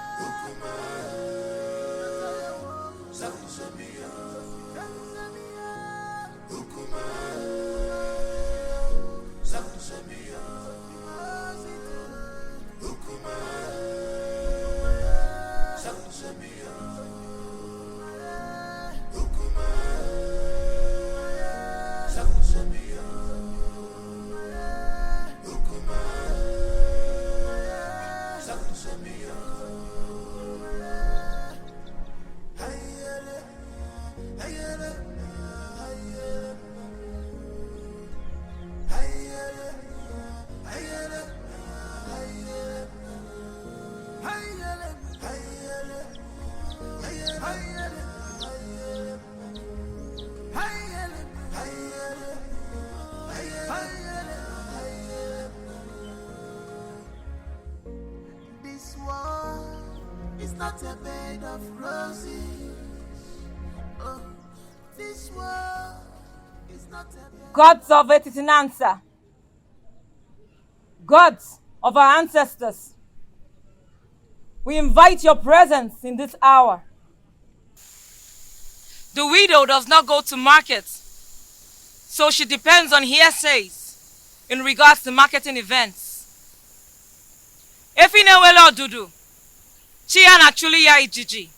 This world is not a bed of roses. Oh, this world is not a bed. Gods of Etitinansa. Gods of our ancestors. We invite your presence in this hour. The widow does not go to market, so she depends on hearsays in regards to marketing events. Efinewelo Dudu, Chia Nachuli ya Ijiji.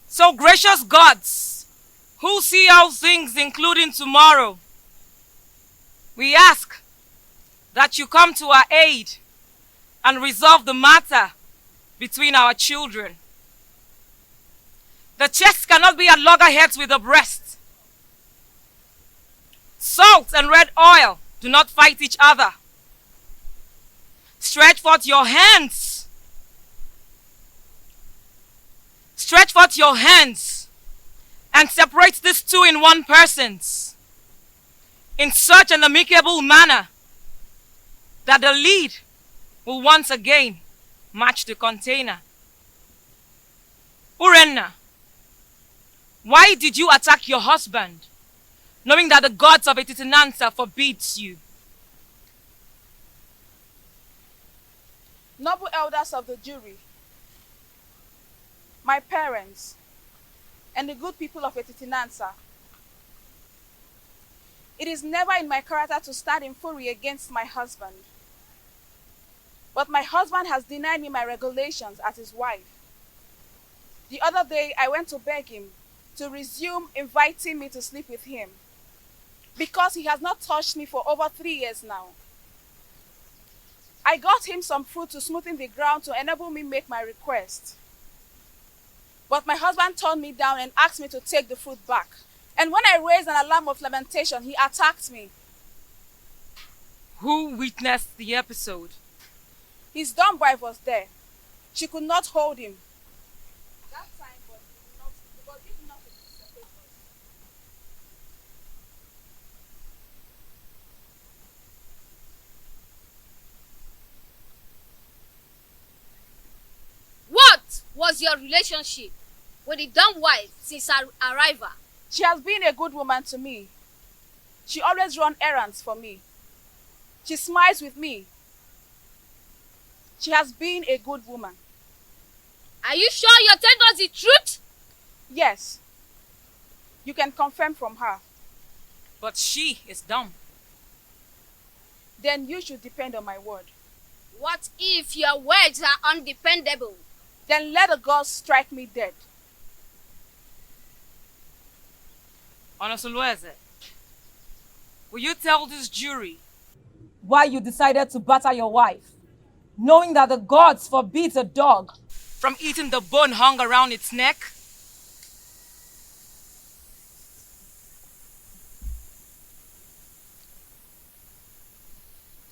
So gracious gods, who see all things including tomorrow, we ask that you come to our aid and resolve the matter between our children. The chest cannot be at loggerheads with the breast. Salt and red oil do not fight each other. Stretch forth your hands. Stretch forth your hands and separate these two in one persons in such an amicable manner that the lead will once again match the container. Urenna, why did you attack your husband, knowing that the gods of Etitinansa forbids you? Noble elders of the jury, my parents, and the good people of Etitinansa, it is never in my character to stand in fury against my husband. But my husband has denied me my regulations as his wife. The other day, I went to beg him to resume inviting me to sleep with him because he has not touched me for over 3 years now. I got him some food to smoothen the ground to enable me make my request. But my husband turned me down and asked me to take the food back. And when I raised an alarm of lamentation, he attacked me. Who witnessed the episode? His dumb wife was there. She could not hold him. That time, but did not separate us. What was your relationship with the dumb wife since her arrival? She has been a good woman to me. She always runs errands for me. She smiles with me. She has been a good woman. Are you sure you're telling us the truth? Yes. You can confirm from her. But she is dumb. Then you should depend on my word. What if your words are undependable? Then let the gods strike me dead. Onosulueze, Will you tell this jury why you decided to batter your wife, knowing that the gods forbid a dog from eating the bone hung around its neck?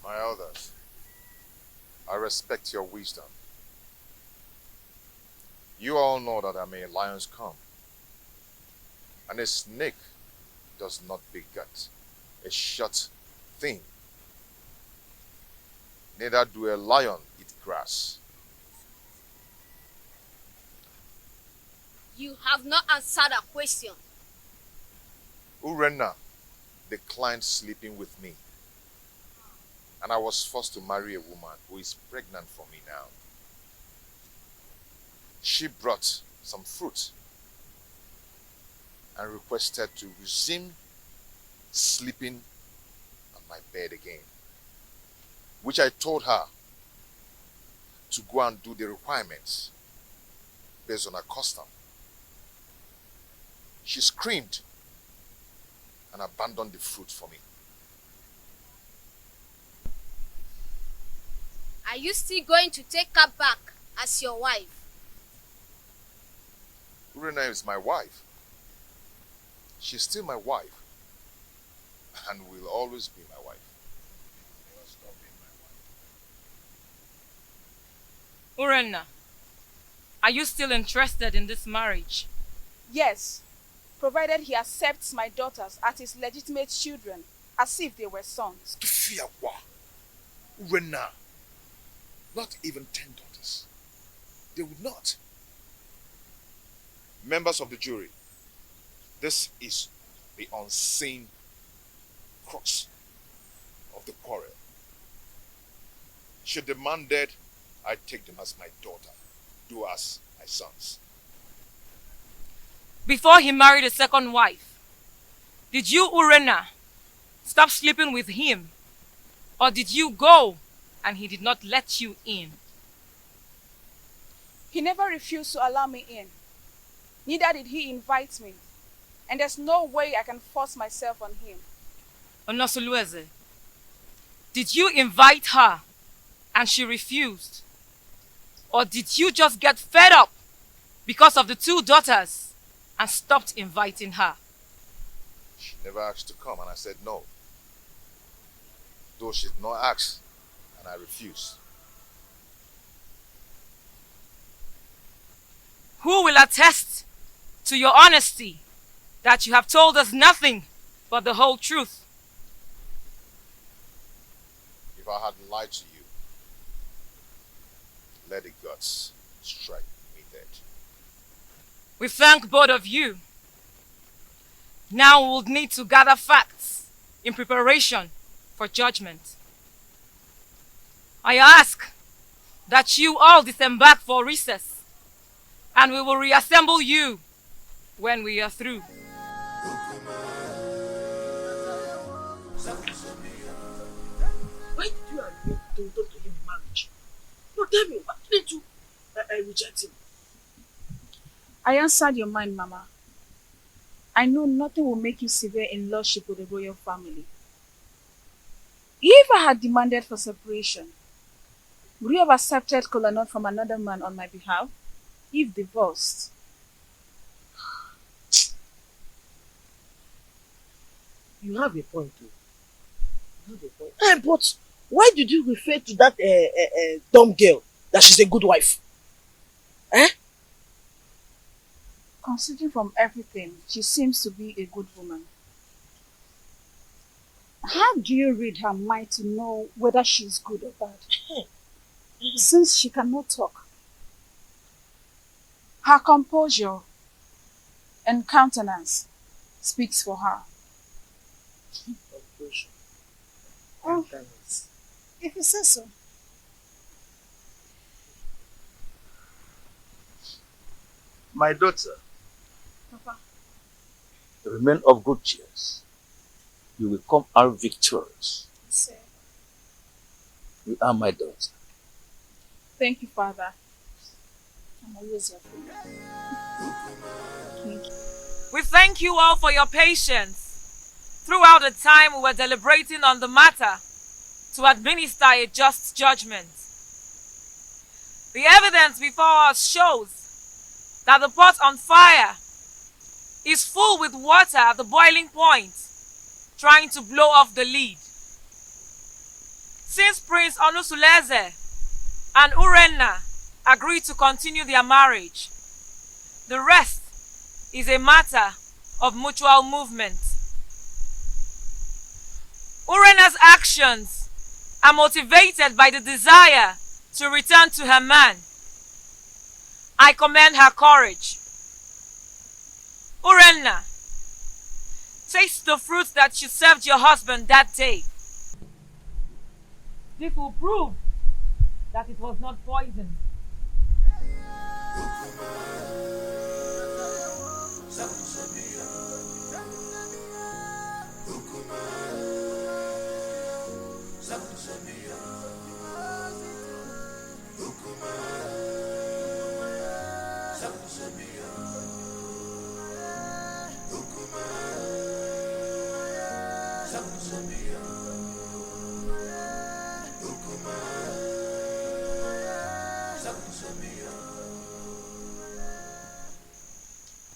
My elders, I respect your wisdom. You all know that I'm a lion's come, and a snake does not beget a short thing. Neither do a lion eat grass. You have not answered a question. Urena declined sleeping with me, and I was forced to marry a woman who is pregnant for me now. She brought some fruit and requested to resume sleeping on my bed again, which I told her to go and do the requirements based on her custom. She screamed and abandoned the fruit for me. Are you still going to take her back as your wife? Urena is my wife. She's still my wife and will always be my wife. Urena, are you still interested in this marriage? Yes, provided he accepts my daughters as his legitimate children, as if they were sons. Fiawa, Urena, not even 10 daughters. They would not. Members of the jury, this is the unseen crux of the quarrel. Should the man dead, I take them as my daughter, do as my sons. Before he married a second wife, did you, Urena, stop sleeping with him? Or did you go and he did not let you in? He never refused to allow me in. Neither did he invite me. And there's no way I can force myself on him. Onosulueze, did you invite her and she refused? Or did you just get fed up because of the 2 daughters and stopped inviting her? She never asked to come and I said no. Though she did not ask and I refused. Who will attest to your honesty that you have told us nothing but the whole truth? If I had lied to you, let the gods strike me dead. We thank both of you. Now we'll need to gather facts in preparation for judgment. I ask that you all disembark for recess, and we will reassemble you when we are through. Why did you agree to talk to him in marriage? No, tell me, why didn't you reject him? I answered your mind, Mama. I know nothing will make you severe in lordship with the royal family. If I had demanded for separation, would you have accepted Kolanut from another man on my behalf? If divorced? You have a point, too. You have a point. But why did you refer to that dumb girl that she's a good wife? Considering from everything, she seems to be a good woman. How do you read her mind to know whether she's good or bad? Since she cannot talk, her composure and countenance speaks for her. Oh, if you say so. My daughter, Papa. remain of good cheer. You will come out victorious. Sir. You are my daughter. Thank you, Father. I'm always your friend. Thank you. We thank you all for your patience. throughout the time we were deliberating on the matter to administer a just judgment. The evidence before us shows that the pot on fire is full with water at the boiling point, trying to blow off the lid. Since Prince Onusuleze and Urenna agreed to continue their marriage, the rest is a matter of mutual movement. Urenna's actions are motivated by the desire to return to her man. I commend her courage. Urenna, taste the fruit that you served your husband that day. This will prove that it was not poison.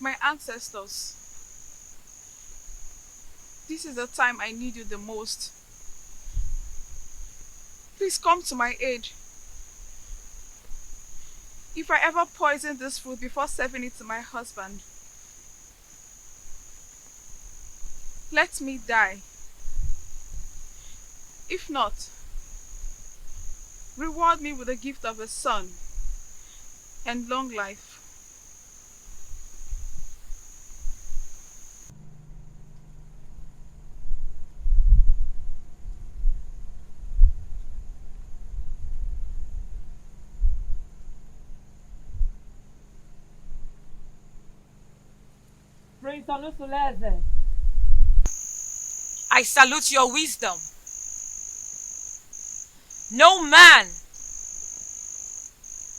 My ancestors, this is the time I need you the most. Please come to my aid. If I ever poison this food before serving it to my husband, let me die. If not, reward me with the gift of a son and long life. Prince Onusuleze, I salute your wisdom. No man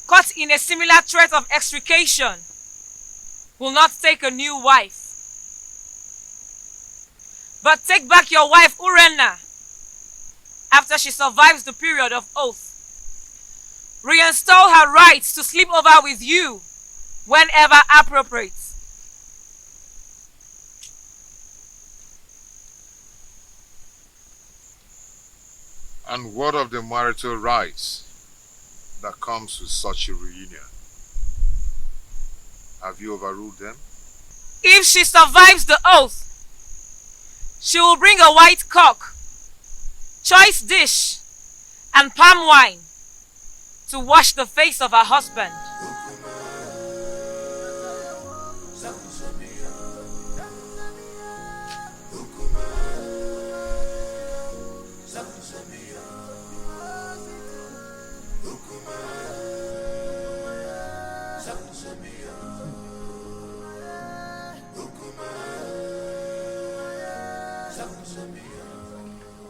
caught in a similar threat of extrication will not take a new wife. But take back your wife Urenna after she survives the period of oath. Reinstall her rights to sleep over with you whenever appropriate. And what of the marital rights that comes with such a reunion? Have you overruled them? If she survives the oath, she will bring a white cock, choice dish, and palm wine to wash the face of her husband.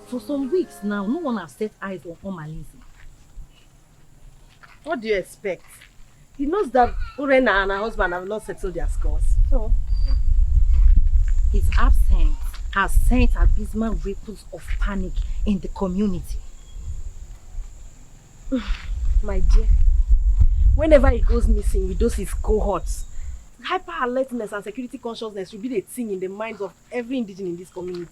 For some weeks now, no one has set eyes on Omalinze. What do you expect? He knows that Urenna and her husband have not settled their scores. So, his absence has sent abysmal ripples of panic in the community. my dear, whenever he goes missing with those his cohorts, hyper alertness and security consciousness will be the thing in the minds of every indigene in this community.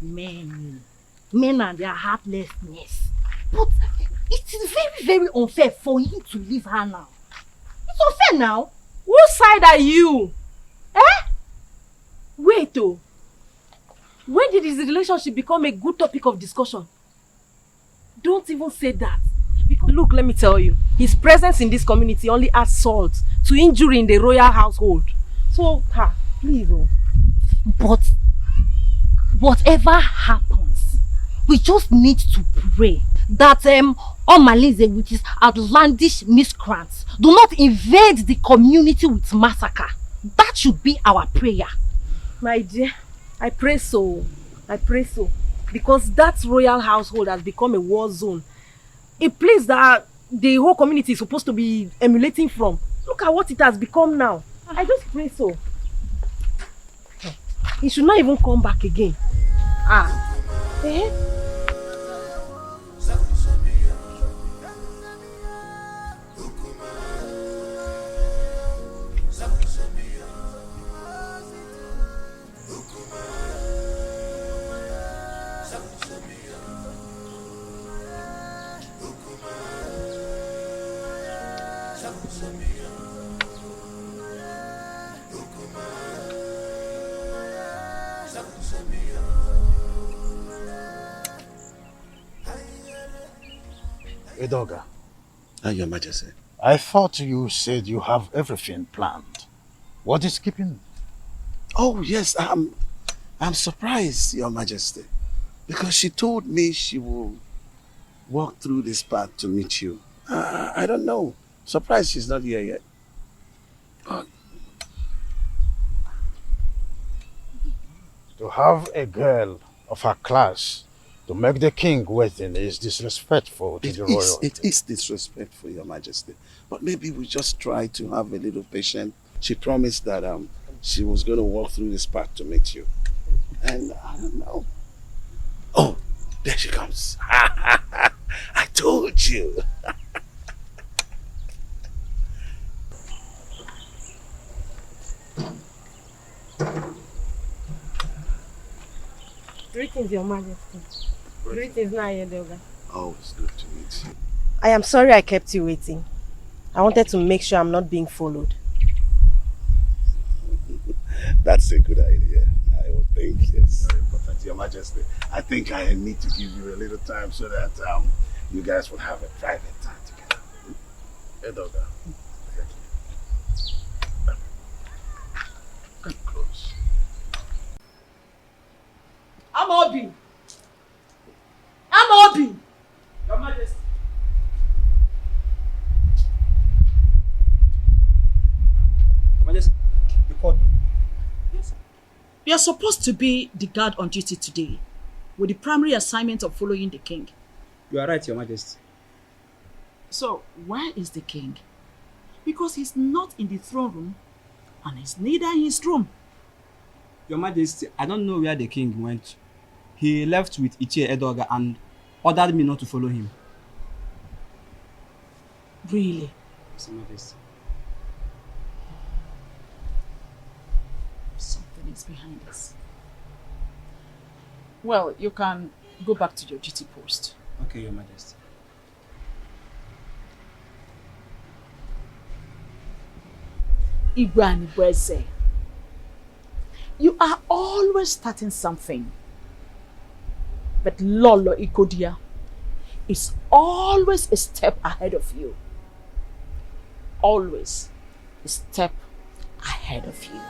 Men and their heartlessness. But it is very, very unfair for him to leave her now. It's unfair now. Whose side are you? Wait oh. When did his relationship become a good topic of discussion? Don't even say that. Because look, let me tell you, his presence in this community only adds salt to injury in the royal household. So, please oh. But whatever happens, we just need to pray that Omalinze with his outlandish miscreants do not invade the community with massacre. That should be our prayer. My dear, I pray so. I pray so. Because that royal household has become a war zone. A place that the whole community is supposed to be emulating from. Look at what it has become now. I just pray so. He should not even come back again. Ah. Eh? Edoga. Your Majesty. I thought you said you have everything planned. What is keeping? Oh, yes, I'm surprised, Your Majesty, because she told me she will walk through this path to meet you. I don't know. Surprised she's not here yet. To have a girl of her class to make the king waiting is disrespectful to the royal. It is disrespectful, Your Majesty. But maybe we just try to have a little patience. She promised that she was going to walk through this path to meet you. And I don't know. Oh, there she comes. I told you. Greetings, Your Majesty. Greetings, Edoga. Oh, it's good to meet you. I am sorry I kept you waiting. I wanted to make sure I'm not being followed. That's a good idea. I would think, yes. Very important, Your Majesty. I think I need to give you a little time so that you guys will have a private time together. Edoga. Come close. Amobi! Amobi! Your Majesty. Your Majesty, you called me. Yes. You are supposed to be the guard on duty today, with the primary assignment of following the king. You are right, Your Majesty. So, where is the king? Because he's not in the throne room, and he's neither in his room. Your Majesty, I don't know where the king went. He left with Ichie Edoga and ordered me not to follow him. Really? Yes, Your Majesty. Something is behind this. Well, you can go back to your duty post. Okay, Your Majesty. Igwani Bwese, you are always starting something. But Lolo Ikodia is always a step ahead of you. Always a step ahead of you.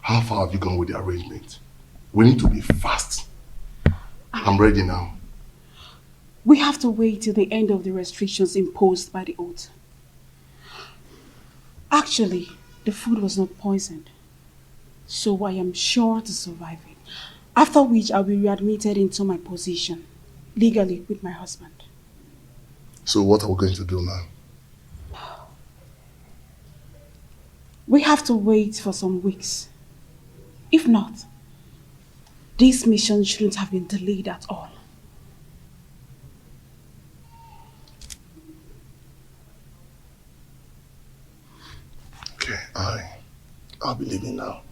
How far have you gone with the arrangement? We need to be fast. I'm ready now. We have to wait till the end of the restrictions imposed by the oath. Actually, the food was not poisoned, so I am sure to survive it. After which I'll be readmitted into my position, legally with my husband. So what are we going to do now? We have to wait for some weeks. If not, this mission shouldn't have been delayed at all. Okay, I'll be leaving now.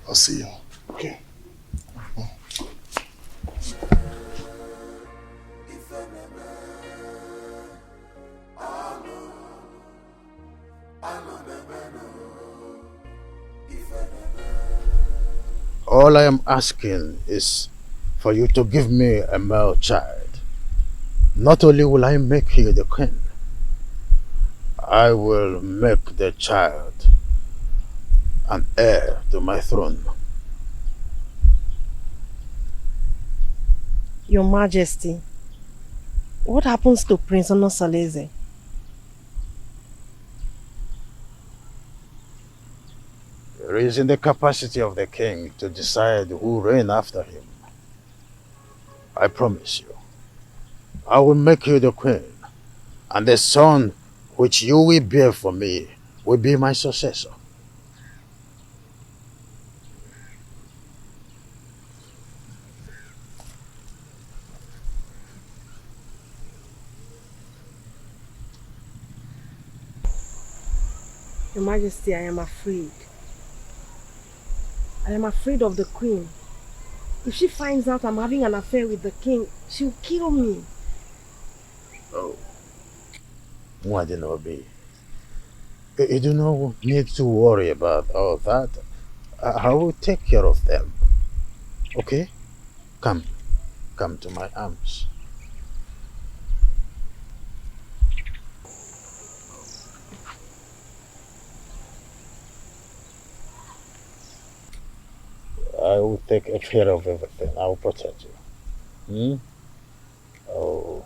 I'll see you. Okay. All I am asking is for you to give me a male child. Not only will I make you the king, I will make the child an heir to my throne. Your Majesty, what happens to Prince Onosaleze? It is in the capacity of the king to decide who reign after him. I promise you, I will make you the queen, and the son which you will bear for me will be my successor. Your Majesty, I am afraid. I am afraid of the queen. If she finds out I'm having an affair with the king, she'll kill me. Oh. Mwadinobi, you do not need to worry about all that. I will take care of them. Okay? Come to my arms. I will take care of everything. I will protect you. Oh.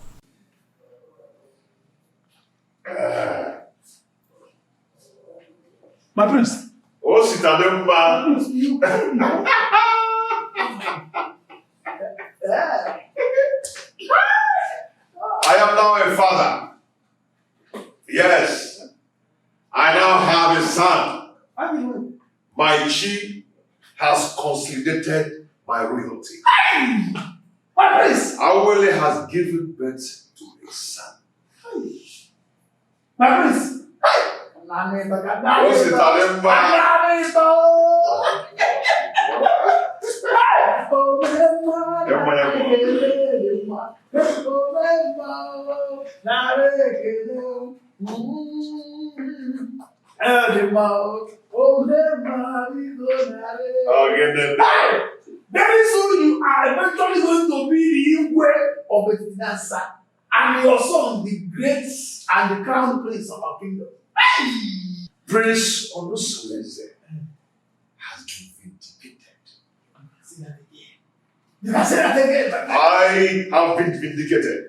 My prince. Oh, Sitademba. I am now a father. Yes. I now have a son. My chi has consolidated my royalty. My prince. Awele has given birth to a son. My prince. Oh, Sitademba. Very soon you are eventually going to be the Igwe of Betrayal, and your son the great and the crown prince of our kingdom. Prince Onusoleze has been vindicated. You can say that again. I have been vindicated.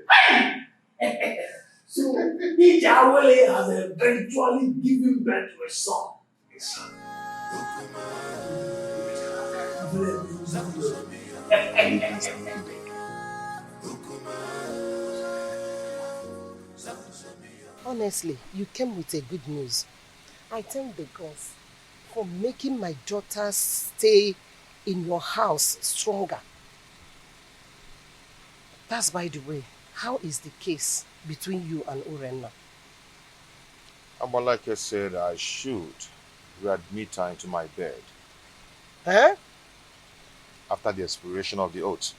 So, Ijawele has eventually given birth to a son. A son. Honestly, you came with a good news. I thank the gods for making my daughter's stay in your house stronger. That's by the way, how is the case between you and Urenna? Amalake said I should readmit her into my bed. Huh? After the expiration of the oath.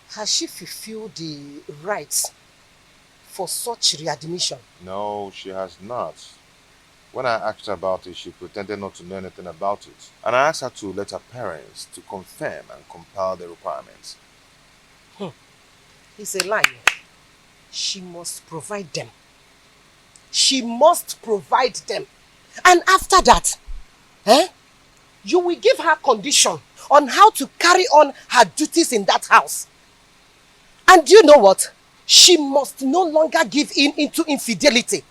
Has she fulfilled the rights for such readmission? No, she has not. When I asked her about it, she pretended not to know anything about it. And I asked her to let her parents to confirm and compile the requirements. He's a liar. She must provide them. She must provide them. And after that, you will give her condition on how to carry on her duties in that house. And you know what? She must no longer give in into infidelity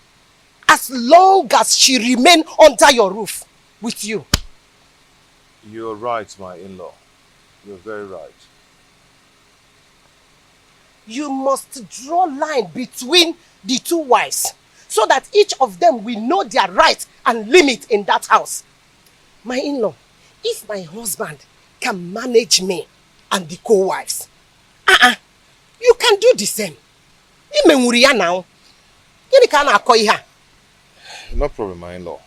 as long as she remain under your roof with you. You're right, my in-law. You're very right. You must draw line between the two wives so that each of them will know their right and limit in that house. My in-law, if my husband can manage me and the co-wives, you can do the same. Now. No problem, my in-law.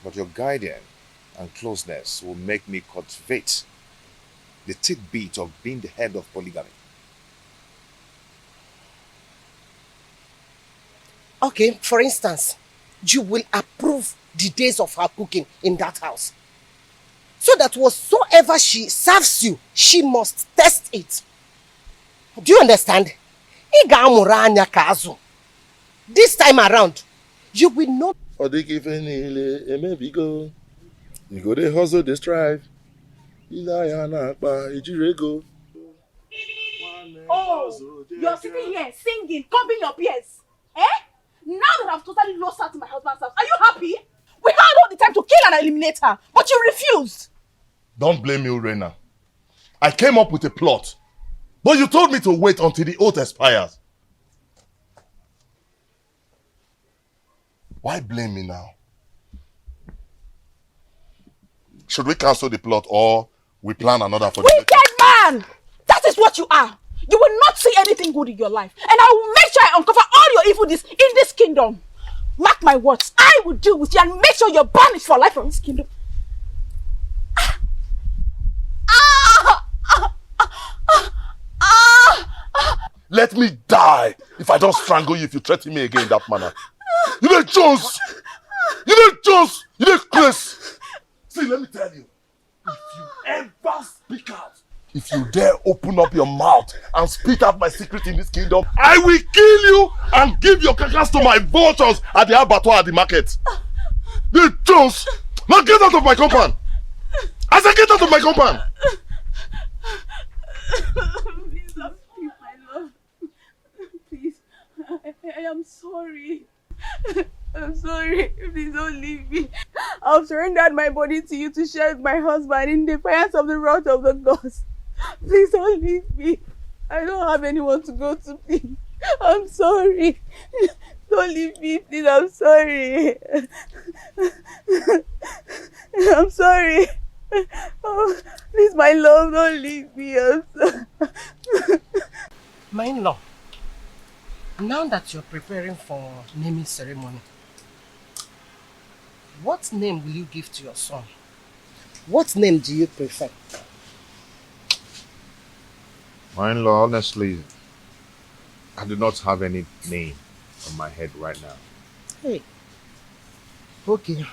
But your guidance and closeness will make me cultivate the tidbit of being the head of polygamy. Okay, for instance, you will approve the days of her cooking in that house. So that whatsoever she serves you, she must test it. Do you understand? This time around, you will not. You go there hustle, they strive. Oh, you're sitting here singing, combing your ears. Eh? Now that I've totally lost her to my husband's house, are you happy? We had all the time to kill and eliminate her, but you refused. Don't blame me, Urena. I came up with a plot, but you told me to wait until the oath expires. Why blame me now? Should we cancel the plot or we plan another for the Wicked man! That is what you are. You will not see anything good in your life. And I will make sure I uncover all your evil deeds in this kingdom. Mark my words. I will deal with you and make sure you're banished for life from this kingdom. Let me die if I don't strangle you if you threaten me again in that manner. You dey Jones! You dey Jones! You dey Chris! See, let me tell you. If you ever speak out, if you dare open up your mouth and spit out my secret in this kingdom, I will kill you and give your carcass to my vultures at the abattoir at the market. The Jones! Now get out of my compound! I said get out of my compound! Please don't leave my love. Please, I am sorry. I'm sorry. Please don't leave me. I've surrendered my body to you to share with my husband in defiance of the wrath of the gods. Please don't leave me. I don't have anyone to go to, please. I'm sorry. Don't leave me, please. I'm sorry. I'm sorry. Oh, please, my love, don't leave me. I'm sorry. My in-law, now that you're preparing for naming ceremony, what name will you give to your son? What name do you prefer? My in-law, honestly, I do not have any name on my head right now. Hey. Okay.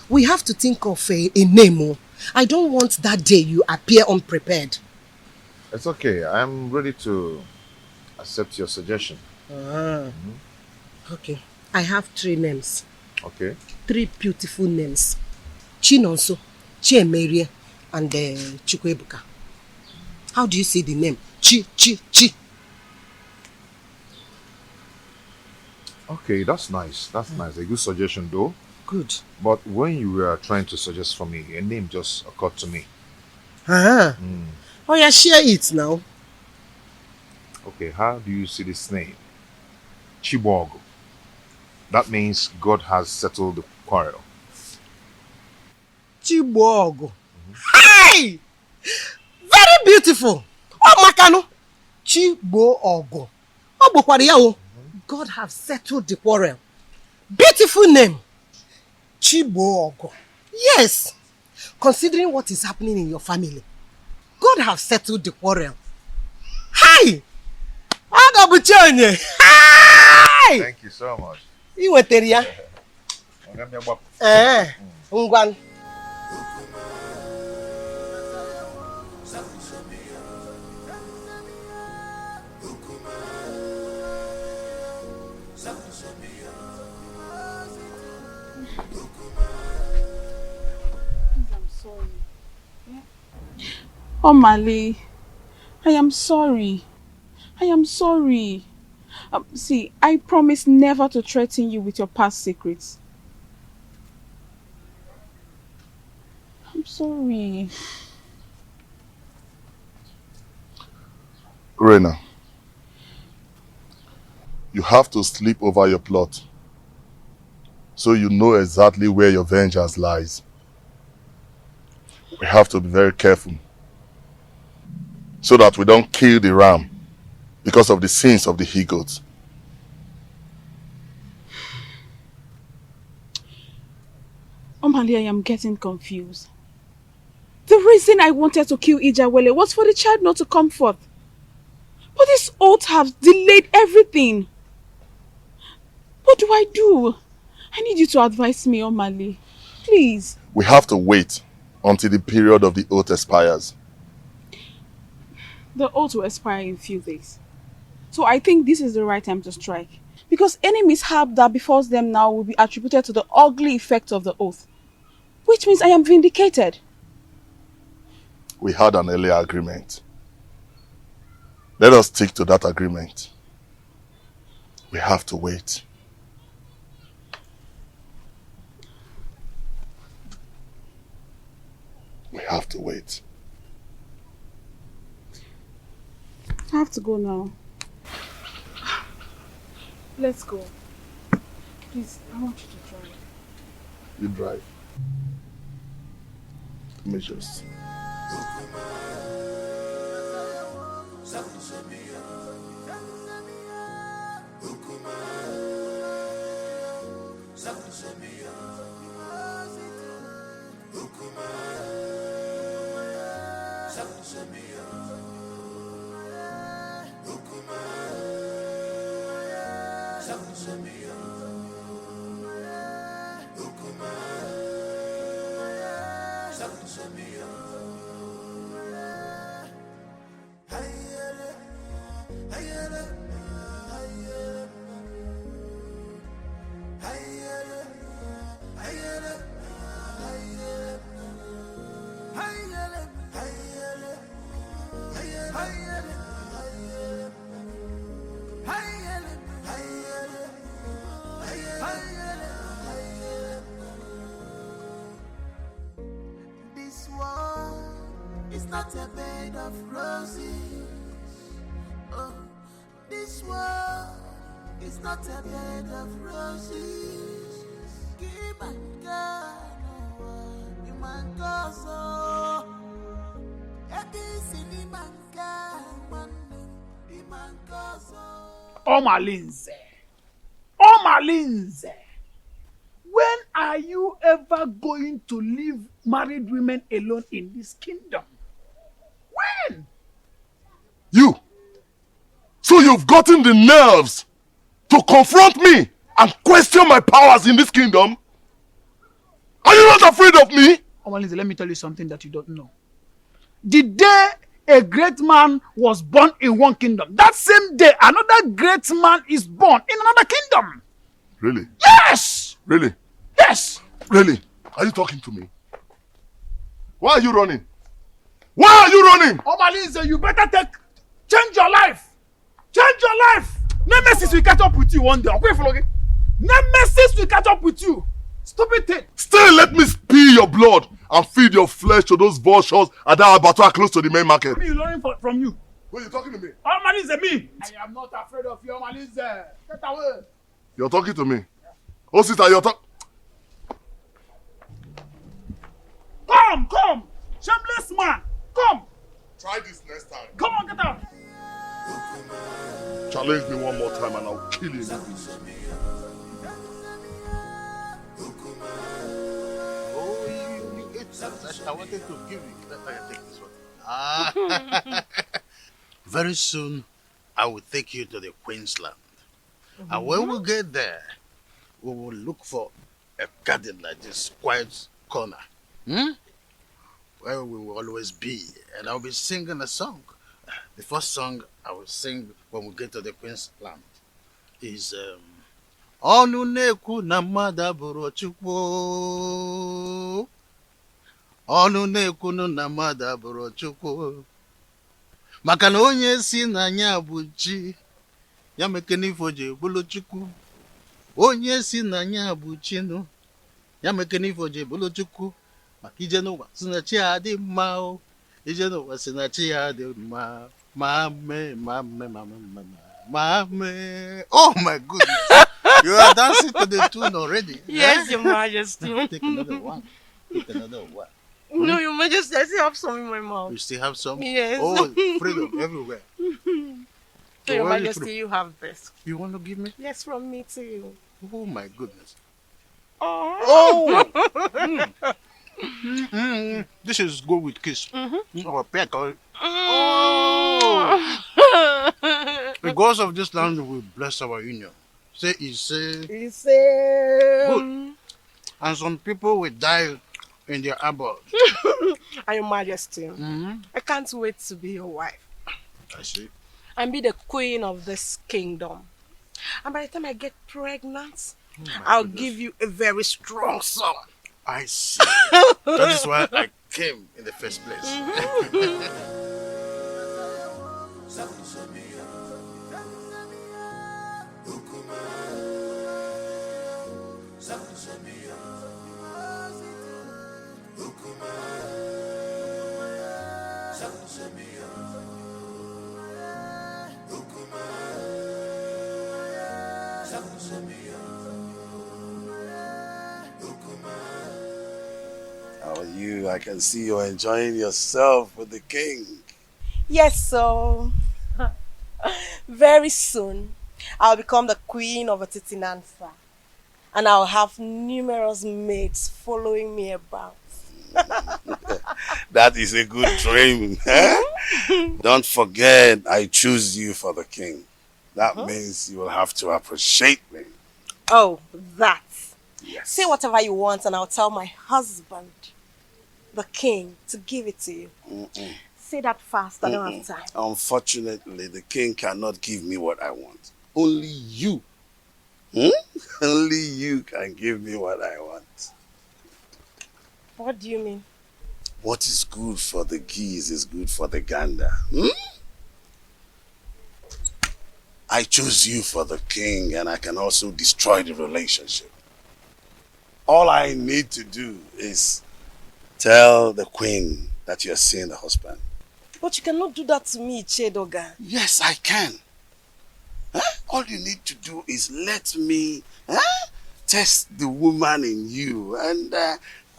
We have to think of a name. Oh. I don't want that day you appear unprepared. It's okay. I'm ready to accept your suggestion. Okay. I have 3 names. Okay. 3 beautiful names. Chinonso, Chiemerie, and Chukwebuka. How do you say the name? Chi. Okay, that's nice. That's nice. A good suggestion though. Good. But when you were trying to suggest for me, a name just occurred to me. Oh yeah, share it now. Okay, how do you see this name? Chibogo. That means God has settled the quarrel. Chibogo. Hi! Very beautiful. Oh, Makano. Chibogo. Oh, Bokwariao. God have settled the quarrel. Beautiful name. Chibogo. Yes. Considering what is happening in your family, God have settled the quarrel. Hi! Hi! Thank you so much. Iweteria. Ngwan. Oh, Mali, I am sorry. I am sorry. See, I promise never to threaten you with your past secrets. I'm sorry. Rena, you have to sleep over your plot so you know exactly where your vengeance lies. We have to be very careful so that we don't kill the ram because of the sins of the he-goats. Omali, I am getting confused. The reason I wanted to kill Ijawele was for the child not to come forth. But this oath has delayed everything. What do I do? I need you to advise me, Omali. Please. We have to wait until the period of the oath expires. The oath will expire in a few days. So I think this is the right time to strike. Because any mishap that befalls them now will be attributed to the ugly effect of the oath. Which means I am vindicated. We had an earlier agreement. Let us stick to that agreement. We have to wait. We have to wait. I have to go now. Let's go. Please, I want you to drive. You drive. Let me just... This world is not a bed of roses. Oh, this world is not a bed of roses. Keep on going, you man go so. Omalinze, when are you ever going to leave married women alone in this kingdom? When? You! So you've gotten the nerves to confront me and question my powers in this kingdom? Are you not afraid of me? Omalinze, let me tell you something that you don't know. The day a great man was born in one kingdom, that same day another great man is born in another kingdom. Really? Yes! Really? Yes! Really? Are you talking to me? Why are you running? Why are you running? Omalinze, you better change your life. Change your life. Nemesis will catch up with you one day. Okay, Flogi? Nemesis will catch up with you. Stupid thing. Still let me spill your blood and feed your flesh to those vultures at that abattoir close to the main market. What are you learning from you? Who are you talking to me? Omalinze, me. I am not afraid of you, Omalinze. Get away. You're talking to me. Oh, sister, you're talking... Come. Shameless man. Come. Try this next time. Come on, get out. Challenge me one more time and I'll kill you. I wanted to give you. Let me take this one. Very soon, I will take you to the Queensland. And when we get there, we will look for a garden like this, quiet corner. Where we will always be. And I'll be singing a song. The first song I will sing when we get to the Queensland is Onu neku na mada buru chukwu. Onu neku na mada buru chukwu. Maka na onye si na nya bụ chi, ya mekene ifo je bulu chukwu. Onye si na nya bụ chi no, ya mekene ifo je bulu chukwu. Maka ije n'ụwa si na chi adị mma o. Ije n'ụwa si na chi adị mma. Mame. Oh my goodness. You are dancing to the tune already. Yes, Your Majesty. Take another one. No, Your Majesty, I still have some in my mouth. You still have some? Yes. Oh, freedom everywhere. So, Your Majesty, you have this. You want to give me? Yes, from me to you. Oh my goodness. Oh! This is good with kiss. Or peck. Oh! The gods of this land will bless our union. Say, good. And some people will die in their abode. And Your Majesty, I can't wait to be your wife. I see. And be the queen of this kingdom. And by the time I get pregnant, I'll give you a very strong son. I see. That is why I came in the first place. How are you? I can see you're enjoying yourself with the king. Yes, so very soon I'll become the queen of Atitinansa, and I'll have numerous maids following me about. That is a good dream. Eh? Don't forget, I choose you for the king. That means you will have to appreciate me. Oh, that. Yes. Say whatever you want and I'll tell my husband, the king, to give it to you. Say that fast, I don't have time. Unfortunately, the king cannot give me what I want. Only you. Only you can give me what I want. What do you mean? What is good for the geese is good for the gander. I choose you for the king, and I can also destroy the relationship. All I need to do is tell the queen that you're seeing the husband. But you cannot do that to me, Chedoga. Yes, I can. All you need to do is let me test the woman in you. And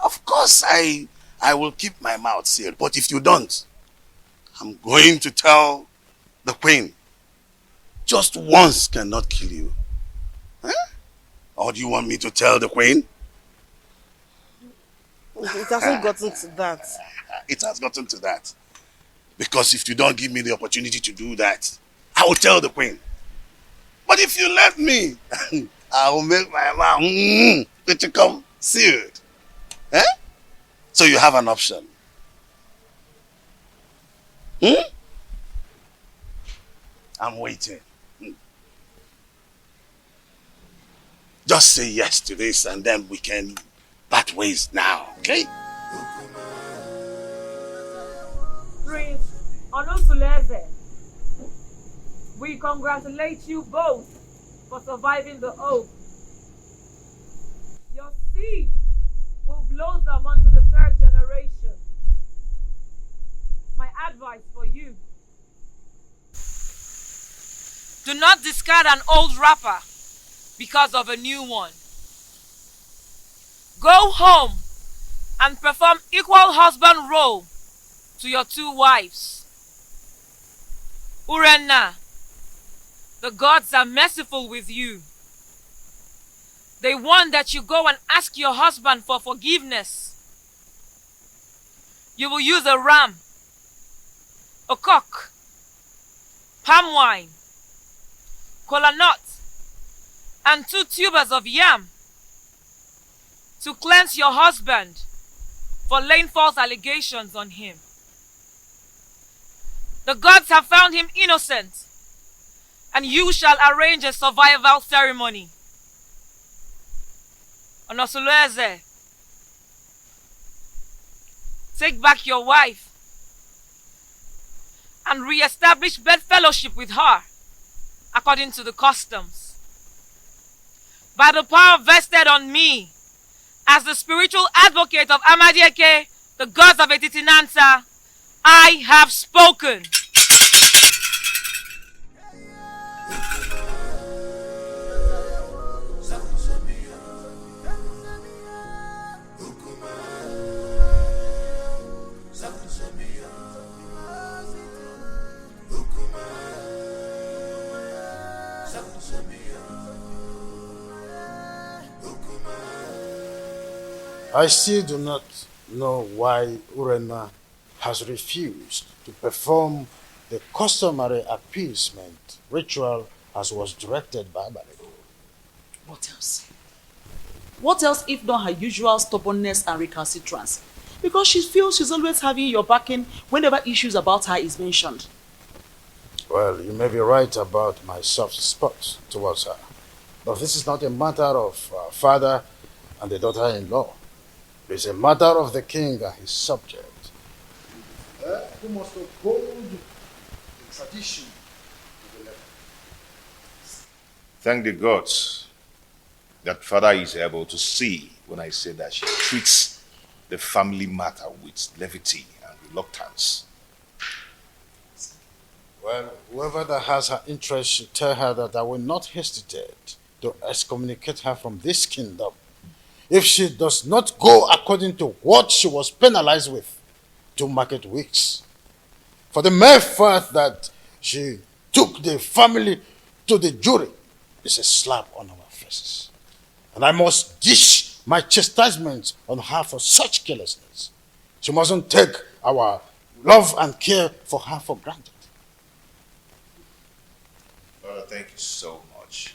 of course, I will keep my mouth sealed. But if you don't, I'm going to tell the queen. Just once cannot kill you. Or do you want me to tell the queen? It hasn't gotten to that. It has gotten to that. Because if you don't give me the opportunity to do that, I will tell the queen. But if you let me, I will make my mouth to come sealed. So you have an option. I'm waiting. Just say yes to this and then we can part ways now, okay? Prince Onosuleze, we congratulate you both for surviving the oath. Your seed will blossom unto the 3rd generation. My advice for you: do not discard an old wrapper because of a new one. Go home and perform equal husband role to your 2 wives. Urenna, the gods are merciful with you. They want that you go and ask your husband for forgiveness. You will use a ram, a cock, palm wine, kola nut, and 2 tubers of yam to cleanse your husband for laying false allegations on him. The gods have found him innocent, and you shall arrange a survival ceremony. Onosuleze, take back your wife and re-establish bedfellowship with her according to the customs. By the power vested on me as the spiritual advocate of Amadieke, the gods of Etitinansa, I have spoken. I still do not know why Urenna has refused to perform the customary appeasement ritual as was directed by Abalego. What else? What else if not her usual stubbornness and recalcitrance? Because she feels she's always having your backing whenever issues about her is mentioned. Well, you may be right about my soft spot towards her. But this is not a matter of father and the daughter-in-law. It is a matter of the king and his subject. Who must uphold the tradition to the letter. Thank the gods that father is able to see when I say that she treats the family matter with levity and reluctance. Well, whoever that has her interest should tell her that I will not hesitate to excommunicate her from this kingdom if she does not go according to what she was penalized with 2 market weeks. For the mere fact that she took the family to the jury is a slap on our faces. And I must dish my chastisement on her for such carelessness. She mustn't take our love and care for her for granted. Brother, thank you so much.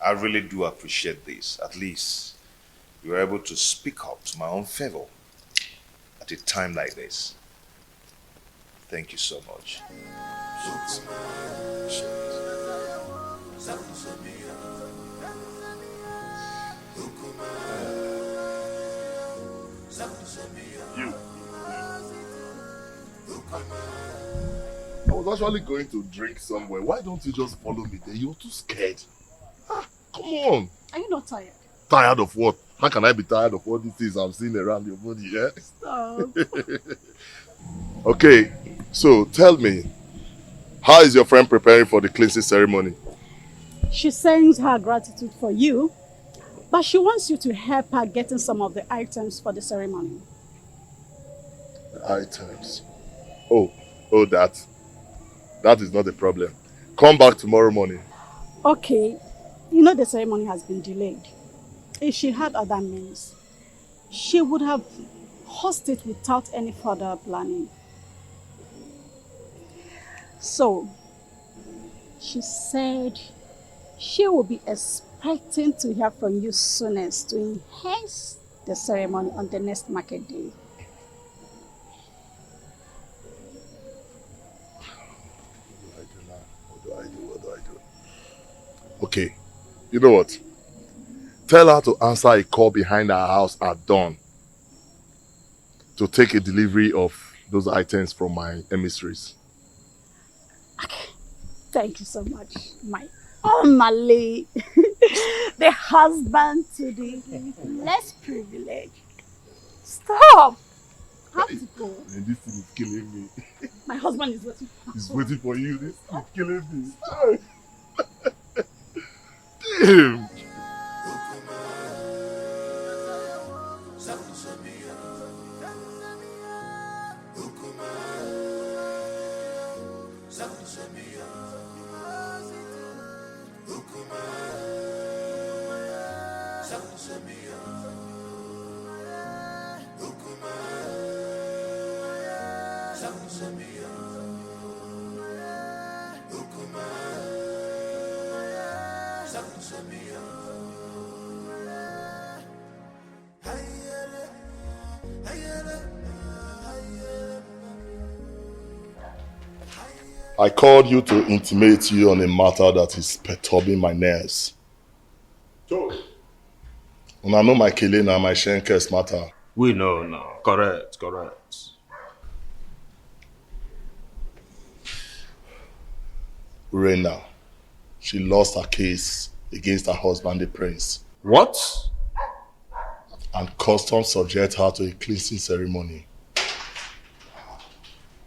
I really do appreciate this. At least you were able to speak up to my own favor at a time like this. Thank you so much. You. I was actually going to drink somewhere. Why don't you just follow me there? You're too scared. Come on. Are you not tired? Tired of what? How can I be tired of all these things I'm seeing around your body, yeah? Stop. Okay, so tell me, how is your friend preparing for the cleansing ceremony? She sends her gratitude for you, but she wants you to help her getting some of the items for the ceremony. The items? Oh, that is not a problem. Come back tomorrow morning. Okay, you know the ceremony has been delayed. If she had other means, she would have hosted it without any further planning. So, she said she will be expecting to hear from you soonest to enhance the ceremony on the next market day. What do I do? Okay, you know what? Tell her to answer a call behind our house at dawn to take a delivery of those items from my emissaries. Thank you so much, my Omale, the husband to the less privileged. Stop! I have to go. And this thing is killing me. My husband is waiting. He's waiting for you. This is killing me. Damn! I called you to intimate you on a matter that is perturbing my nerves. And I know my Kelena and my Shenkers matter. We know now. Correct. Reina, she lost her case against her husband, the prince. What? And customs subject her to a cleansing ceremony.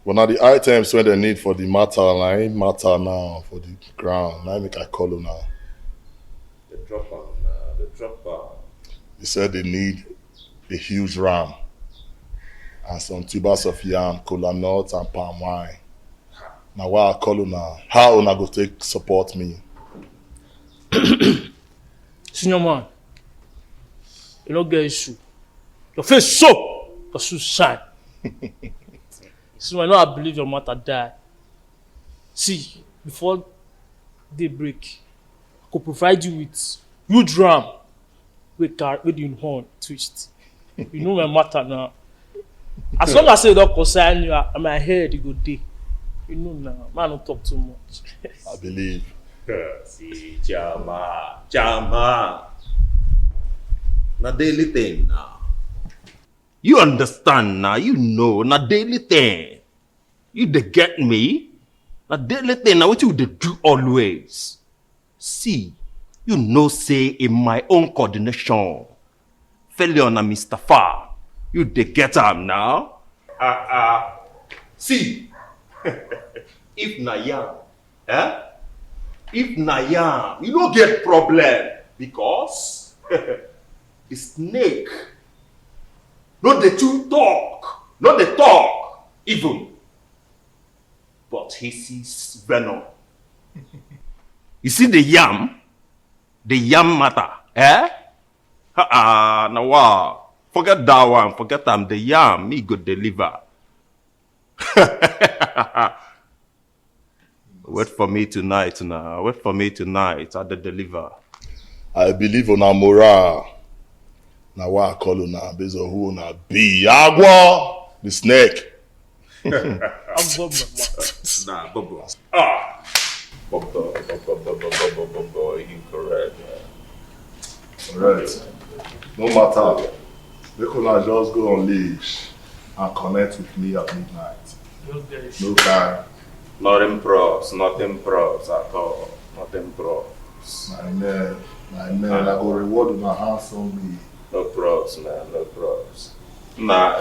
But now the items when they need for the matter now for the ground. I make I call her now. The dropper. They said they need a huge ram and some tubers of yam, cola nuts and palm wine. Now why I call you now? How una go take support me? Senior man, you don't get issue. Your face so, your shoes shine. So I know I believe your mother died. See, before daybreak, I could provide you with huge ram with the horn twist. You know my matter now. As long as I don't concern you, my head you go day. You know now, man don't talk too much. I believe. See, Jama. Na daily thing now. You understand now, you know, na daily thing. You dey get me? Na daily thing, now what you dey do always. See, you know say in my own coordination, failure na Mr. Far, you dey get am now? See, If na yam, if na yam, you don't get problem because the snake, not the two talk, not the talk even, but he sees venom. You see the yam matter, now wow. Forget that one, forget the yam, me go deliver. Wait for me tonight now. Wait for me tonight at the deliver. I believe on a morale. Now what I call you now based on who na be. Agua, the snake. Nah, Bobo. Bobo, incorrect. Alright. No matter. They could not just go on leash and connect with me at midnight. No time. Not improv at all. Not improv. My man, I go reward my handsomely. No pros, man, no pros. Nah,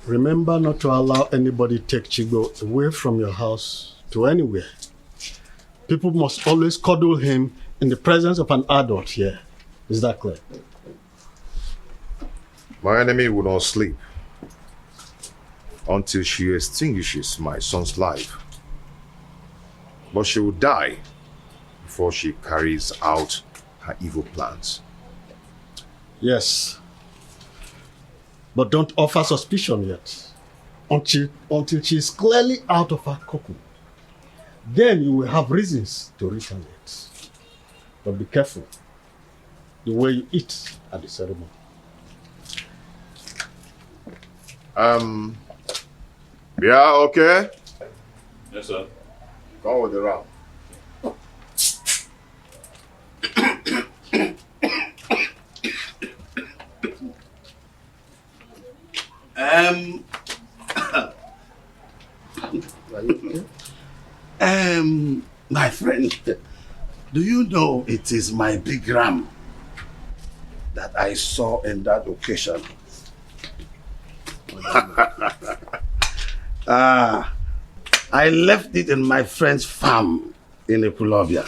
Remember not to allow anybody take Chigo away from your house to anywhere. People must always cuddle him in the presence of an adult here. Is that clear? My enemy will not sleep until she extinguishes my son's life. But she will die before she carries out her evil plans. Yes. But don't offer suspicion yet. Until she is clearly out of her cocoon. Then you will have reasons to retaliate. But be careful the way you eat at the ceremony. Yeah, okay? Yes, sir. Go with the round. My friend, do you know it is my big ram that I saw in that occasion? I left it in my friend's farm in Epulovia.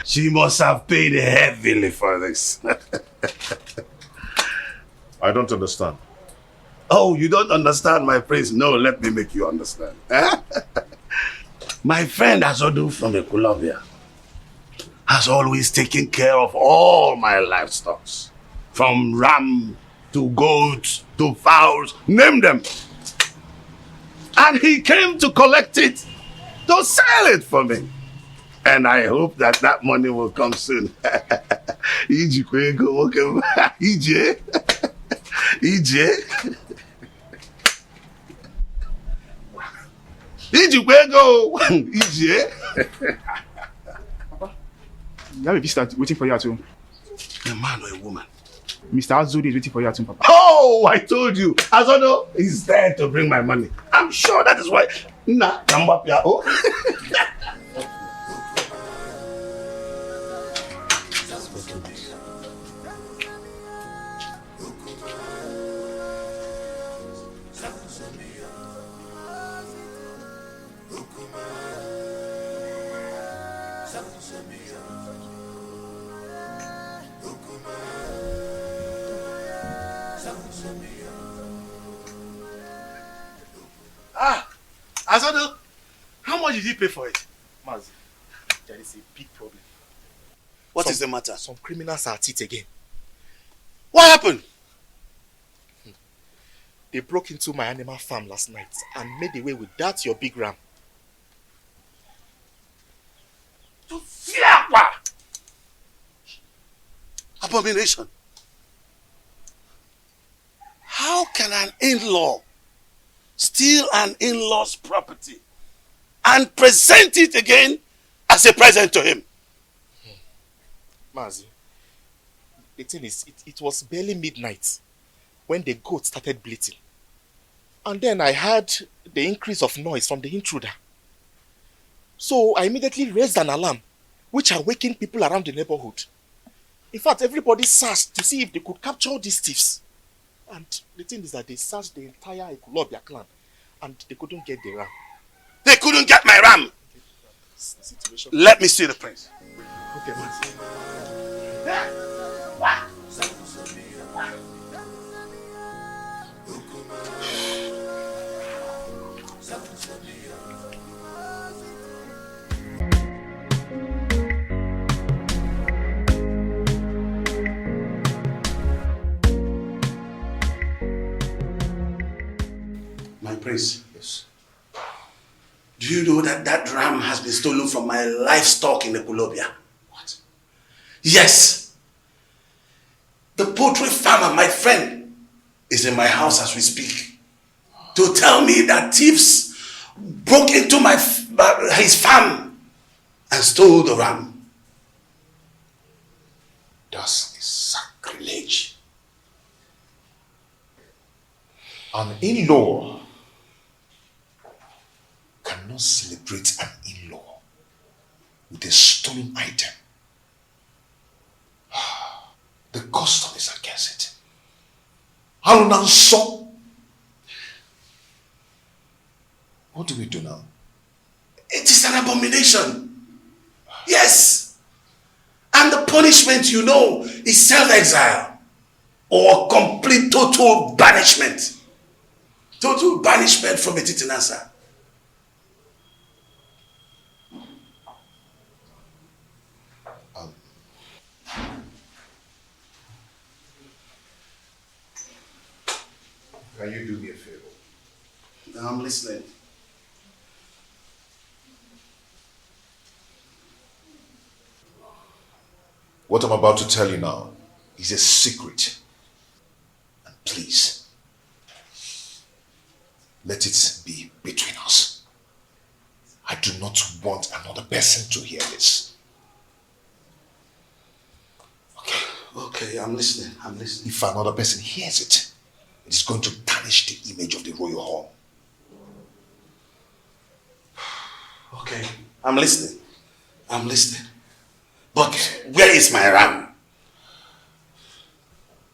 She must have paid heavily for this. I don't understand. Oh, you don't understand, my prince? No, let me make you understand. My friend Azodu from Epulovia has always taken care of all my livestock. From ram to goats to fowls, name them. And he came to collect it, to sell it for me. And I hope that that money will come soon. EJ. You have a visitor waiting for you at home. A man or a woman? Mr. Azodi is waiting for you at home, Papa. Oh, I told you. Azodo is there to bring my money. I'm sure that is why. Nah, come up here. Oh. Azodo, how much did he pay for it? Mazi, there is a big problem. What is the matter? Some criminals are at it again. What happened? They broke into my animal farm last night and made away with that your big ram. Abomination. How can an in-law steal an in-law's property and present it again as a present to him? Mazi, the thing is, it was barely midnight when the goat started bleating. And then I heard the increase of noise from the intruder. So I immediately raised an alarm, which awakened people around the neighborhood. In fact, everybody searched to see if they could capture these thieves. And the thing is that they searched the entire Ekulobia clan and they couldn't get the ram. They couldn't get my ram. Situation. Let me see the prince. Okay, man. My prince. Yes. Do you know that that ram has been stolen from my livestock in the Ekulobia? What? Yes. The poultry farmer, my friend, is in my house as we speak to tell me that thieves broke into his farm and stole the ram. That's a sacrilege. An in-law cannot celebrate an in-law with a stolen item. The custom is against it. How so? What do we do now? It is an abomination. Yes. And the punishment, you know, is self-exile or complete total banishment. Total banishment from Etitinasa. Can you do me a favor? I'm listening. What I'm about to tell you now is a secret. And please, let it be between us. I do not want another person to hear this. Okay, I'm listening. If another person hears it, it is going to tarnish the image of the royal home. Okay, I'm listening. But where is my ram?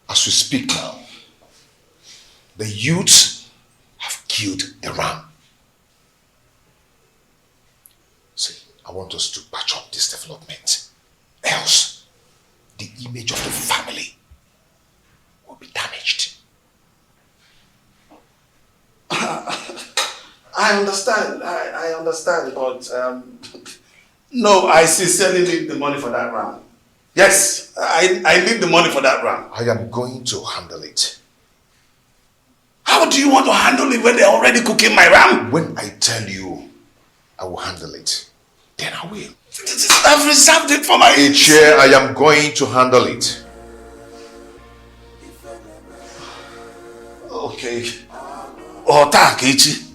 As we speak now, the youths have killed the ram. See, I want us to patch up this development. Else, the image of the family will be damaged. I understand. I understand, but no, I sincerely need the money for that ram. Yes, I need the money for that ram. I am going to handle it. How do you want to handle it when they're already cooking my ram? When I tell you I will handle it, then I will. I've reserved it for my... Chair, I am going to handle it. Okay. Oh, thank you.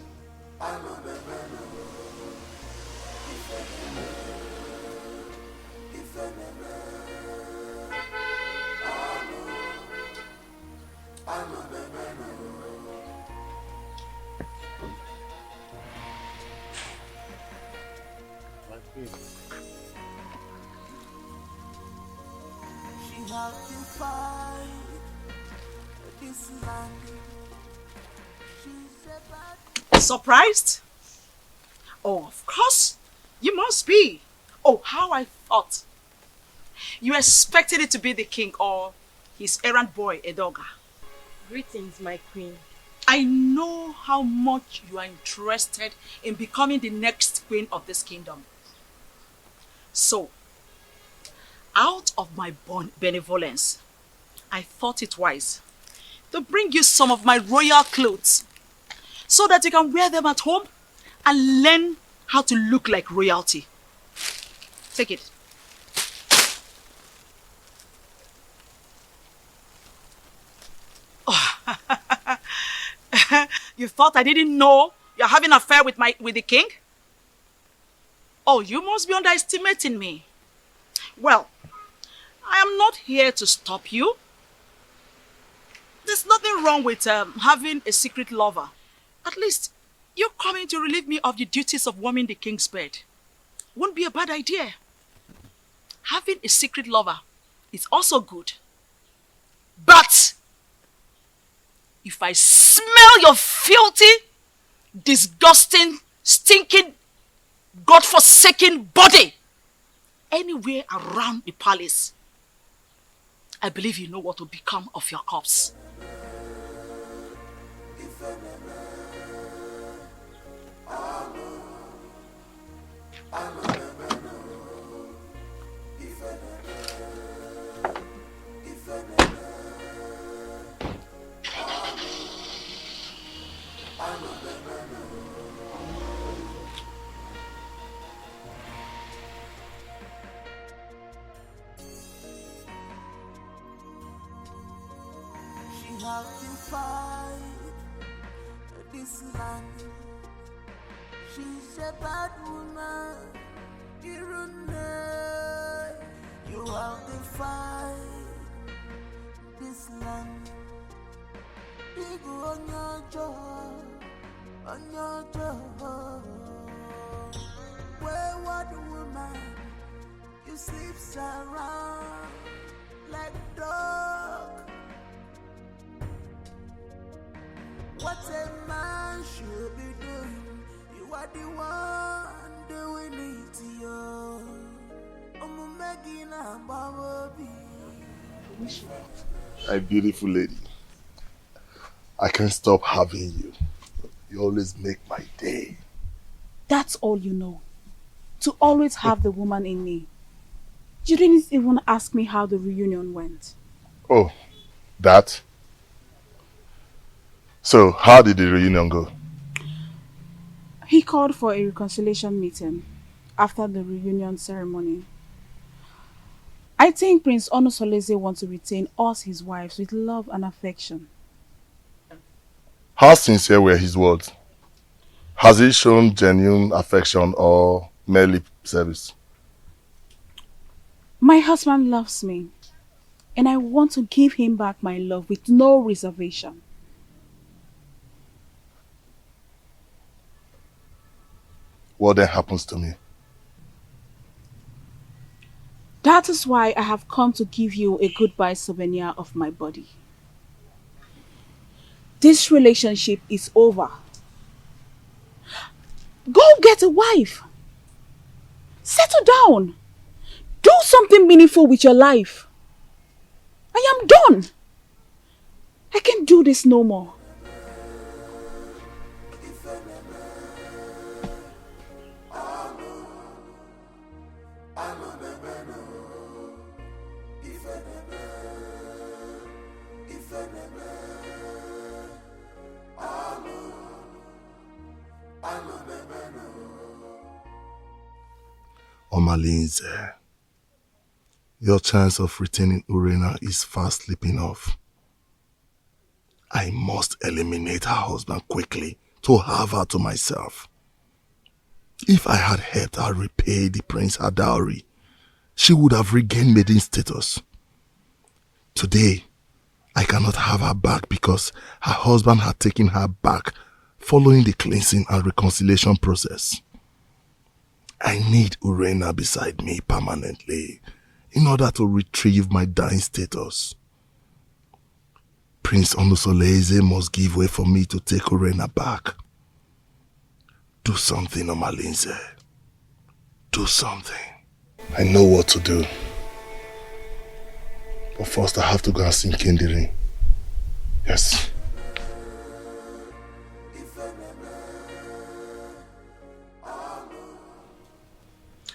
Surprised? Oh, of course. You must be. Oh, how I thought. You expected it to be the king or his errand boy, Edoga. Greetings, my queen. I know how much you are interested in becoming the next queen of this kingdom. So, out of my benevolence, I thought it wise to bring you some of my royal clothes so that you can wear them at home and learn how to look like royalty. Take it. Oh. You thought I didn't know you're having an affair with the king? Oh, you must be underestimating me. Well, I am not here to stop you. There's nothing wrong with having a secret lover. At least, you're coming to relieve me of the duties of warming the king's bed. Won't be a bad idea. Having a secret lover is also good. But if I smell your filthy, disgusting, stinking, God-forsaken body anywhere around the palace, I believe you know what will become of your corpse. She has defied this land. She's a bad woman. You have defied this land. Big on your jaw, on your jaw. Wayward woman, you sleep around like dog. What a man should be doing, you are the one doing it to you. I'm making a baby. My beautiful lady, I can't stop having you. You always make my day. That's all you know. To always have the woman in me. You didn't even ask me how the reunion went. Oh, that? So, how did the reunion go? He called for a reconciliation meeting after the reunion ceremony. I think Prince Onosolese wants to retain us, his wives, with love and affection. How sincere were his words? Has he shown genuine affection or mere lip service? My husband loves me, and I want to give him back my love with no reservation. What then happens to me? That is why I have come to give you a goodbye souvenir of my body. This relationship is over. Go get a wife. Settle down. Do something meaningful with your life. I am done. I can't do this no more. Omalinze, your chance of retaining Urena is fast slipping off. I must eliminate her husband quickly to have her to myself. If I had helped her repay the prince her dowry, she would have regained maiden status. Today, I cannot have her back because her husband had taken her back following the cleansing and reconciliation process. I need Urena beside me permanently in order to retrieve my dying status. Prince Onosolese must give way for me to take Urena back. Do something, Omalinze. Do something. I know what to do. But first I have to go and sink in the ring. Yes.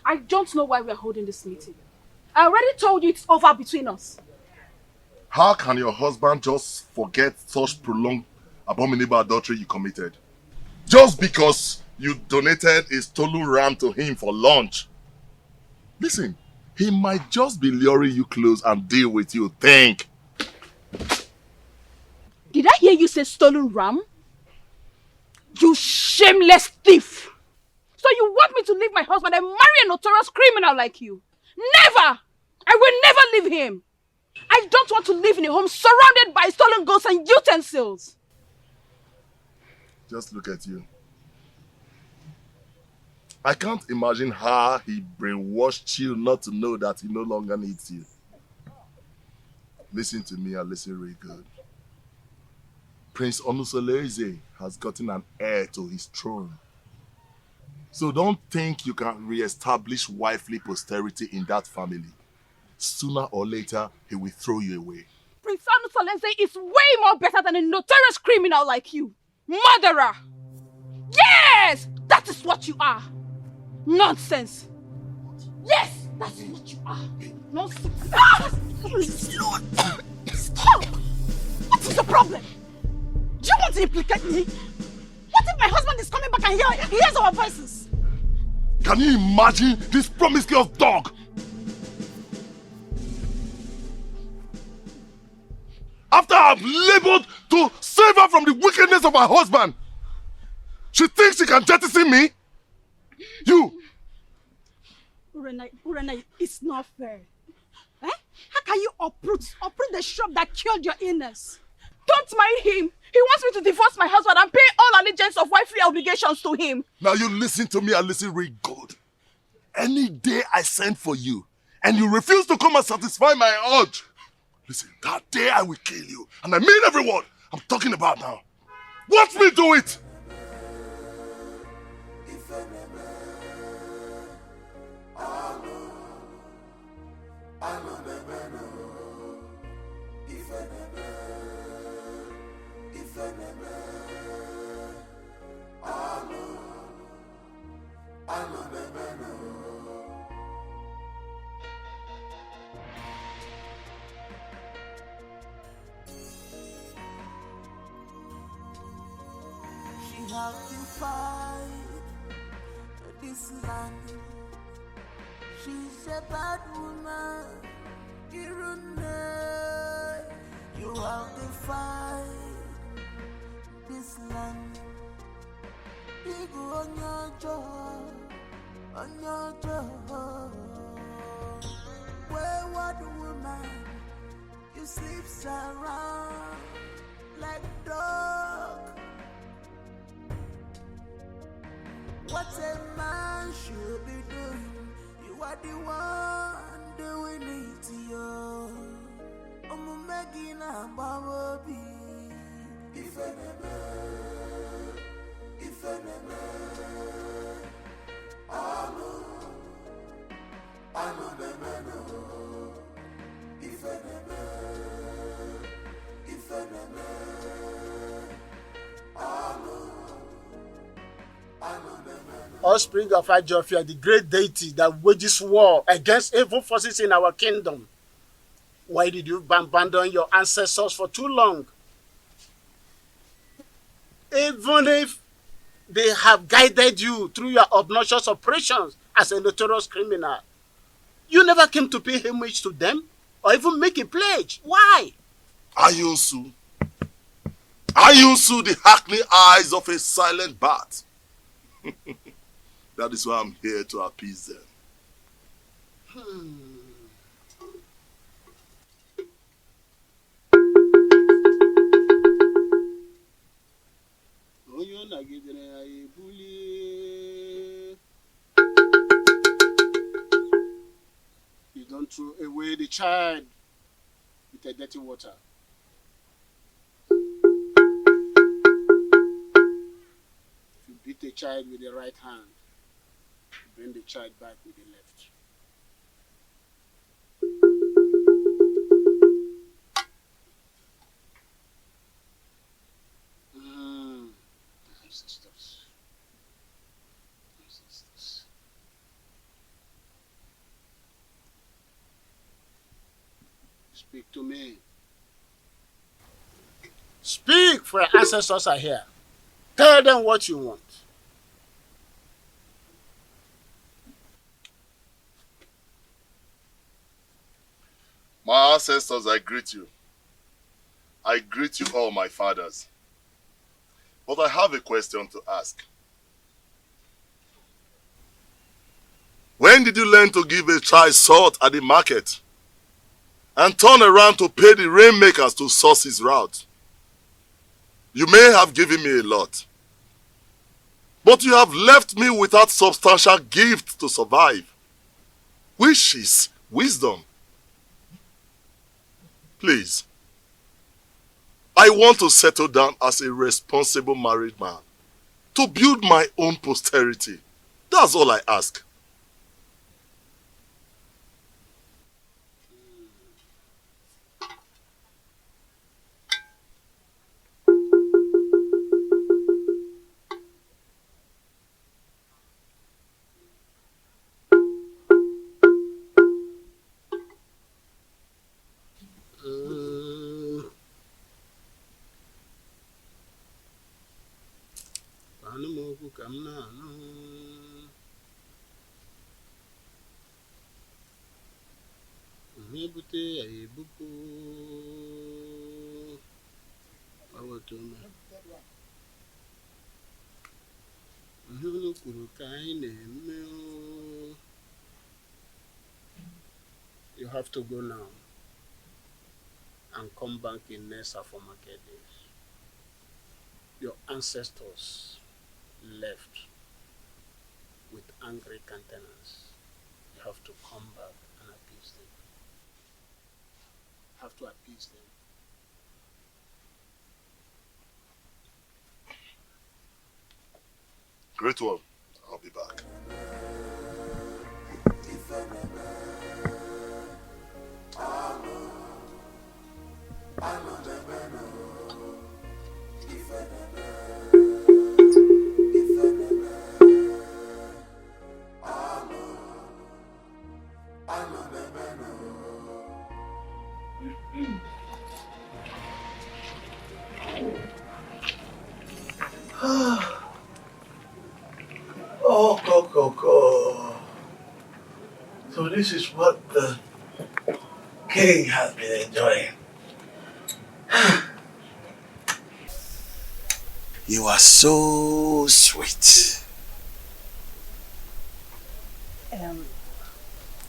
I don't know why we are holding this meeting. I already told you it's over between us. How can your husband just forget such prolonged abominable adultery you committed? Just because you donated a stolen ram to him for lunch. Listen, he might just be luring you close and deal with you. Think. Did I hear you say stolen ram? You shameless thief! So you want me to leave my husband and marry a notorious criminal like you? Never! I will never leave him! I don't want to live in a home surrounded by stolen goods and utensils. Just look at you. I can't imagine how he brainwashed you not to know that he no longer needs you. Listen to me and listen really good. Prince Onusoleze has gotten an heir to his throne. So don't think you can re-establish wifely posterity in that family. Sooner or later, he will throw you away. Prince Anusolense is way more better than a notorious criminal like you. Murderer! Yes! That is what you are. Nonsense. Yes, that is what you are. Nonsense. Ah! Lord. Stop! What is the problem? Do you want to implicate me? What if my husband is coming back and hears our voices? Can you imagine this promiscuous dog? After I've labored to save her from the wickedness of my husband, she thinks she can jettison me? You! Urena, it's not fair. Eh? How can you uproot the shrub that killed your illness? Don't marry him. He wants me to divorce my husband and pay all allegiance of wifely obligations to him. Now you listen to me and listen real good. Any day I send for you and you refuse to come and satisfy my urge, listen, that day I will kill you. And I mean every word I'm talking about now. Watch me do it! She has defied this land. She's a bad woman. You have defied this land. Big on your jaw, wayward woman, you sleep around like dog. What a man should be doing, you are the one doing it to you. Megina Baby, if Offspring of Ajofia, the great deity that wages war against evil forces in our kingdom. Why did you abandon your ancestors for too long? Even if they have guided you through your obnoxious operations as a notorious criminal, you never came to pay homage to them or even make a pledge. Why? Ayunsu, the hackney eyes of a silent bat. That is why I'm here to appease them. You don't throw away the child with a dirty water. If you beat the child with the right hand, bring the child back with the left. Ancestors. Speak to me. Speak, for your ancestors are here. Tell them what you want. My ancestors, I greet you. I greet you all, my fathers. But I have a question to ask. When did you learn to give a child salt at the market and turn around to pay the rainmakers to source his route? You may have given me a lot, but you have left me without substantial gift to survive, which is wisdom. Please. I want to settle down as a responsible married man. To build my own posterity. That's all I ask. You have to go now and come back in next market days. Your ancestors left with angry countenance. You have to come back and appease them. Have to appease them. Great one. I'll be back. Oh, Coco. So this is what the king has been enjoying. You are so sweet.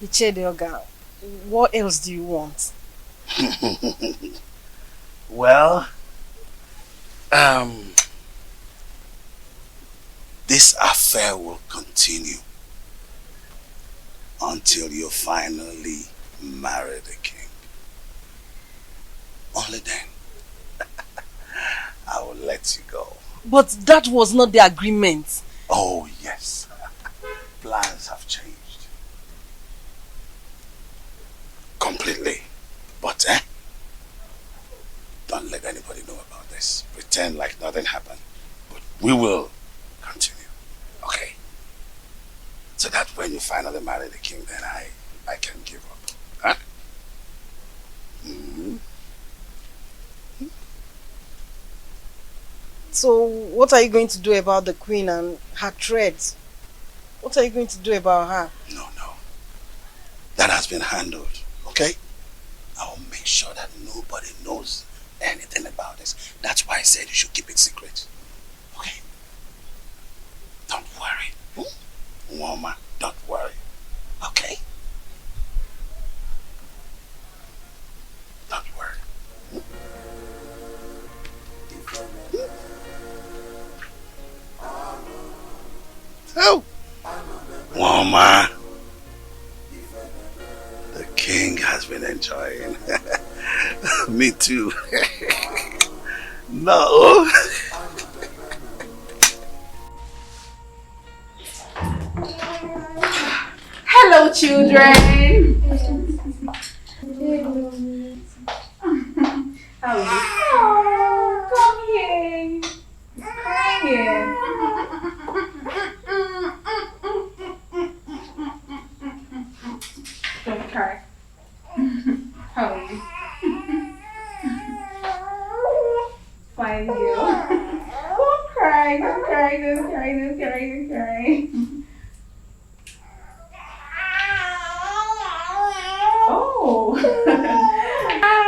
Ichedioga, what else do you want? Well, this affair will continue until you finally marry the king. Only then I will let you go. But that was not the agreement. Oh yes, plans have changed. Completely. But don't let anybody know about this. Pretend like nothing happened. But we will continue. Okay? So that when you finally marry the king, then I can give up. Huh? Mm-hmm. So what are you going to do about the queen and her threats? What are you going to do about her? No. That has been handled. Okay? I will make sure that nobody knows anything about this. That's why I said you should keep it secret. Okay? Don't worry. Woman, don't worry. Okay? Don't worry. Oh! Woman! The king has been enjoying. Me too. No. Hello, children. How are you? Oh, come here. Crying. Don't cry. How are you? Fine, you. Don't cry, don't cry, don't cry, don't cry, don't cry. Oh.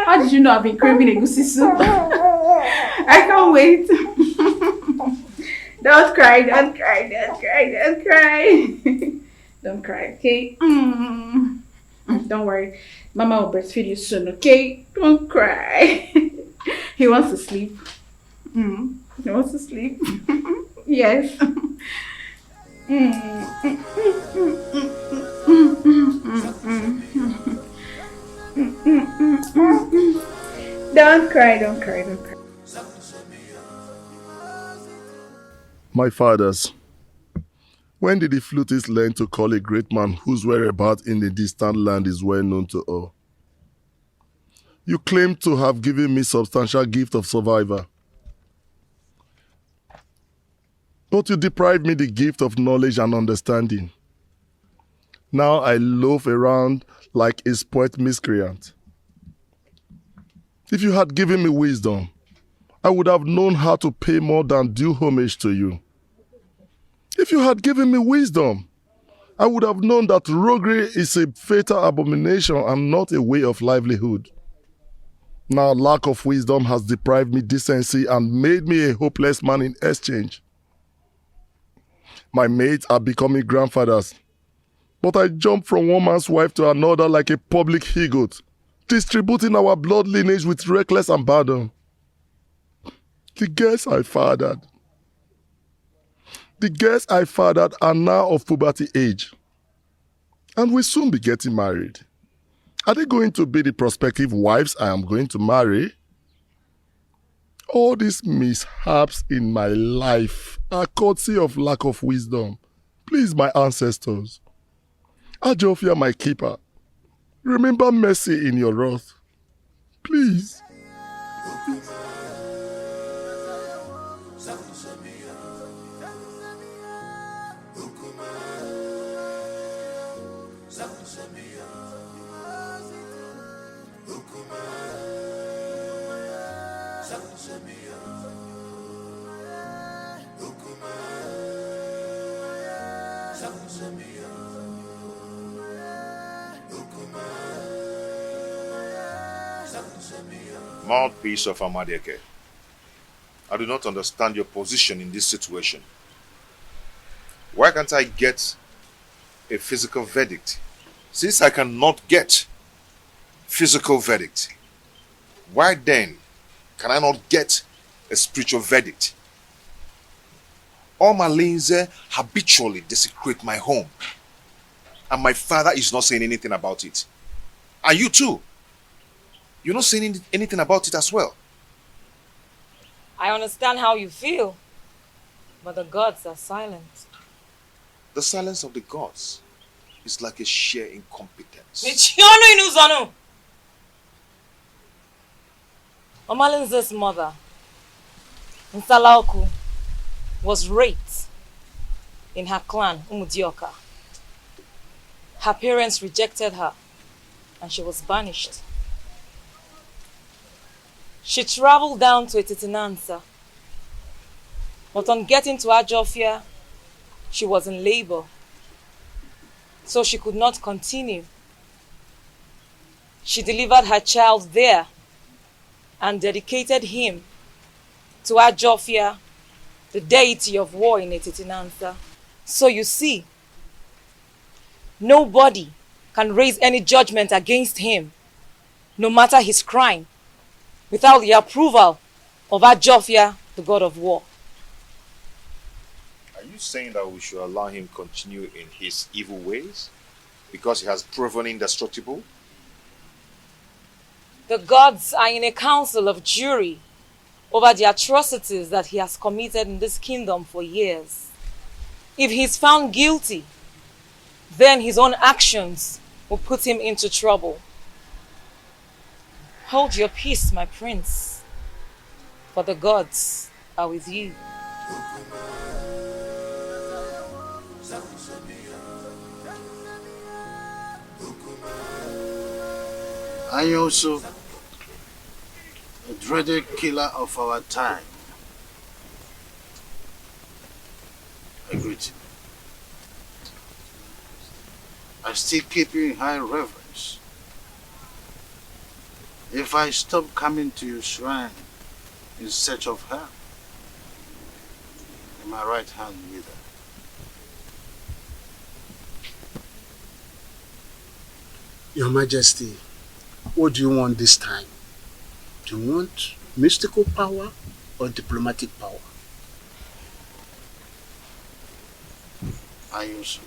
How did you know I've been craving egusi soup? I can't wait. Don't cry, don't cry, don't cry, don't cry. Don't cry, okay? Don't worry. Mama will breastfeed you soon, okay? Don't cry. He wants to sleep. He wants to sleep. Yes. Don't cry, don't cry, don't cry. My fathers, when did the flutist learn to call a great man whose whereabouts in the distant land is well known to all? You claim to have given me substantial gift of survivor. But you deprived me the gift of knowledge and understanding. Now I loaf around like a spoilt miscreant. If you had given me wisdom, I would have known how to pay more than due homage to you. If you had given me wisdom, I would have known that roguery is a fatal abomination and not a way of livelihood. Now lack of wisdom has deprived me decency and made me a hopeless man in exchange. My mates are becoming grandfathers, but I jump from one man's wife to another like a public he-goat, distributing our blood lineage with reckless abandon. The girls I fathered are now of puberty age and will soon be getting married. Are they going to be the prospective wives I am going to marry? All these mishaps in my life are courtesy of lack of wisdom. Please, my ancestors, Ajofia, my keeper, remember mercy in your wrath. Please. Mouthpiece of Amadeke, I do not understand your position in this situation. Why can't I get a physical verdict? Since I cannot get physical verdict, why then can I not get a spiritual verdict? All my Linze habitually desecrate my home, and my father is not saying anything about it. And you too. You're not saying anything about it as well. I understand how you feel, but the gods are silent. The silence of the gods is like a sheer incompetence. Omalinze's mother, Nsalaoku, was raped in her clan, Umudioka. Her parents rejected her and she was banished. She traveled down to Etitinansa, but on getting to Ajofia, she was in labor, so she could not continue. She delivered her child there and dedicated him to Ajofia, the deity of war in Etitinansa. So you see, nobody can raise any judgment against him, no matter his crime, without the approval of Ajofia, the god of war. Are you saying that we should allow him continue in his evil ways because he has proven indestructible? The gods are in a council of jury over the atrocities that he has committed in this kingdom for years. If he is found guilty, then his own actions will put him into trouble. Hold your peace, my prince, for the gods are with you. I also, a dreaded killer of our time, I greet you. I still keep you in high reverence. If I stop coming to your shrine in search of her, in my right hand wither. Your Majesty, what do you want this time? Do you want mystical power or diplomatic power? I also.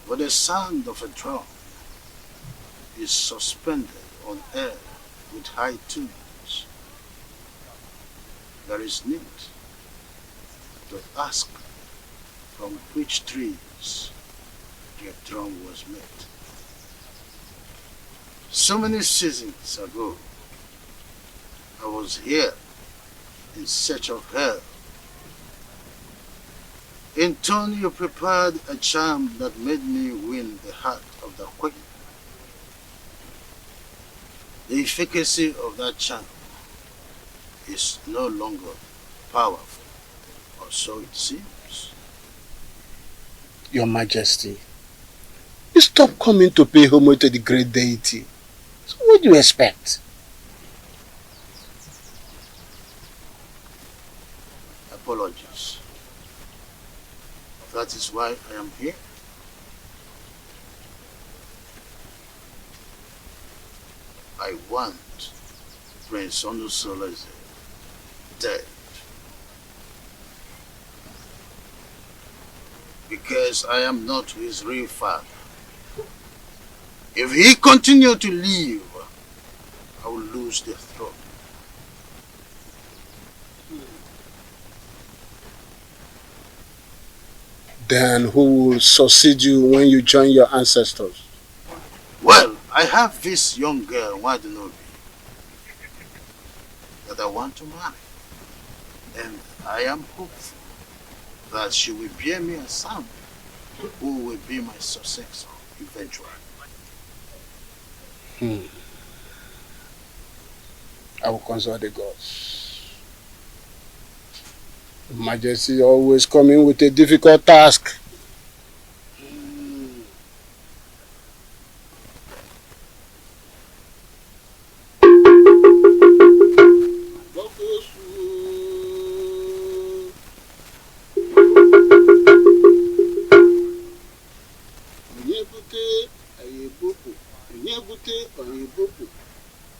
But the sound of a drum is suspended on air with high tunes. There is need to ask from which trees their drum was made. So many seasons ago, I was here in search of her. In turn, you prepared a charm that made me win the heart of the queen. The efficacy of that charm is no longer powerful, or so it seems. Your Majesty, you stop coming to pay homage to the great deity. So what do you expect? Apologies. That is why I am here. I want Prince Onusoleze dead. Because I am not his real father. If he continues to live, I will lose the throne. Then who will succeed you when you join your ancestors? Well, I have this young girl, Wadinobi, that I want to marry. And I am hopeful that she will bear me a son who will be my successor eventually. I will consult the gods. Your Majesty always coming with a difficult task.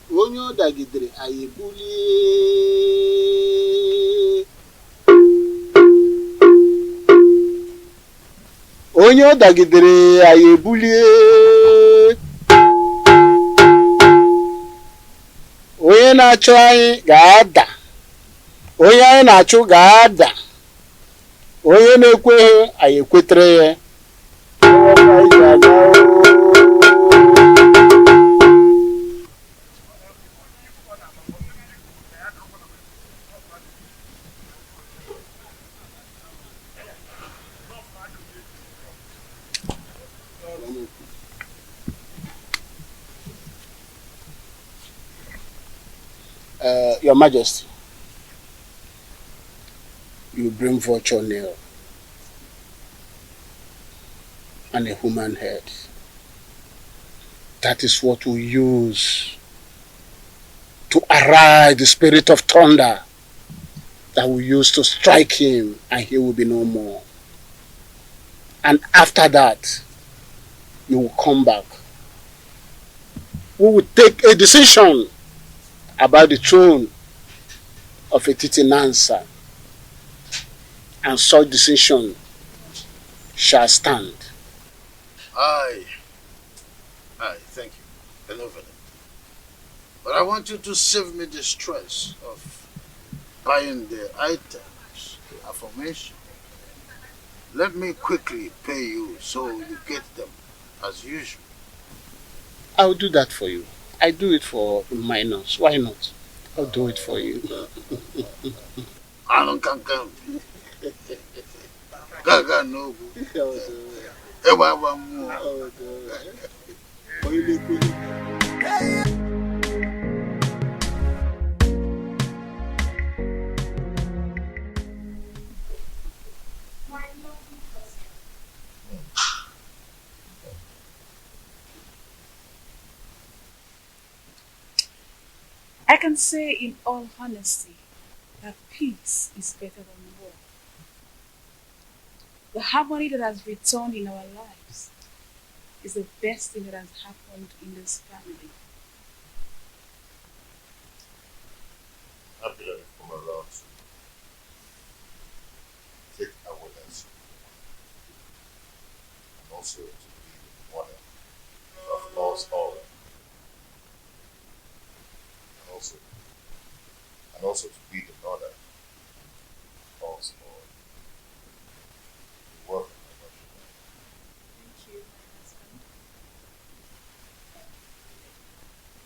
Onye ọ dagidere anyị ebulie. Onye ọ dagidere anyị ebulie. Onye na-achụ anyị ga-ada. Onye anyị na-achụ ga-ada. Onye na-ekweghị anyị ekwetere ya. Your Majesty, you bring vulture nail and a human head. That is what we use to arise the spirit of thunder that we use to strike him, and he will be no more. And after that, you will come back. We will take a decision about the throne of Etiti Nansa, and such decision shall stand. Aye, thank you. Enough of it. But I want you to save me the stress of buying the items, the affirmation. Let me quickly pay you so you get them as usual. I'll do that for you. I do it for minors. Why not? I'll do it for you. I don't come. Gaga no. I can say in all honesty that peace is better than war. The harmony that has returned in our lives is the best thing that has happened in this family. Happy that you've come around to take our lesson and also to be the mother of us all. and also to be the mother also welcome. Thank you, my husband.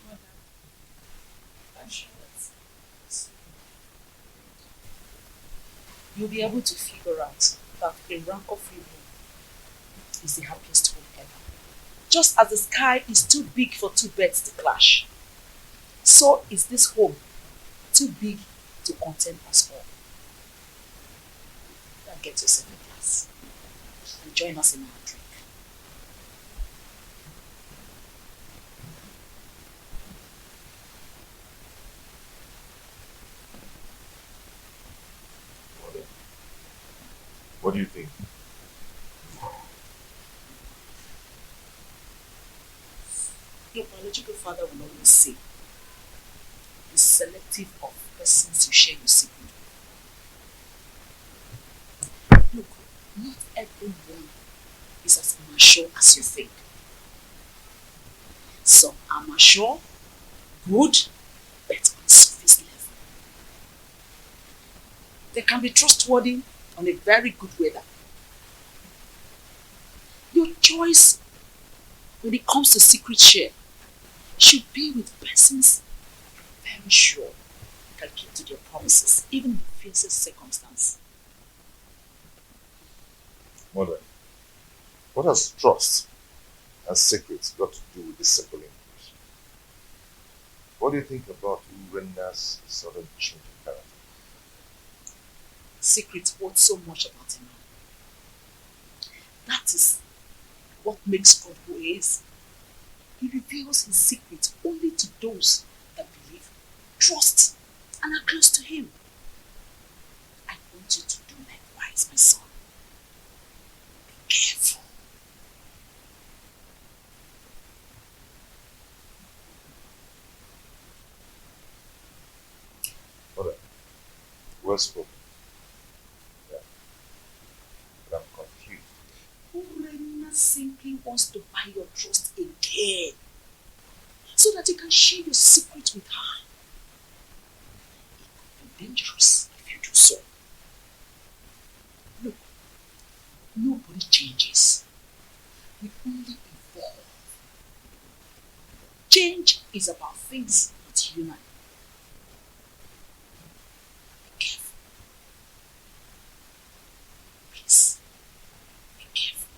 Mother, I'm sure that you'll be able to figure out that a rancor-free home is the happiest home ever. Just as the sky is too big for two birds to clash, so is this home too big to contain us all. Now get yourself a glass and join us in our drink. What do you think? Your biological father will always say, be selective of persons you share your secret with. Look, not everyone is as mature as you think. Some are mature, good, but on surface level. They can be trustworthy on a very good weather. Your choice when it comes to secret share should be with persons very sure can keep to their promises, even in the fiercest circumstance. Mother, what has trust and secrets got to do with this simple English? What do you think about who renders a sudden change in character? Secrets hold so much about a man. That is what makes God who he is. He reveals his secrets only to those that believe, trust, and are close to him. I want you to do likewise, my son. Be careful. Mother, well spoken. Yeah. But I'm confused. Urena simply wants to buy your trust again, so that you can share your secret with her. It could be dangerous if you do so. Look, nobody changes. We only evolve. Change is about things not human. Be careful. Please, be careful.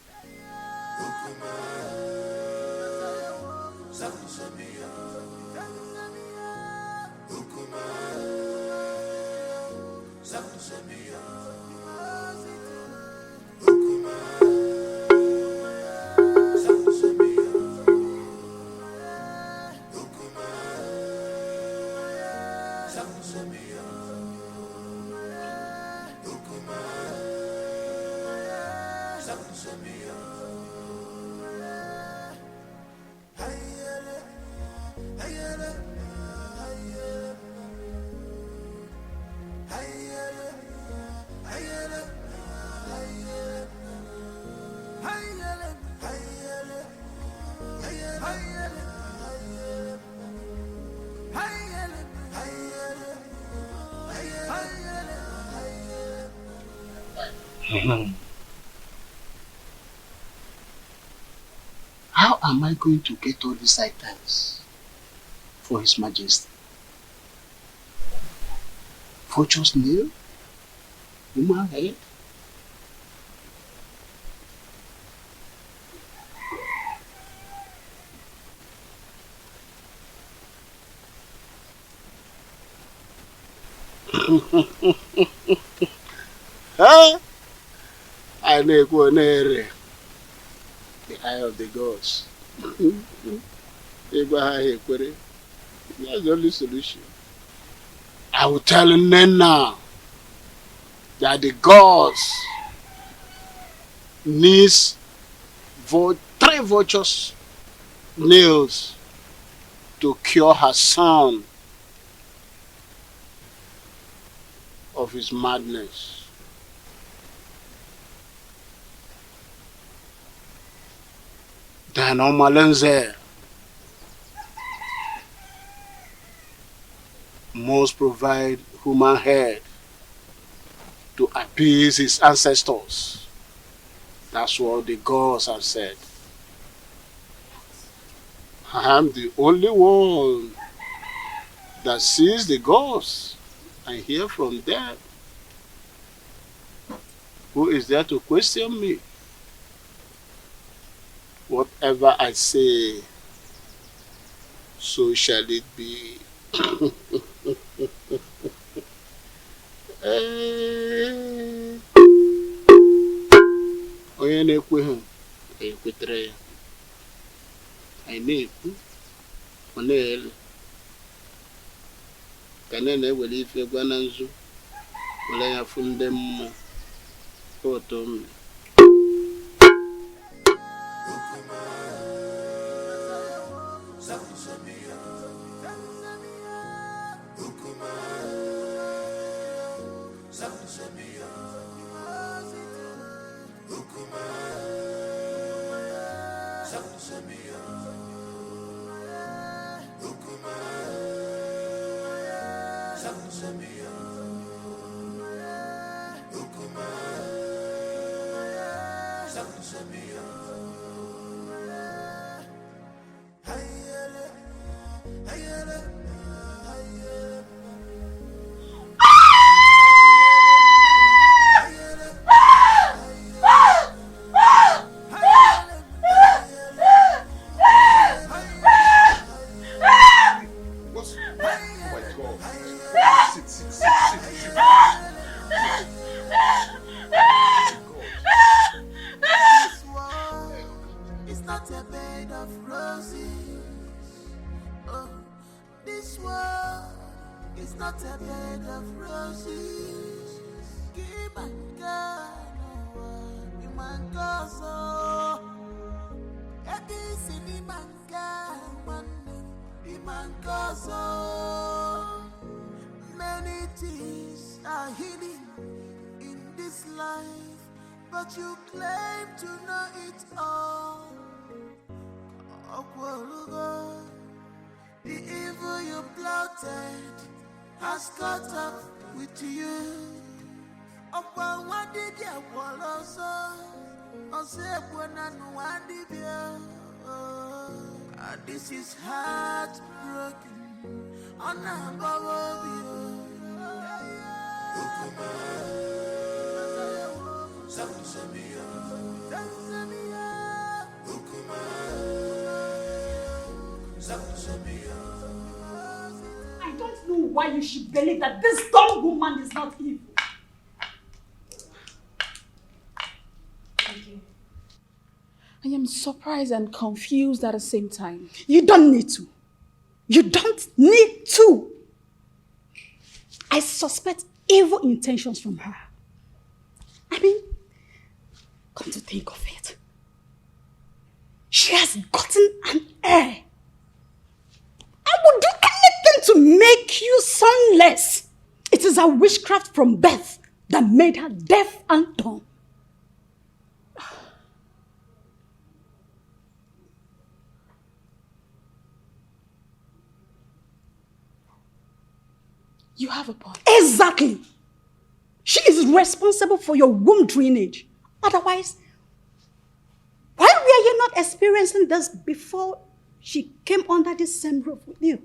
How am I going to get all these items for His Majesty? Vulture's nail? Human head? Huh? I know the eye of the gods. That's the only solution. I will tell them now that the gods needs three vultures' nails to cure her son of his madness. Then Omalenze must provide human head to appease his ancestors. That's what the gods have said. I am the only one that sees the gods and hear from them. Who is there to question me? Whatever I say, so shall it be. Onye na-ekwe ha, ekwetere ya. Anyị na-ekwu, ọ na-ele. Ka na-ewere ife gwa na nzu, were ya fụ ndị mmụọ. Oto mme. Many things are hidden in this life, but you claim to know it all. The evil you plotted has caught up with you. This is heartbroken. I don't know why you should believe that this dumb woman is not evil. Thank you. I am surprised and confused at the same time. You don't need to. You don't need to. I suspect evil intentions from her. I mean, come to think of it, she has gotten an heir. I would do anything to make you sonless. It is a witchcraft from birth that made her deaf and dumb. You have a point. Exactly. She is responsible for your womb drainage. Otherwise, why were you not experiencing this before she came under this same roof with you?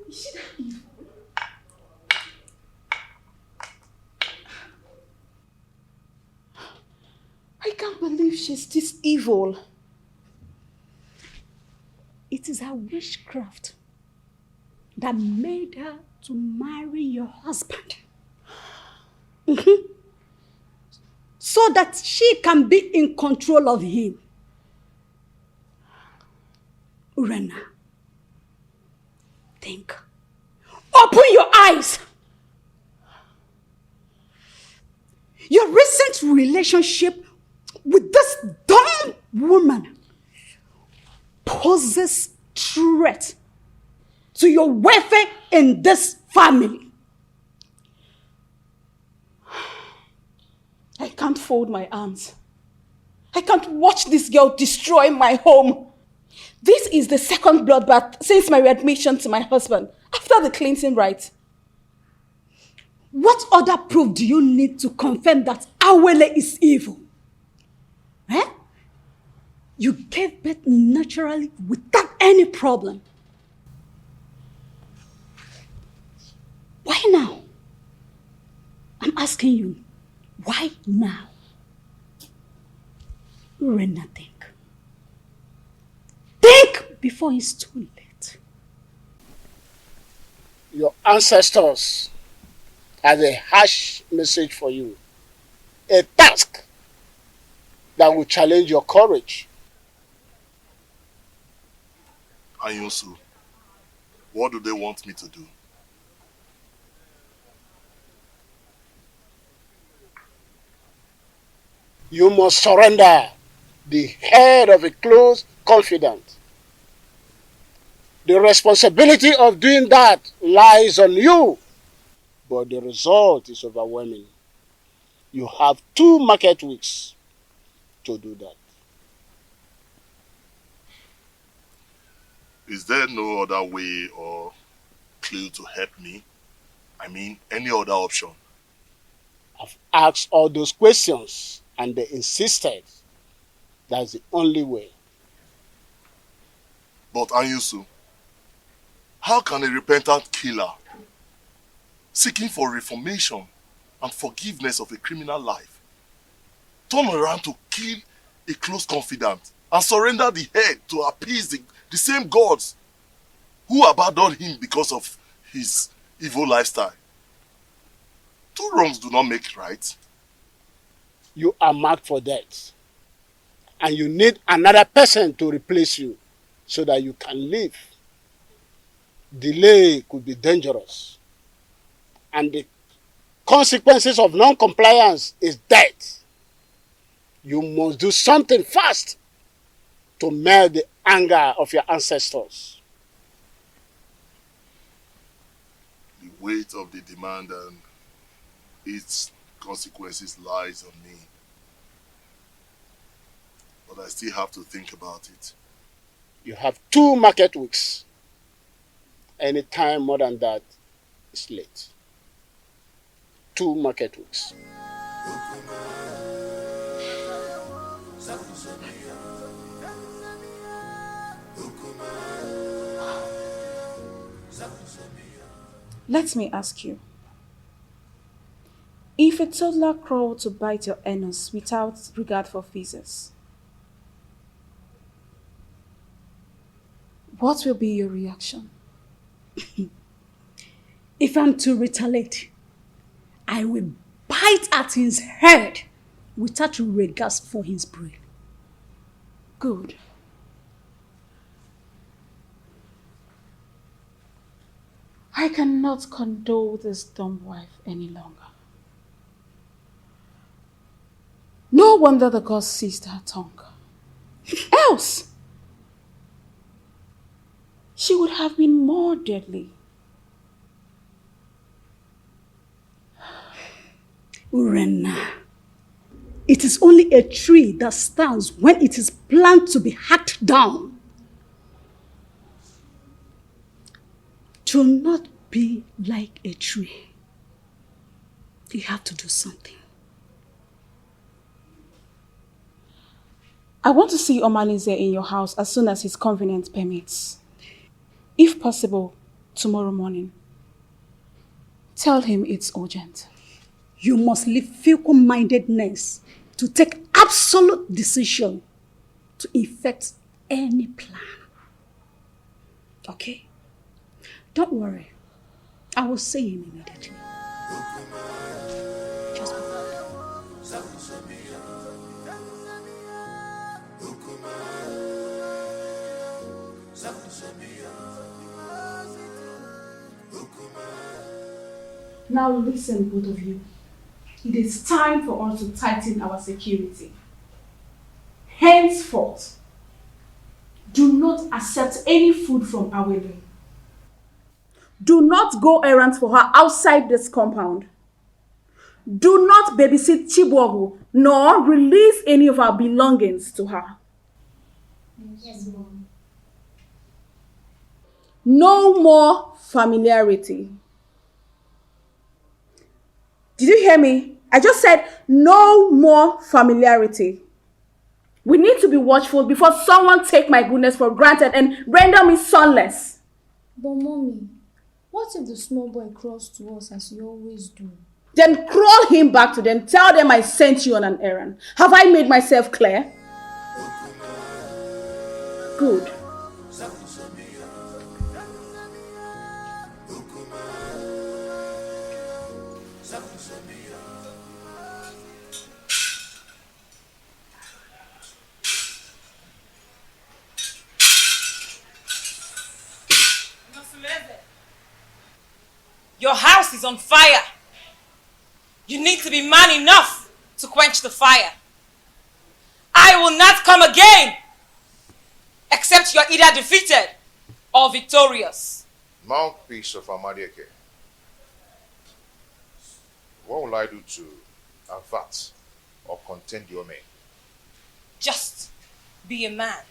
Is she that evil? I can't believe she's this evil. It is her witchcraft that made her to marry your husband. So that she can be in control of him. Urena, think. Open your eyes. Your recent relationship with this dumb woman poses threat to your welfare in this family. I can't fold my arms. I can't watch this girl destroy my home. This is the second bloodbath since my readmission to my husband after the cleansing rite. What other proof do you need to confirm that Awele is evil? Eh? You gave birth naturally without any problem. Why now? I'm asking you, why now? Rena, think. Think before it's too late. Your ancestors had a harsh message for you. A task that will challenge your courage. Anyosu, what do they want me to do? You must surrender the head of a close confidant. The responsibility of doing that lies on you, but the result is overwhelming. You have 2 market weeks to do that. Is there no other way or clue to help me? I mean, any other option? I've asked all those questions and they insisted that's the only way. But Anyusu, how can a repentant killer seeking for reformation and forgiveness of a criminal life turn around to kill a close confidant and surrender the head to appease the same gods who abandoned him because of his evil lifestyle? 2 wrongs do not make right. You are marked for death, and you need another person to replace you so that you can live. Delay could be dangerous, and the consequences of non-compliance is death. You must do something fast to melt the anger of your ancestors. The weight of the demand and its consequences lies on me. But I still have to think about it. You have 2 market weeks. Any time more than that is late. 2 market weeks. Let me ask you. If a toddler crawled to bite your anus without regard for physics, what will be your reaction? If I'm to retaliate, I will bite at his head without regard for his brain. Good. I cannot condole this dumb wife any longer. No wonder the gods seized her tongue. Else, she would have been more deadly. Urena, it is only a tree that stands when it is planned to be hacked down. To not be like a tree, you have to do something. I want to see Omalize in your house as soon as his convenience permits. If possible, tomorrow morning. Tell him it's urgent. You must leave fickle-mindedness to take absolute decision to effect any plan. Okay? Don't worry. I will see him immediately. Just be Now listen, both of you. It is time for us to tighten our security. Henceforth, do not accept any food from Awele. Do not go errands for her outside this compound. Do not babysit Chibuogu, nor release any of our belongings to her. Yes, Mom. No more familiarity. Did you hear me? I just said no more familiarity. We need to be watchful before someone take my goodness for granted and render me sonless. But Mommy, what if the small boy crawls to us as you always do? Then crawl him back to them. Tell them I sent you on an errand. Have I made myself clear? Good. Your house is on fire. You need to be man enough to quench the fire. I will not come again except you're either defeated or victorious. Mouthpiece of Amadieke. What will I do to avert or contend your name? Just be a man.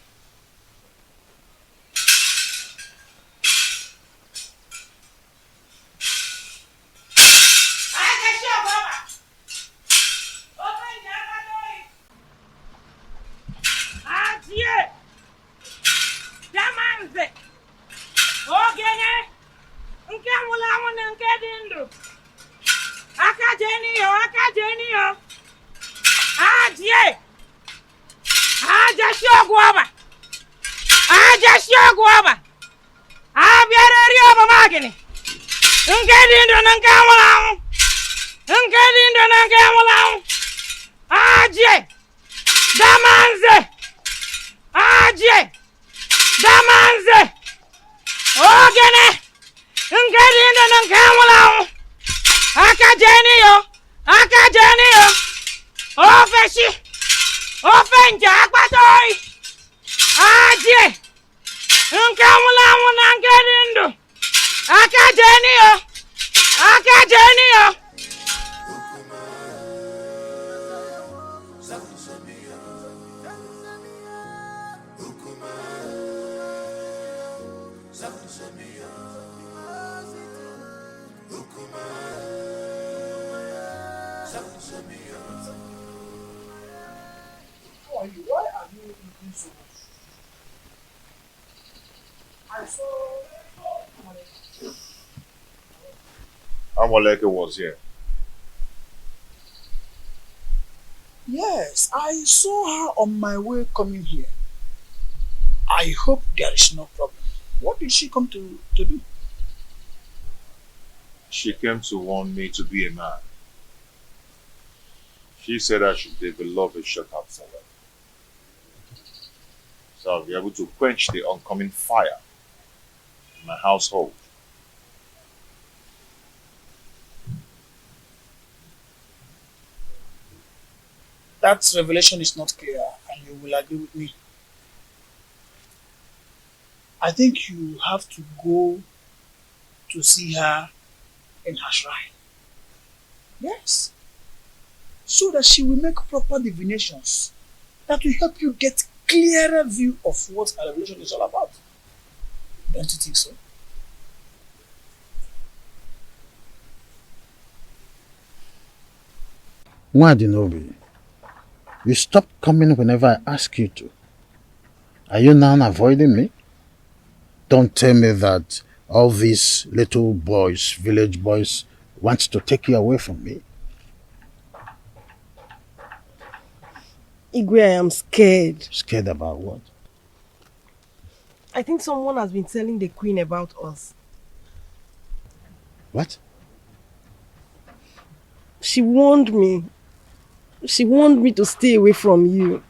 Why are you eating so much? I saw Amoleke was here. Yes, I saw her on my way coming here. I hope there is no problem. What did she come to do? She came to warn me to be a man. She said I should develop a shut-up salad, so I'll be able to quench the oncoming fire in my household. That revelation is not clear, and you will agree with me. I think you have to go to see her in her shrine. Yes. So that she will make proper divinations that will help you get clearer view of what her revelation is all about. Don't you think so? Mwadinobi, you stopped coming whenever I ask you to. Are you now avoiding me? Don't tell me that all these little boys, village boys, want to take you away from me. Igwe, I am scared. Scared about what? I think someone has been telling the queen about us. What? She warned me. She warned me to stay away from you.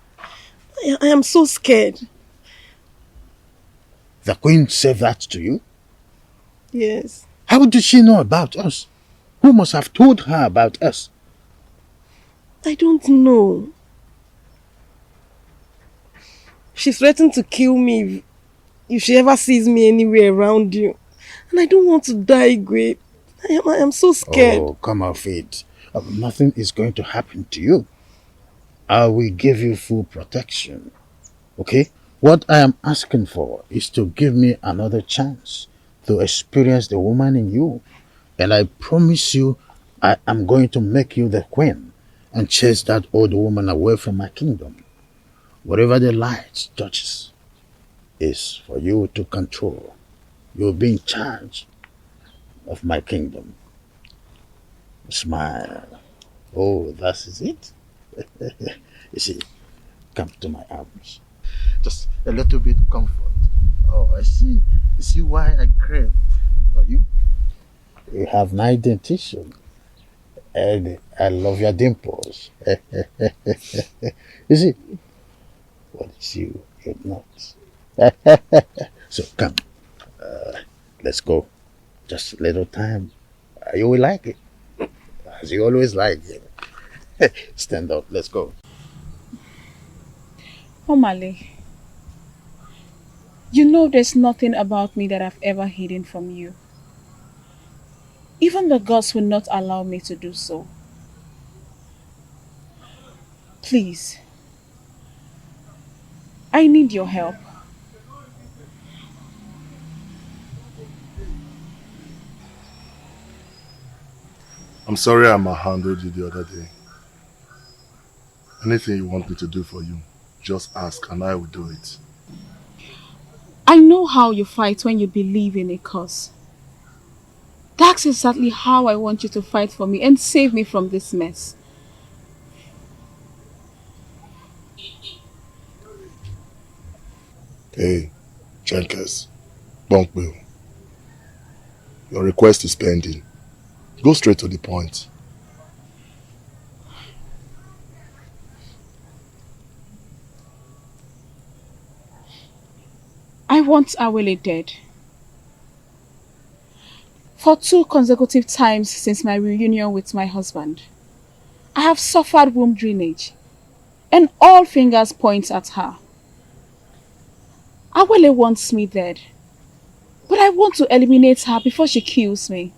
I am so scared. The queen said that to you? Yes. How did she know about us? Who must have told her about us? I don't know. She threatened to kill me if she ever sees me anywhere around you. And I don't want to die, Igwe. I am so scared. Oh, come off it. Nothing is going to happen to you. I will give you full protection. Okay? What I am asking for is to give me another chance to experience the woman in you. And I promise you, I am going to make you the queen and chase that old woman away from my kingdom. Whatever the light touches is for you to control. You'll be in charge of my kingdom. Smile. Oh, that is it. You see, come to my arms. Just a little bit comfort. Oh, I see. You see why I crave for you? You have nice dentition. And I love your dimples. You see, what is you? You're not. So come, let's go. Just a little time. You will like it. As you always like it. Stand up, let's go. Omale, you know there's nothing about me that I've ever hidden from you. Even the gods will not allow me to do so. Please, I need your help. I'm sorry I mishandled you the other day. Anything you want me to do for you, just ask and I will do it. I know how you fight when you believe in a cause. That's exactly how I want you to fight for me and save me from this mess. Hey, Jenkins, Bunk Bill, your request is pending. Go straight to the point. I want Awele dead. For 2 consecutive times since my reunion with my husband, I have suffered womb drainage, and all fingers point at her. Awele wants me dead, but I want to eliminate her before she kills me.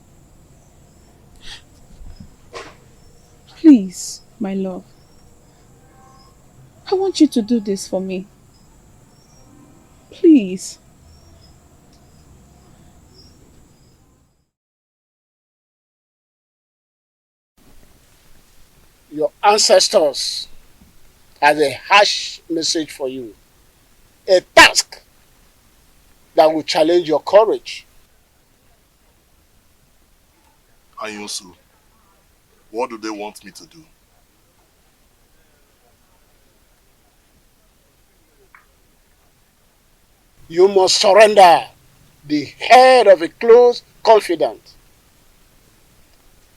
Please, my love, I want you to do this for me. Please. Your ancestors have a harsh message for you. A task that will challenge your courage. Ayunsu, what do they want me to do? You must surrender the head of a close confidant.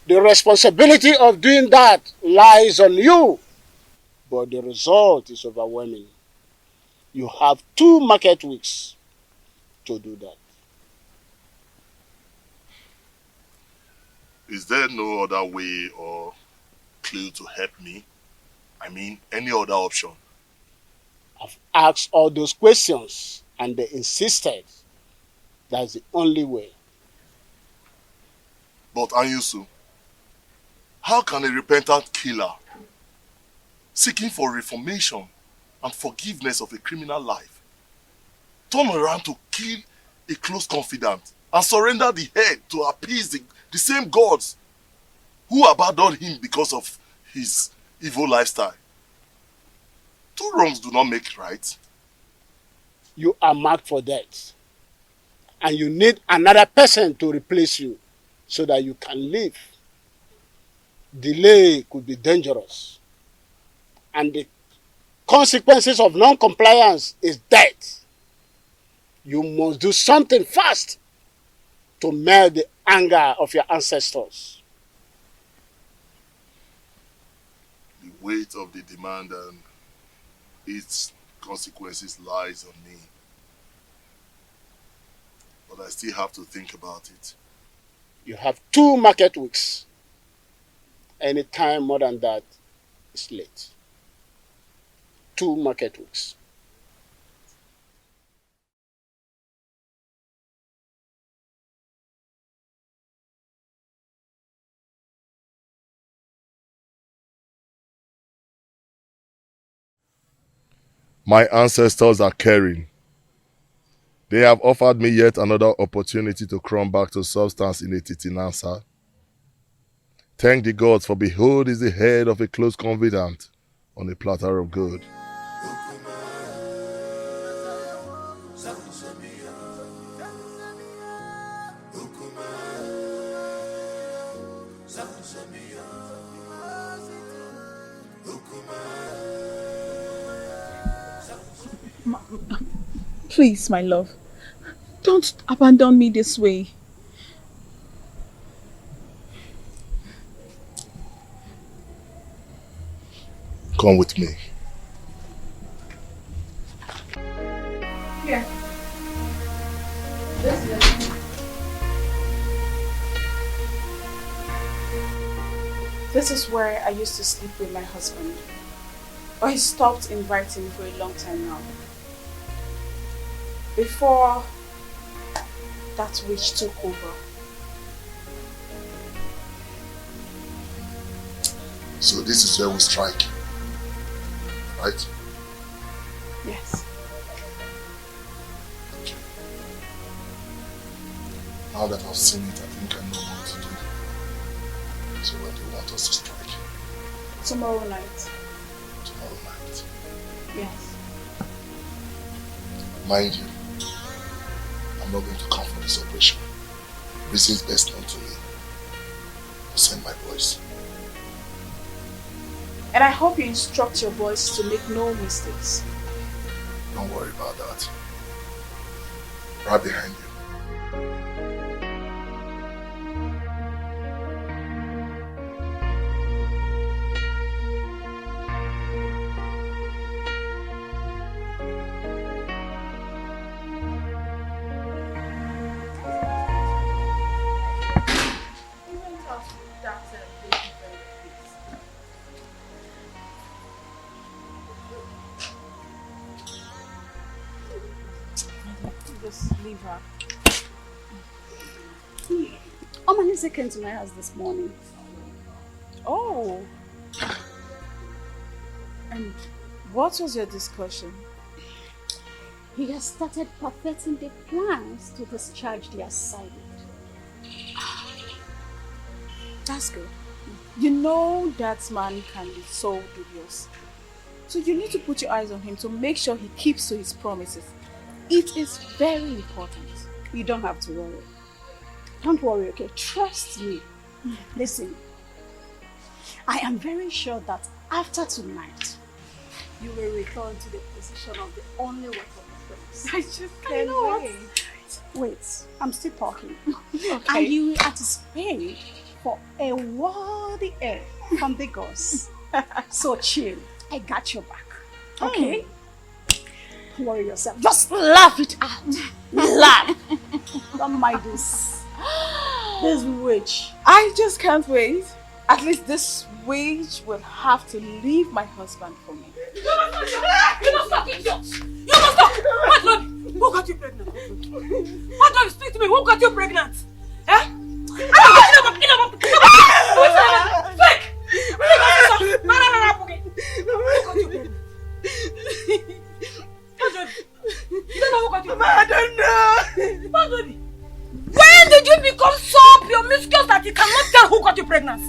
The responsibility of doing that lies on you, but the result is overwhelming. You have 2 market weeks to do that. Is there no other way or clue to help me? I mean, any other option? I've asked all those questions and they insisted that's the only way. But Anyusu, how can a repentant killer seeking for reformation and forgiveness of a criminal life turn around to kill a close confidant and surrender the head to appease the same gods who abandoned him because of his evil lifestyle? 2 wrongs do not make right. You are marked for death, and you need another person to replace you so that you can live. Delay could be dangerous, and the consequences of non-compliance is death. You must do something fast to melt the anger of your ancestors. The weight of the demand and its consequences lies on me. But I still have to think about it. You have 2 market weeks. Any time more than that is late. 2 market weeks. My ancestors are caring. They have offered me yet another opportunity to come back to substance in a titinansa. Thank the gods, for behold is the head of a close confidant on a platter of gold. Please, my love, don't abandon me this way. Come with me. Here. This is where I used to sleep with my husband. But he stopped inviting for a long time now. Before that witch took over. So this is where we strike, right? Yes. Now that I've seen it, I think I know what to do. So when do you want us to strike? Tomorrow night. Tomorrow night. Yes. Mind you, I'm not going to come for this operation. Reasons best known to me. I'll send my boys. And I hope you instruct your boys to make no mistakes. Don't worry about that. Right behind you. Just leave her. Omalise came to my house this morning. Oh. And what was your discussion? He has started perfecting the plans to discharge the assignment. That's good. You know that man can be so dubious. So you need to put your eyes on him to make sure he keeps to his promises. It is very important. You don't have to worry. Don't worry, okay? Trust me. Listen, I am very sure that after tonight, you will return to the position of the only one of the friends. I just can't wait. Wait, I'm still talking. Okay. And you will anticipate for a worthy heir from the gods. So chill. I got your back. Okay? Don't worry yourself. Just laugh it out. Laugh. Don't mind this. This witch. I just can't wait. At least this witch will have to leave my husband for me. You must stop, idiot! You must stop! What, Lord? Who got you pregnant? What, Lord? Speak to me. Who got you pregnant? Eh? I don't know. When did you become so promiscuous that you cannot tell who got you pregnant?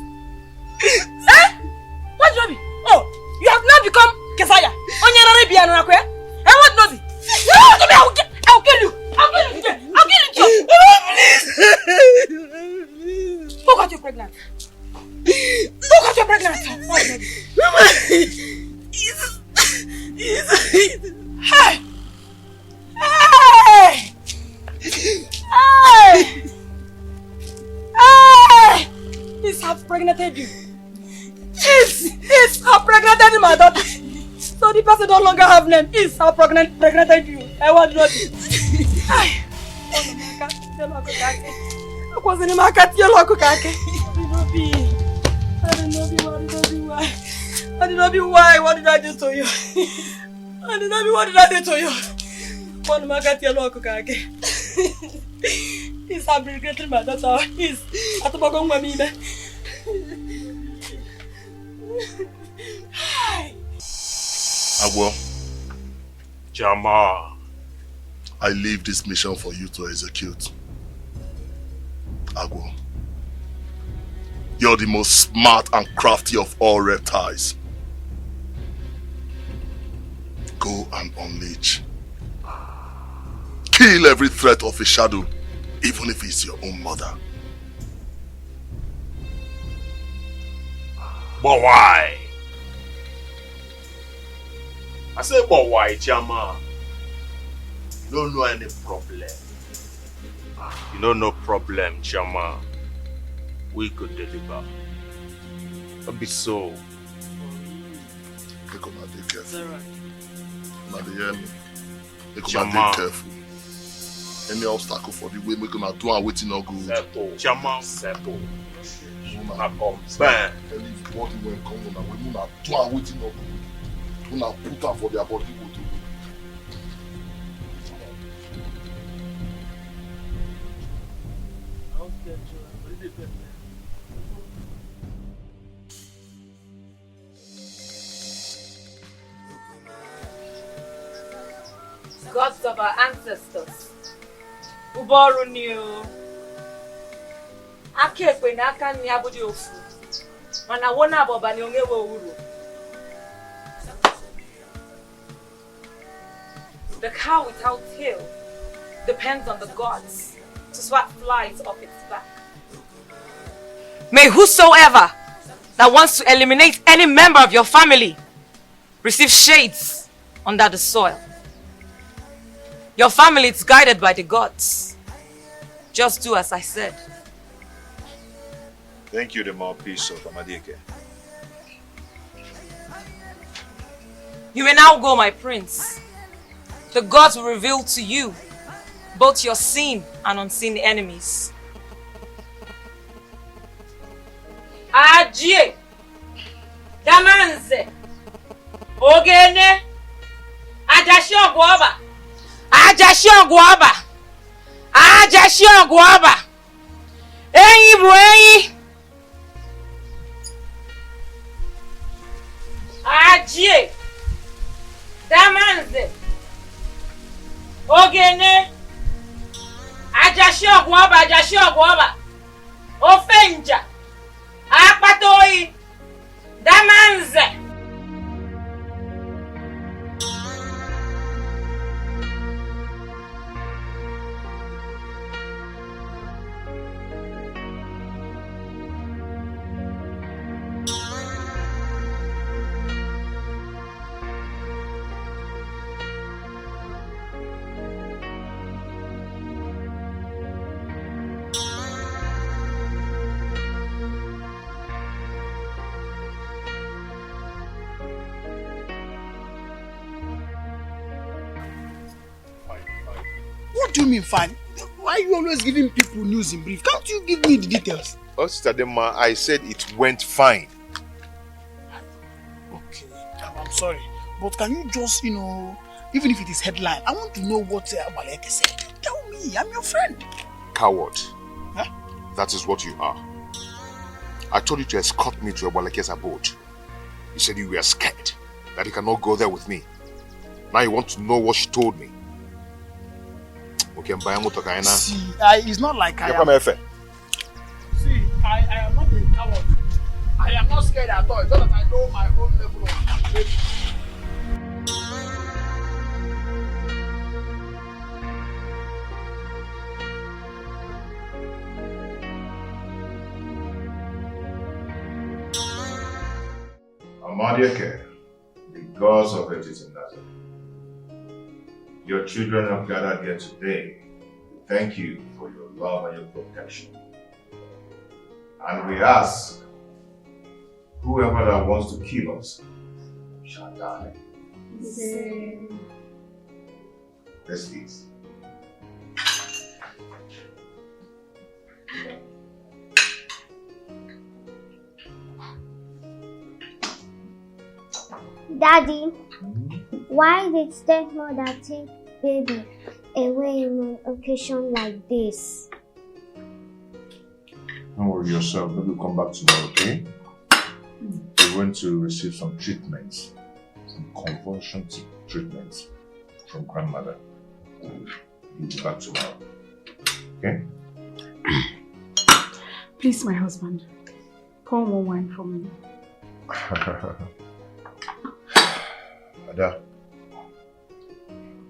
Eh? What, Joby? Oh, you have now become Kesaya. And what, Nobi? I'll kill you. I'll kill you today. I'll kill you. Please. Who got you pregnant? Who got you pregnant? What, Nobi? Hey! Hey! Hey! Hey! He's half pregnanted you. He's half pregnanted my daughter. So the person no longer have name. He's half pregnanted you. I want to Hey! I did not be why. What did I do to you? I did not be what did I do to you? One market yellow cookage. He's fabricating my daughter. He's at the bottom of me. Agwo, Chama. I leave this mission for you to execute. Agwo. You're the most smart and crafty of all reptiles. Go and unleash. Kill every threat of a shadow, even if it's your own mother. But why? I say, but why, Chama? You don't know any problem. You don't know problem, Chama. We could deliver. Don't be so. Make una dey careful. Alright. Una dey hear me? Make una dey careful. Any obstacle for the way, make una do and waiting no good. Settle. Chama, settle. Una come. Bang. Anybody when come una way, una do and waiting no good. Una put am for their body go to. Gods of our ancestors. Uboru new. Akekwe na aka nni abudi ofu. Mana wona aboba ni ongewe uru. The cow without tail depends on the gods to swat flies off its back. May whosoever that wants to eliminate any member of your family receive shades under the soil. Your family is guided by the gods. Just do as I said. Thank you, the mouthpiece of Amadike. You may now go, my prince. The gods will reveal to you both your seen and unseen enemies. Ajie, Damanze, Ogene, Ajashogwaba, Ajashogwaba, Ajashogwaba, Eyi bu eyi, Ajie, Damanze, Ogene, Ajashogwaba, Ofenja, Apatoi, Damanze. What do you mean fine? Why are you always giving people news in brief? Can't you give me the details? Oh, Sister Dema, I said it went fine. Okay, I'm sorry. But can you just, even if it is headline, I want to know what Abaleke said. Tell me, I'm your friend. Coward. Huh? That is what you are. I told you to escort me to Abaleke's abode. You said you were scared, that you cannot go there with me. Now you want to know what she told me. Okay, see, it's not like I am... See, I am not a coward. I am not scared at all. It's just that I know my own level of capability. Amadiake, the gods of it is in that. Your children have gathered here today. Thank you for your love and your protection. And we ask, whoever that wants to kill us shall die. Let's eat. Daddy, why did stepmother take baby away in an occasion like this? Don't worry yourself, maybe we'll come back tomorrow, okay? We're going to receive some treatments, some conversion treatments. from grandmother. You'll be back tomorrow. Okay? Please, my husband, pour more wine for me. Ada,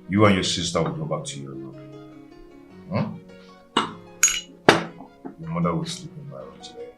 you and your sister will go back to your room. Huh? Your mother will sleep in my room today.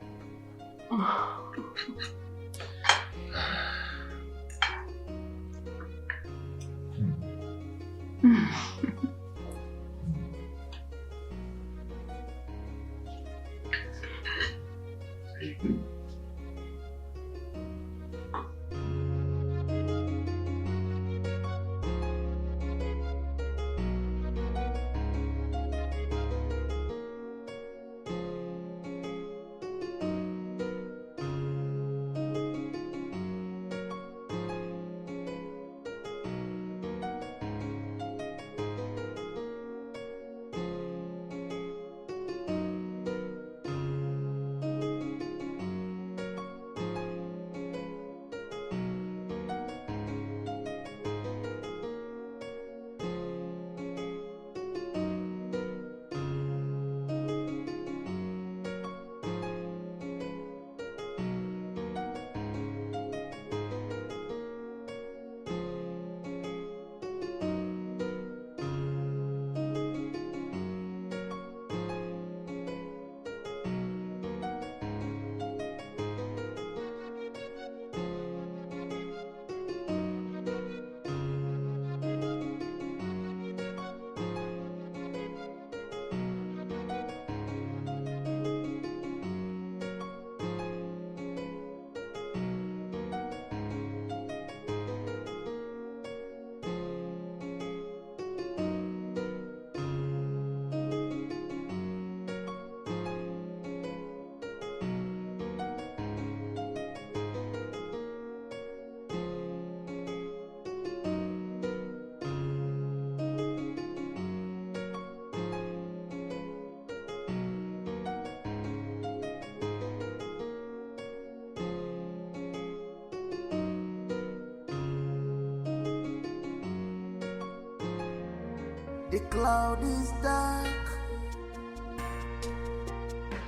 The cloud is dark,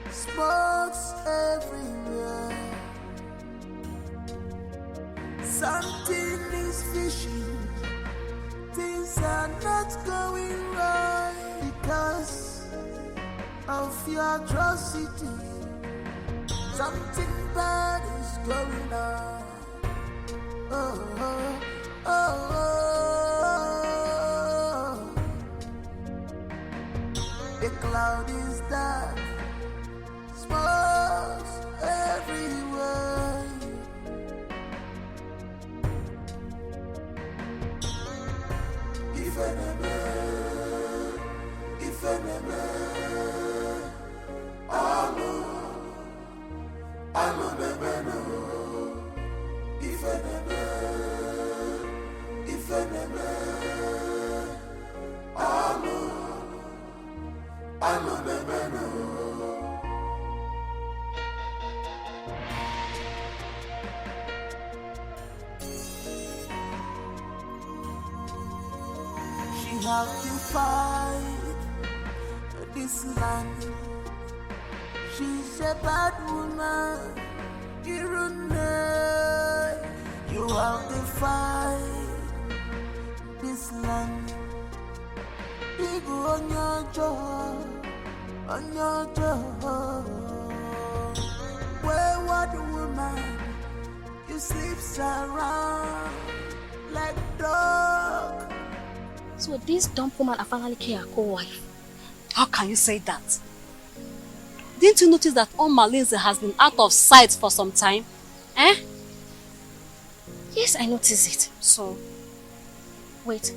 smokes everywhere. Something is fishy, things are not going right because of your atrocity. Something bad is going on. Oh, oh, oh, oh. The cloud is dark, smokes everywhere. If enemy, I'm a if enemy, I'm a She have defied this land. She's a bad woman. You have defied this land. Big on your jaw, wayward woman, you sleeps around like dog. So this dumb woman I finally care her co-wife. How can you say that? Didn't you notice that Malinze has been out of sight for some time? Eh? Yes, I noticed it. So? Wait,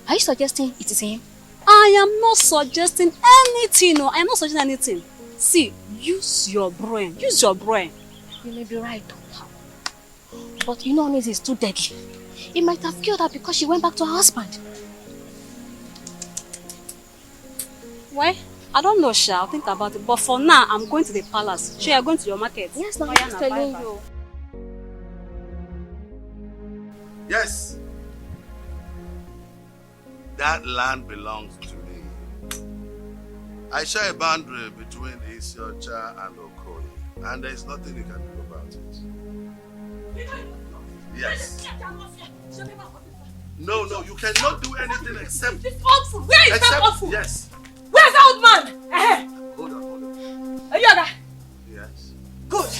are you suggesting it is him? I am not suggesting anything. No, I am not suggesting anything. See, use your brain. Use your brain. You may be right. But you know Onize is too deadly. He might have killed her because she went back to her husband. Well, I don't know, Sha. I'll think about it. But for now, I'm going to the palace. Sha, you're going to your market. Yes, no, I'm just telling you. Yes. That land belongs to me. I share a boundary between Isiocha and Okoye, and there is nothing you can do about it. Yes. No, you cannot do anything except... This old fool! Where is that old fool? Yes. Where's that old man? Hold on. Are you there? Yes. Good.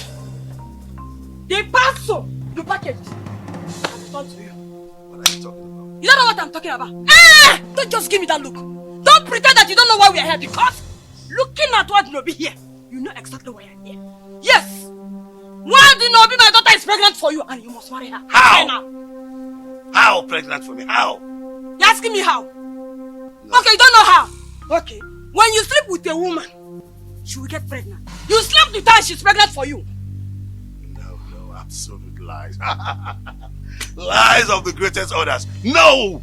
The parcel you packaged has returned to you. What are you talking about? You don't know what I'm talking about. Don't just give me that look. Don't pretend that you don't know why we are here, because looking at what Nobi here, you know exactly why I'm here. Yes. Why do Nobi, my daughter, is pregnant for you and you must marry her? How? How pregnant for me? How? You're asking me how? No. Okay, you don't know how. Okay. When you sleep with a woman, she will get pregnant. You slept with her and she's pregnant for you. No, absolute lies. Lies of the greatest orders. No!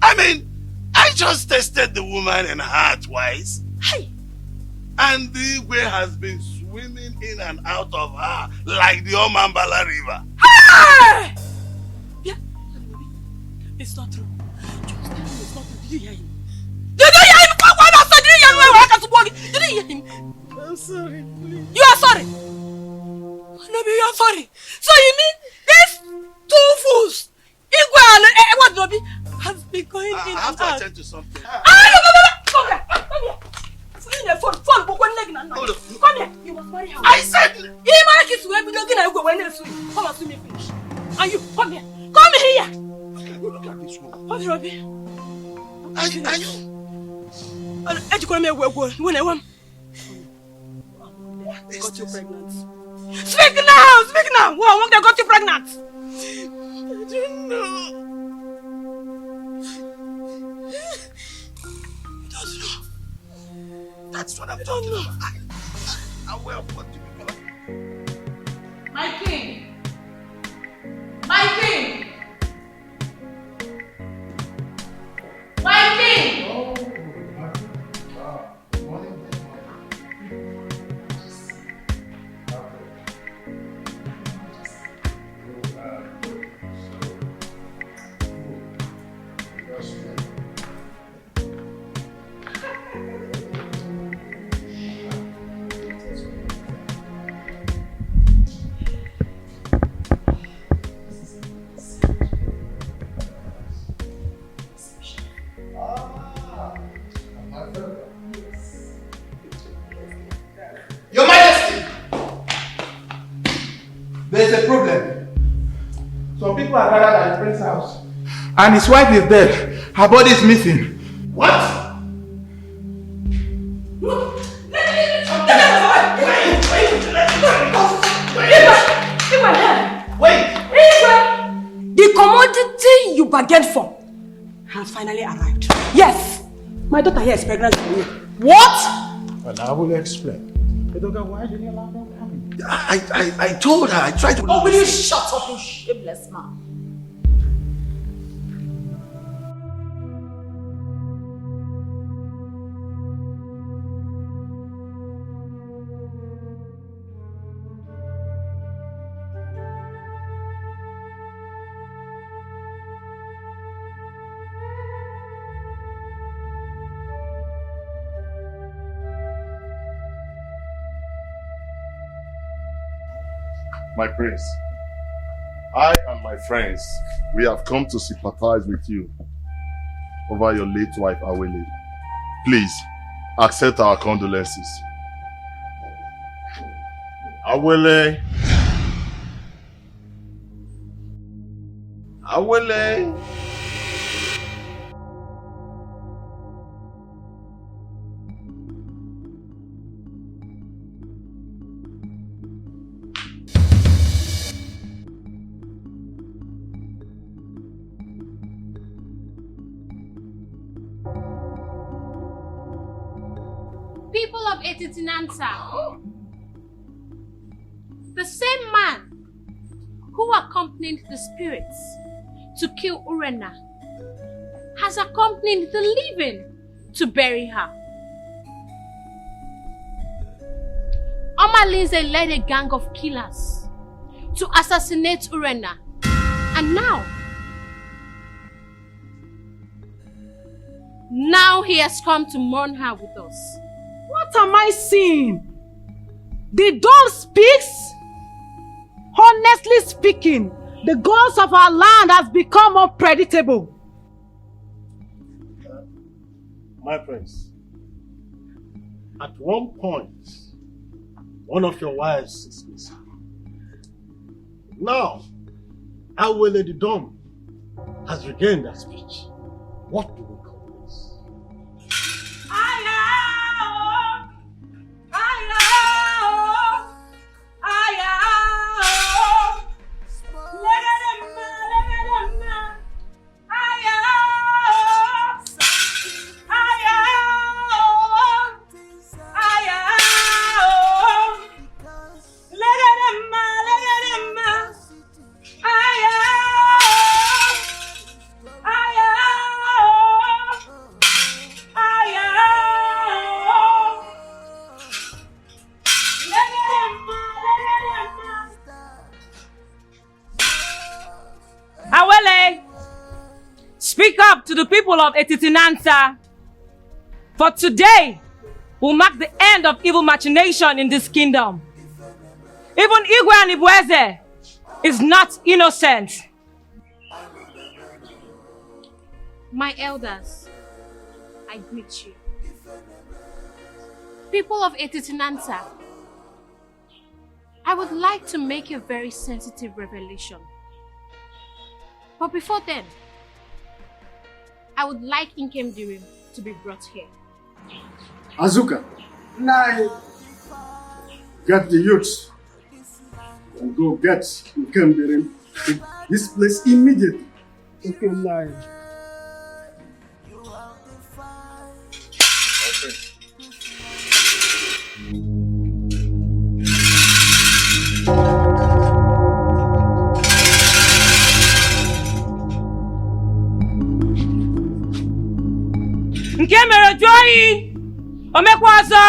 I mean, I just tested the woman and her twice. Hey! And the way has been swimming in and out of her like the Omambala River. Hey! Yeah. It's not true. Just tell me it's not true. Did you hear him? Did you hear him? Did you hear him? I'm sorry, please. You are sorry? No, you are sorry. So you mean these two fools, Igwe and what Nobi, has been going in and out? I have to attend to something. Come here. Phone, come here. You must marry her. I said... Come and see me finish. And you, come here. Come here. Look at this woman. What's Robbie? Are you? They got you pregnant. Speak now! What they got you pregnant? I don't know. You don't know. That's what I'm talking about. I'm aware of what you got. My king! My king! My king! Your Majesty, there's a problem. Some people are gathered at the prince's house, and his wife is dead. Her body is missing. What? The commodity you bargained for has finally arrived. Yes, my daughter here is pregnant with me. What? Well, I will explain. Why did you allow them coming? I told her, I tried to... Oh, will you shut up, you shameless man? My prince, I and my friends, we have come to sympathize with you over your late wife, Awele. Please, accept our condolences. Awele. Awele. People of Etitinanta, the same man who accompanied the spirits to kill Urena has accompanied the living to bury her. Omalize led a gang of killers to assassinate Urena, and now Now he has come to mourn her with us. What am I seeing? The dog speaks? Honestly speaking, the gods of our land has become unpredictable. My friends, at one point, one of your wives is missing. Now, our Lady Dom has regained her speech. What do we call this? Speak up to the people of Etitinansa. For today will mark the end of evil machination in this kingdom. Even Igwe and Ibueze is not innocent. My elders, I greet you. People of Etitinansa, I would like to make a very sensitive revelation. But before then, I would like Inkem Dirim to be brought here. Azuka, get the youths and go get Inkem Dirim to this place immediately. Okay, nine. Nke mere Joyi omekwazo.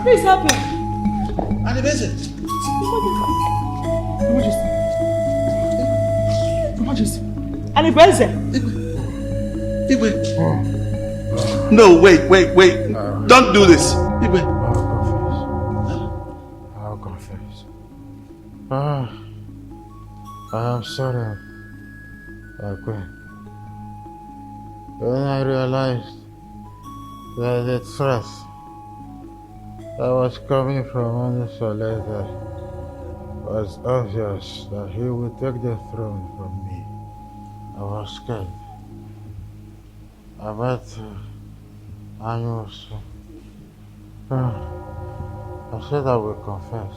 Please help him. Anibeze. Igwe. No, wait. Don't do this. Igwe. I'll confess. I am sorry. When I realized that the threat that was coming from Onusoleta was obvious that he would take the throne from me, I was scared. About Anyosu. I said I will confess.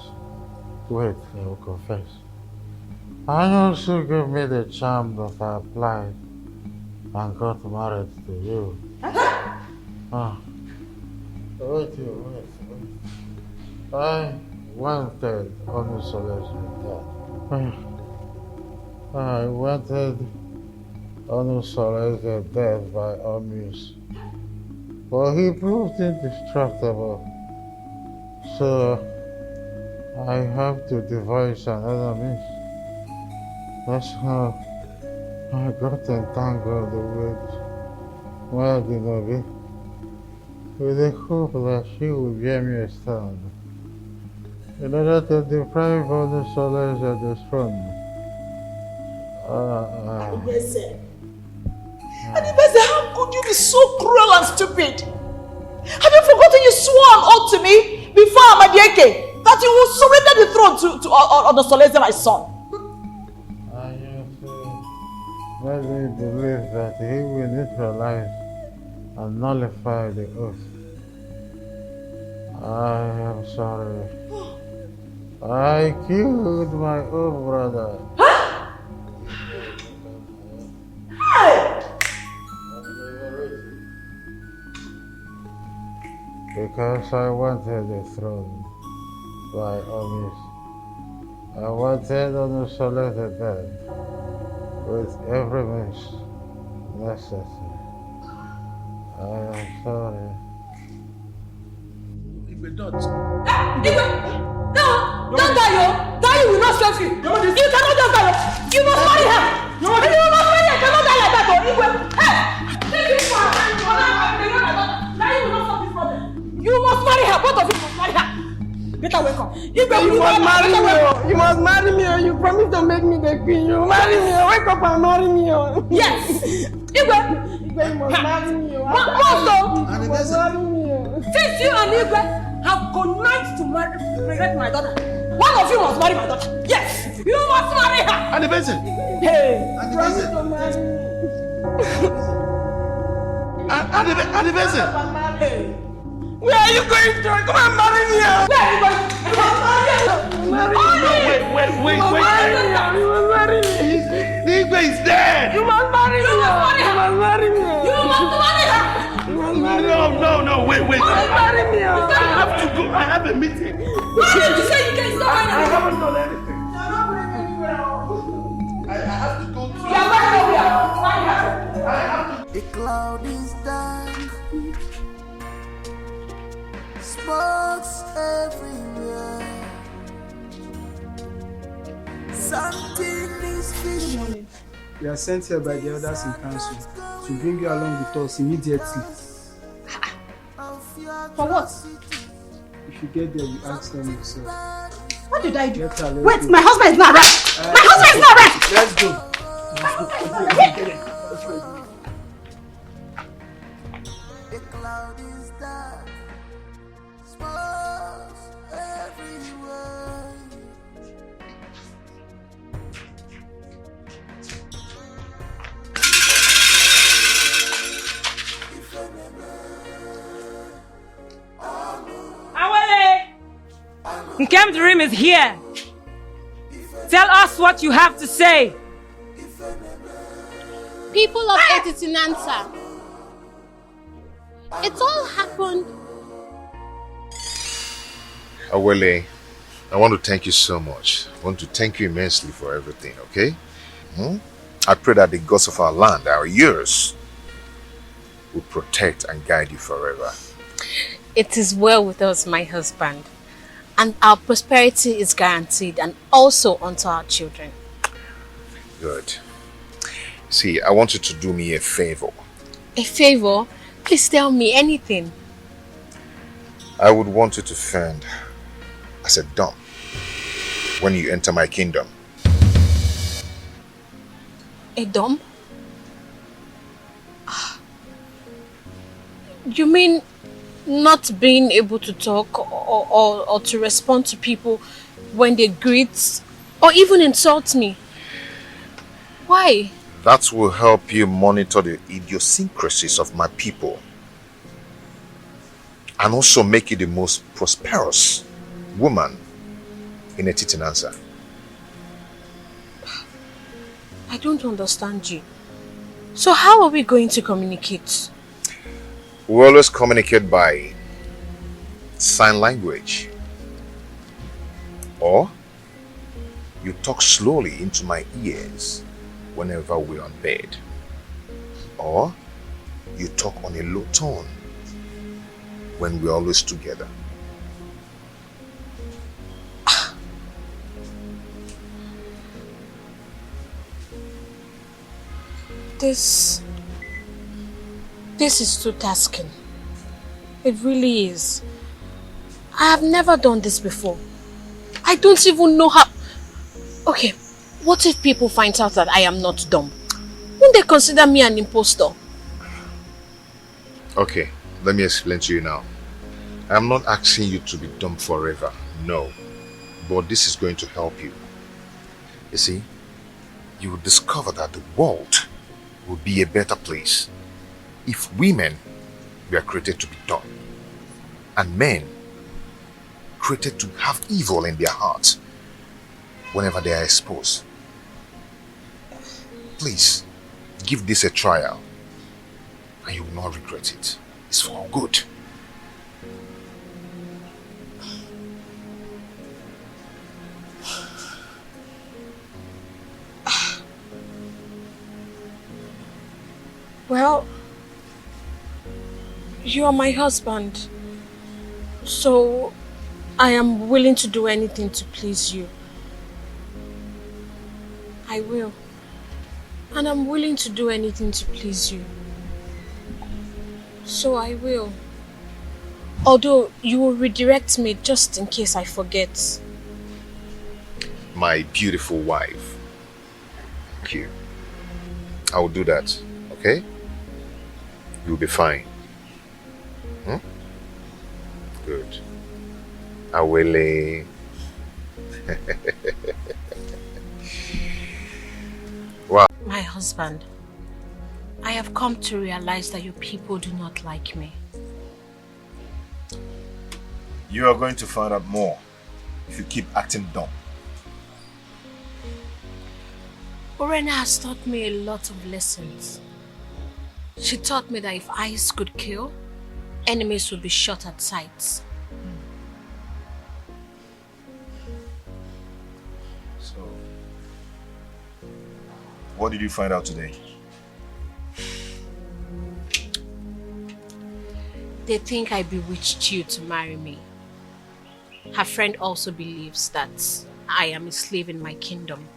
Wait, I will confess. Anyosu gave me the charm that I applied and got married to you. Wait. I wanted Onusole's death. I wanted Onusole's death by all means. But he proved indestructible. So I have to devise another means. That's how I got entangled with Madinobi, with the hope that she would bear me a stand, in order to deprive Onusoles of the throne. Adibese, how could you be so cruel and stupid? Have you forgotten you swore an oath to me before Amadieke that you will surrender the throne to Onosoleze, my son. And you let me believe that he will neutralize and nullify the oath. I am sorry. I killed my own brother. Because I wanted the throne by all means. I wanted Onosoleze dead with every means necessary. I am sorry. Don't die, yo! Die will not save you! You cannot just die! You must marry her! You must marry her! You cannot die like that, oh! Hey! Take this one! Die will not solve this problem! You must marry her! Both of you must marry her! Better wake up! You must marry me! You must marry me! You promise to make me the queen! You marry me! Wake up and marry me! Yes! Igwe, you must marry me! You must marry me! Since you and Igwe have connived to regret my daughter, one of you must marry my daughter. Yes, you must marry her. And the person. Hey, promise to marry me. And the person. Where are you going to? Come and marry me. Where are you going? Marry me. Wait. You must marry me. The Igwe is dead. You must marry me. You must marry me. You must marry her. No, wait. You must marry me. I have to go. I have a meeting. Why did you say you can stop I haven't done anything. I have to go to... You are going nowhere. Marry her. I have to... The cloud is dark. Smokes everywhere. Something is fishing. We are sent here by the elders in council to bring you along with us immediately. For what? If you get there, you ask them yourself. What did I do? Wait, my husband is not right. My husband is not right. Let's go. The cloud is dark. Smokes everywhere. Nkem Dream is here. Tell us what you have to say. People of Etitinansa, it all happened. Awele, I want to thank you so much. I want to thank you immensely for everything, okay? I pray that the gods of our land, our years, will protect and guide you forever. It is well with us, my husband. And our prosperity is guaranteed, and also unto our children. Good. See, I want you to do me a favor. A favor? Please tell me anything. I would want you to fend as a dumb when you enter my kingdom. A dumb? You mean not being able to talk or to respond to people when they greet or even insult me? Why? That will help you monitor the idiosyncrasies of my people and also make you the most prosperous woman in Etitinansa. I don't understand you. So how are we going to communicate? We always communicate by sign language. Or you talk slowly into my ears whenever we're on bed. Or you talk on a low tone when we're always together. This is too tasking. It really is. I have never done this before. I don't even know how... Okay, what if people find out that I am not dumb? Won't they consider me an impostor? Okay, let me explain to you now. I'm not asking you to be dumb forever. No. but this is going to help you. You see, you will discover that the world will be a better place if women were created to be dumb and men created to have evil in their hearts whenever they are exposed. Please, give this a trial and you will not regret it. It's for good. Well, you are my husband, so I am willing to do anything to please you. I will. And I'm willing to do anything to please you. So I will. Although you will redirect me just in case I forget. My beautiful wife. Thank you. I will do that, okay? You'll be fine. Hmm? Good. I will. Wow. My husband, I have come to realize that your people do not like me. You are going to find out more if you keep acting dumb. Urena has taught me a lot of lessons. She taught me that if eyes could kill, enemies would be shot at sight. So, what did you find out today? They think I bewitched you to marry me. Her friend also believes that I am a slave in my kingdom.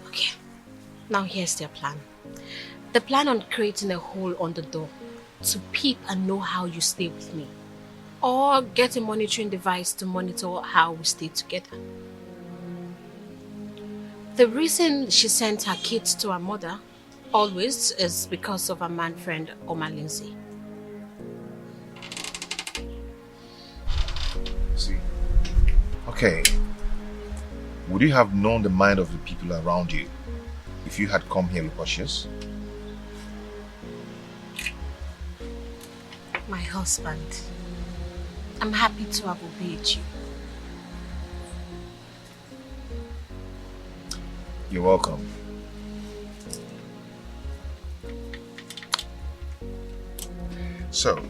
Okay, now here's their plan. They plan on creating a hole on the door to peep and know how you stay with me. Or get a monitoring device to monitor how we stay together. The reason she sent her kids to her mother always is because of her man friend Oma Lindsay. See? Okay. Would you have known the mind of the people around you if you had come here cautious? My husband, I'm happy to have obeyed you. You're welcome. So,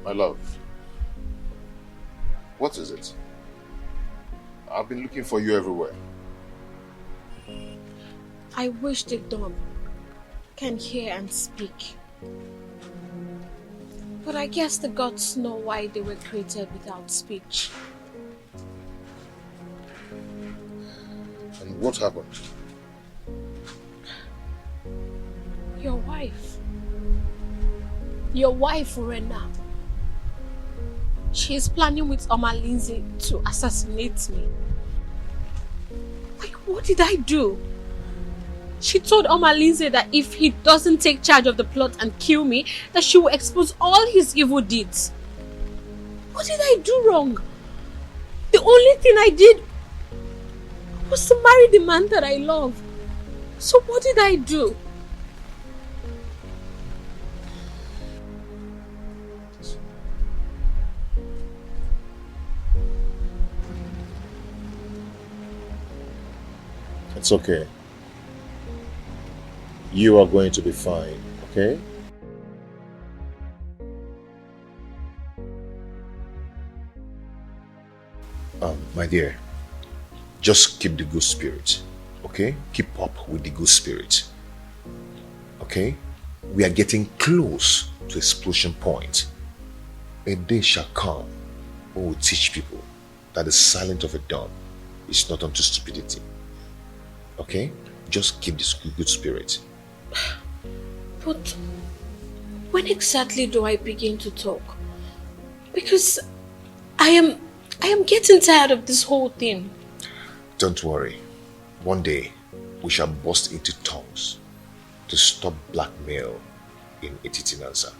my love, what is it? I've been looking for you everywhere. I wish the dumb can hear and speak. But I guess the gods know why they were created without speech. And what happened? Your wife. Your wife, Urena. She is planning with Oma Lindsay to assassinate me. Like, what did I do? She told Oma Lindsay that if he doesn't take charge of the plot and kill me, that she will expose all his evil deeds. What did I do wrong? The only thing I did was to marry the man that I love. So what did I do? It's okay. You are going to be fine, okay? My dear, just keep the good spirit, okay? Keep up with the good spirit, okay? we are getting close to explosion point. A day shall come when we teach people that the silence of a dawn is not unto stupidity. Okay? Just keep this good spirit. But when exactly do I begin to talk? Because I am getting tired of this whole thing. Don't worry. One day, we shall burst into tongues to stop blackmail in Etitinanza.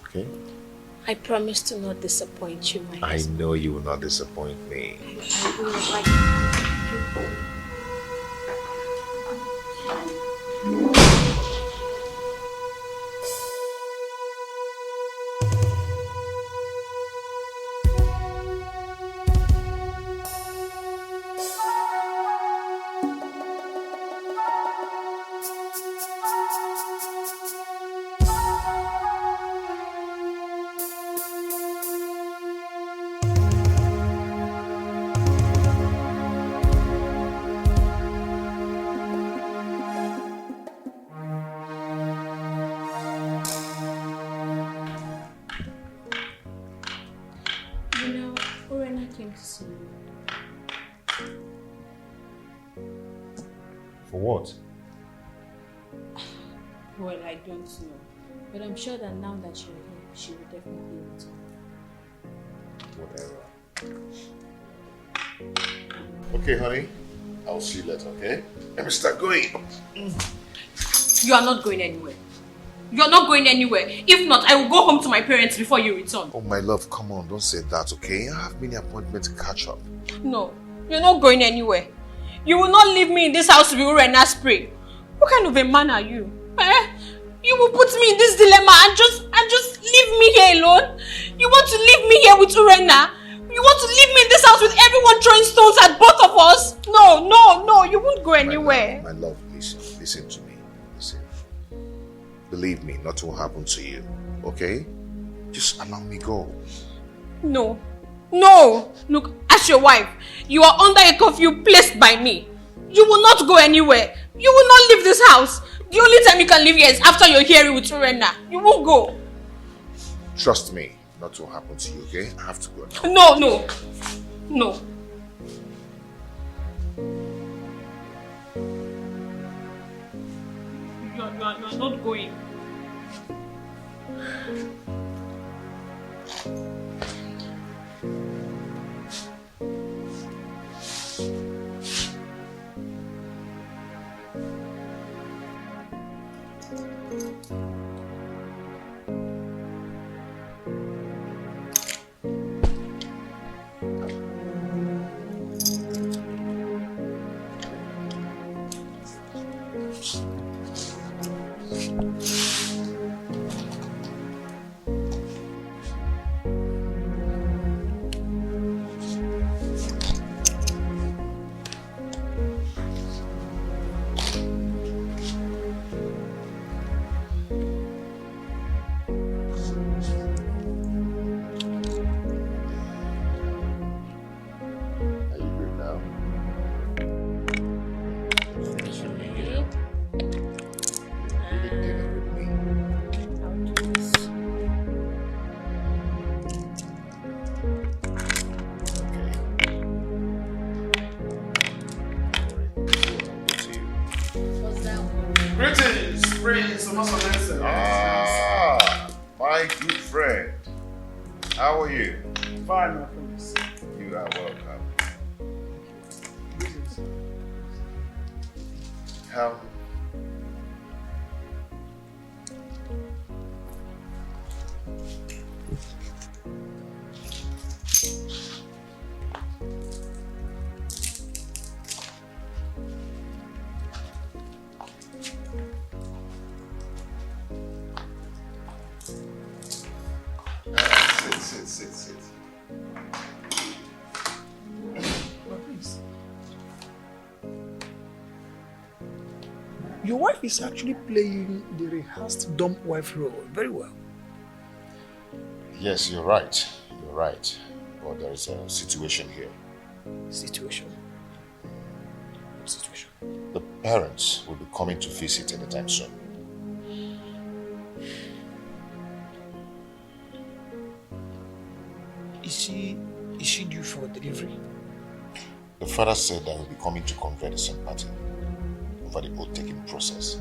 Okay? I promise to not disappoint you, my I husband. know you will not disappoint me. I will like... For what? Well, I don't know. But I'm sure that now that you're here, she will definitely return. Whatever. Okay, honey. I'll see you later, okay? Let me start going. You are not going anywhere. You are not going anywhere. If not, I will go home to my parents before you return. Oh, my love, come on. Don't say that, okay? I have many appointments to catch up. No, you're not going anywhere. You will not leave me in this house to be Urena spray. What kind of a man are you? You will put me in this dilemma and just leave me here alone? You want to leave me here with Urena? You want to leave me in this house with everyone throwing stones at both of us? No, you won't go anywhere. My love, listen to me. Listen. Believe me, nothing will happen to you, okay? Just allow me go. No. Look, as your wife, you are under a curfew placed by me. You will not go anywhere. You will not leave this house. The only time you can leave here is after you're hearing with Urena. You won't go. Trust me, nothing will happen to you, okay? I have to go now. No. You are not going. My good friend. How are you? Fine, my friends. You are welcome. Come. Sit. Your wife is actually playing the rehearsed dumb wife role very well. Yes, you're right. You're right. But there is a situation here. Situation? situation? The parents will be coming to visit anytime soon. Is she due for delivery? The father said that he'll be coming to convey the sympathy over the oath-taking process.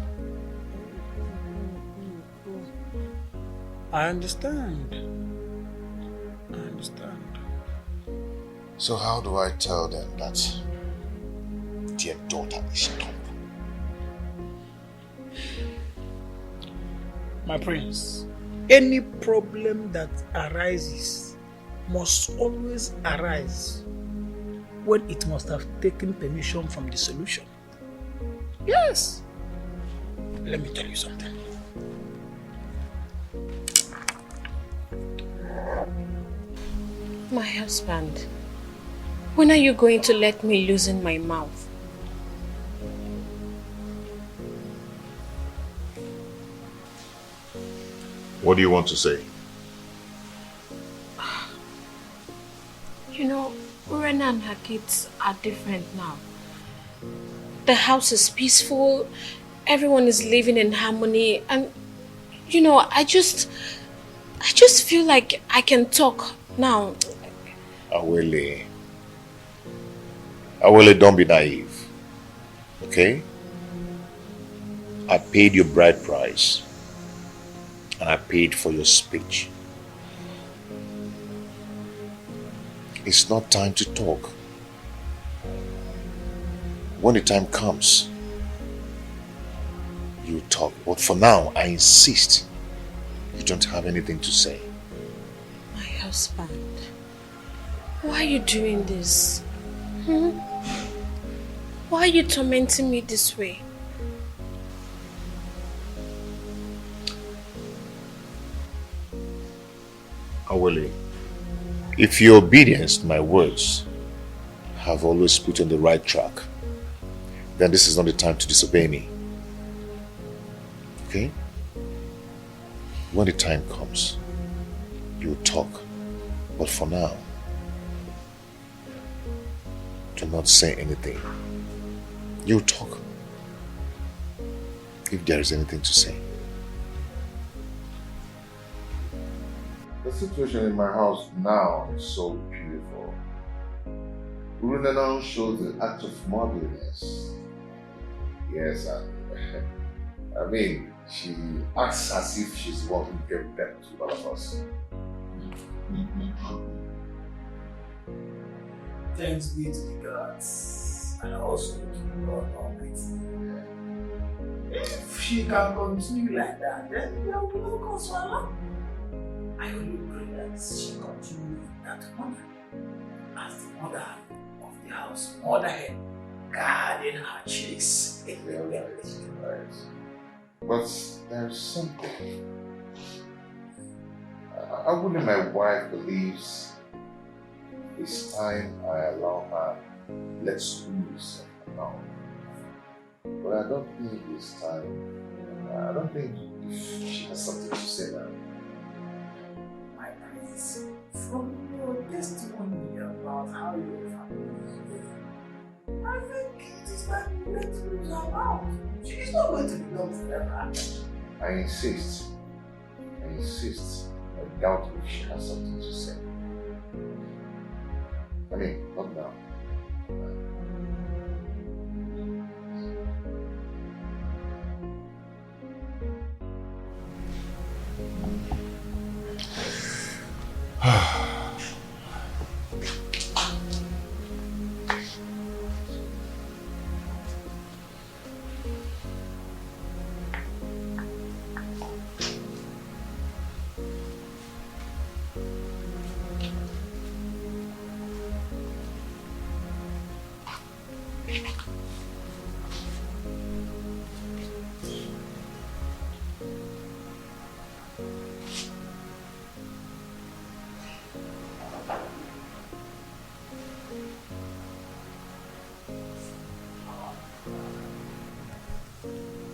I understand. So how do I tell them that their daughter is stubborn? My prince, any problem that arises must always arise when it must have taken permission from the solution. Yes. Let me tell you something. My husband, when are you going to let me loosen my mouth? What do you want to say? You know, Urena and her kids are different now. The house is peaceful, everyone is living in harmony, and you know, I just feel like I can talk now. Awele, don't be naive, okay? I paid your bride price, and I paid for your speech. It's not time to talk. When the time comes, you talk. But for now, I insist you don't have anything to say. My husband, why are you doing this? Why are you tormenting me this way? Awele, if your obedience to my words have always put you on the right track, then this is not the time to disobey me. Okay? When the time comes, you'll talk. But for now, do not say anything. You talk if there is anything to say. The situation in my house now is so beautiful. Urena now shows the act of motherliness. Yes, I mean, she acts as if she's the one who gave birth to all of us. Thanks be to the gods and also to the Lord Almighty. If she can continue like that, then there will be no cause for alarm. I only pray that she continue with that honor as the mother of the house, motherhead, guarding her chicks. Right. But there's something. I wouldn't my wife believes it's time I allow her let's loose now. But I don't think it's time. I don't think if she has something to say now. My prince, from your testimony about how your family is doing, I think it is time you let loose her mouth. She is not going to be done forever. I insist. I doubt if she has something to say. I mean, not now.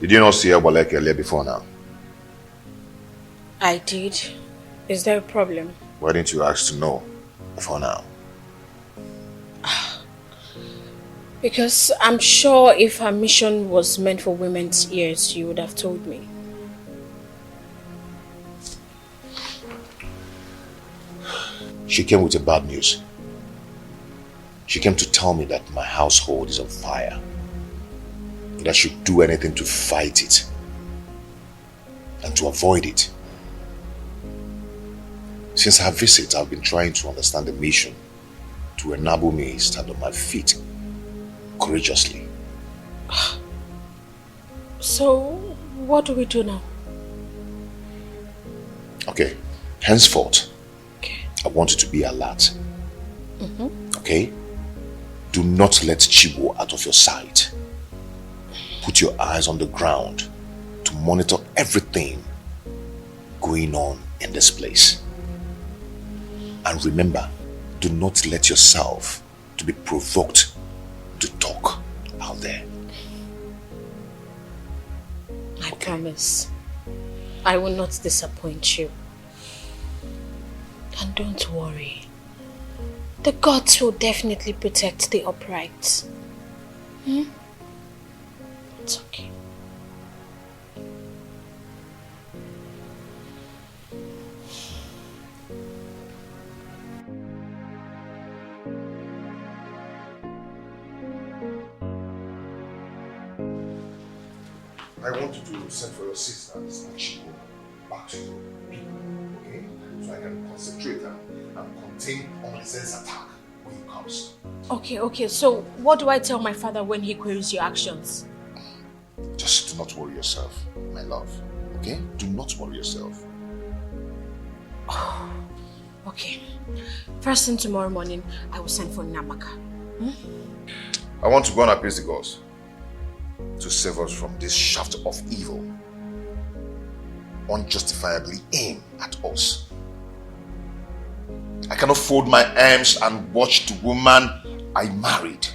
Did you not see Abolek earlier before now? I did. Is there a problem? Why didn't you ask to know before now? Because I'm sure if her mission was meant for women's ears, you would have told me. She came with a bad news. She came to tell me that my household is on fire. That I should do anything to fight it and to avoid it. Since her visit, I've been trying to understand the mission to enable me stand on my feet courageously. So, what do we do now? Okay, henceforth, I want you to be alert. Okay? Do not let Chibo out of your sight. Put your eyes on the ground to monitor everything going on in this place. And remember, do not let yourself to be provoked to talk out there. I promise. I will not disappoint you. And don't worry. The gods will definitely protect the upright. It's okay. I want you to send for your sisters and Chico back to people, okay? So I can concentrate and contain Omalize's attack when he comes. Okay, so what do I tell my father when he queries your actions? Just do not worry yourself, my love, okay? Do not worry yourself. Okay. First thing tomorrow morning, I will send for Nabaka. I want to go and appease the gods to save us from this shaft of evil unjustifiably aimed at us. I cannot fold my arms and watch the woman I married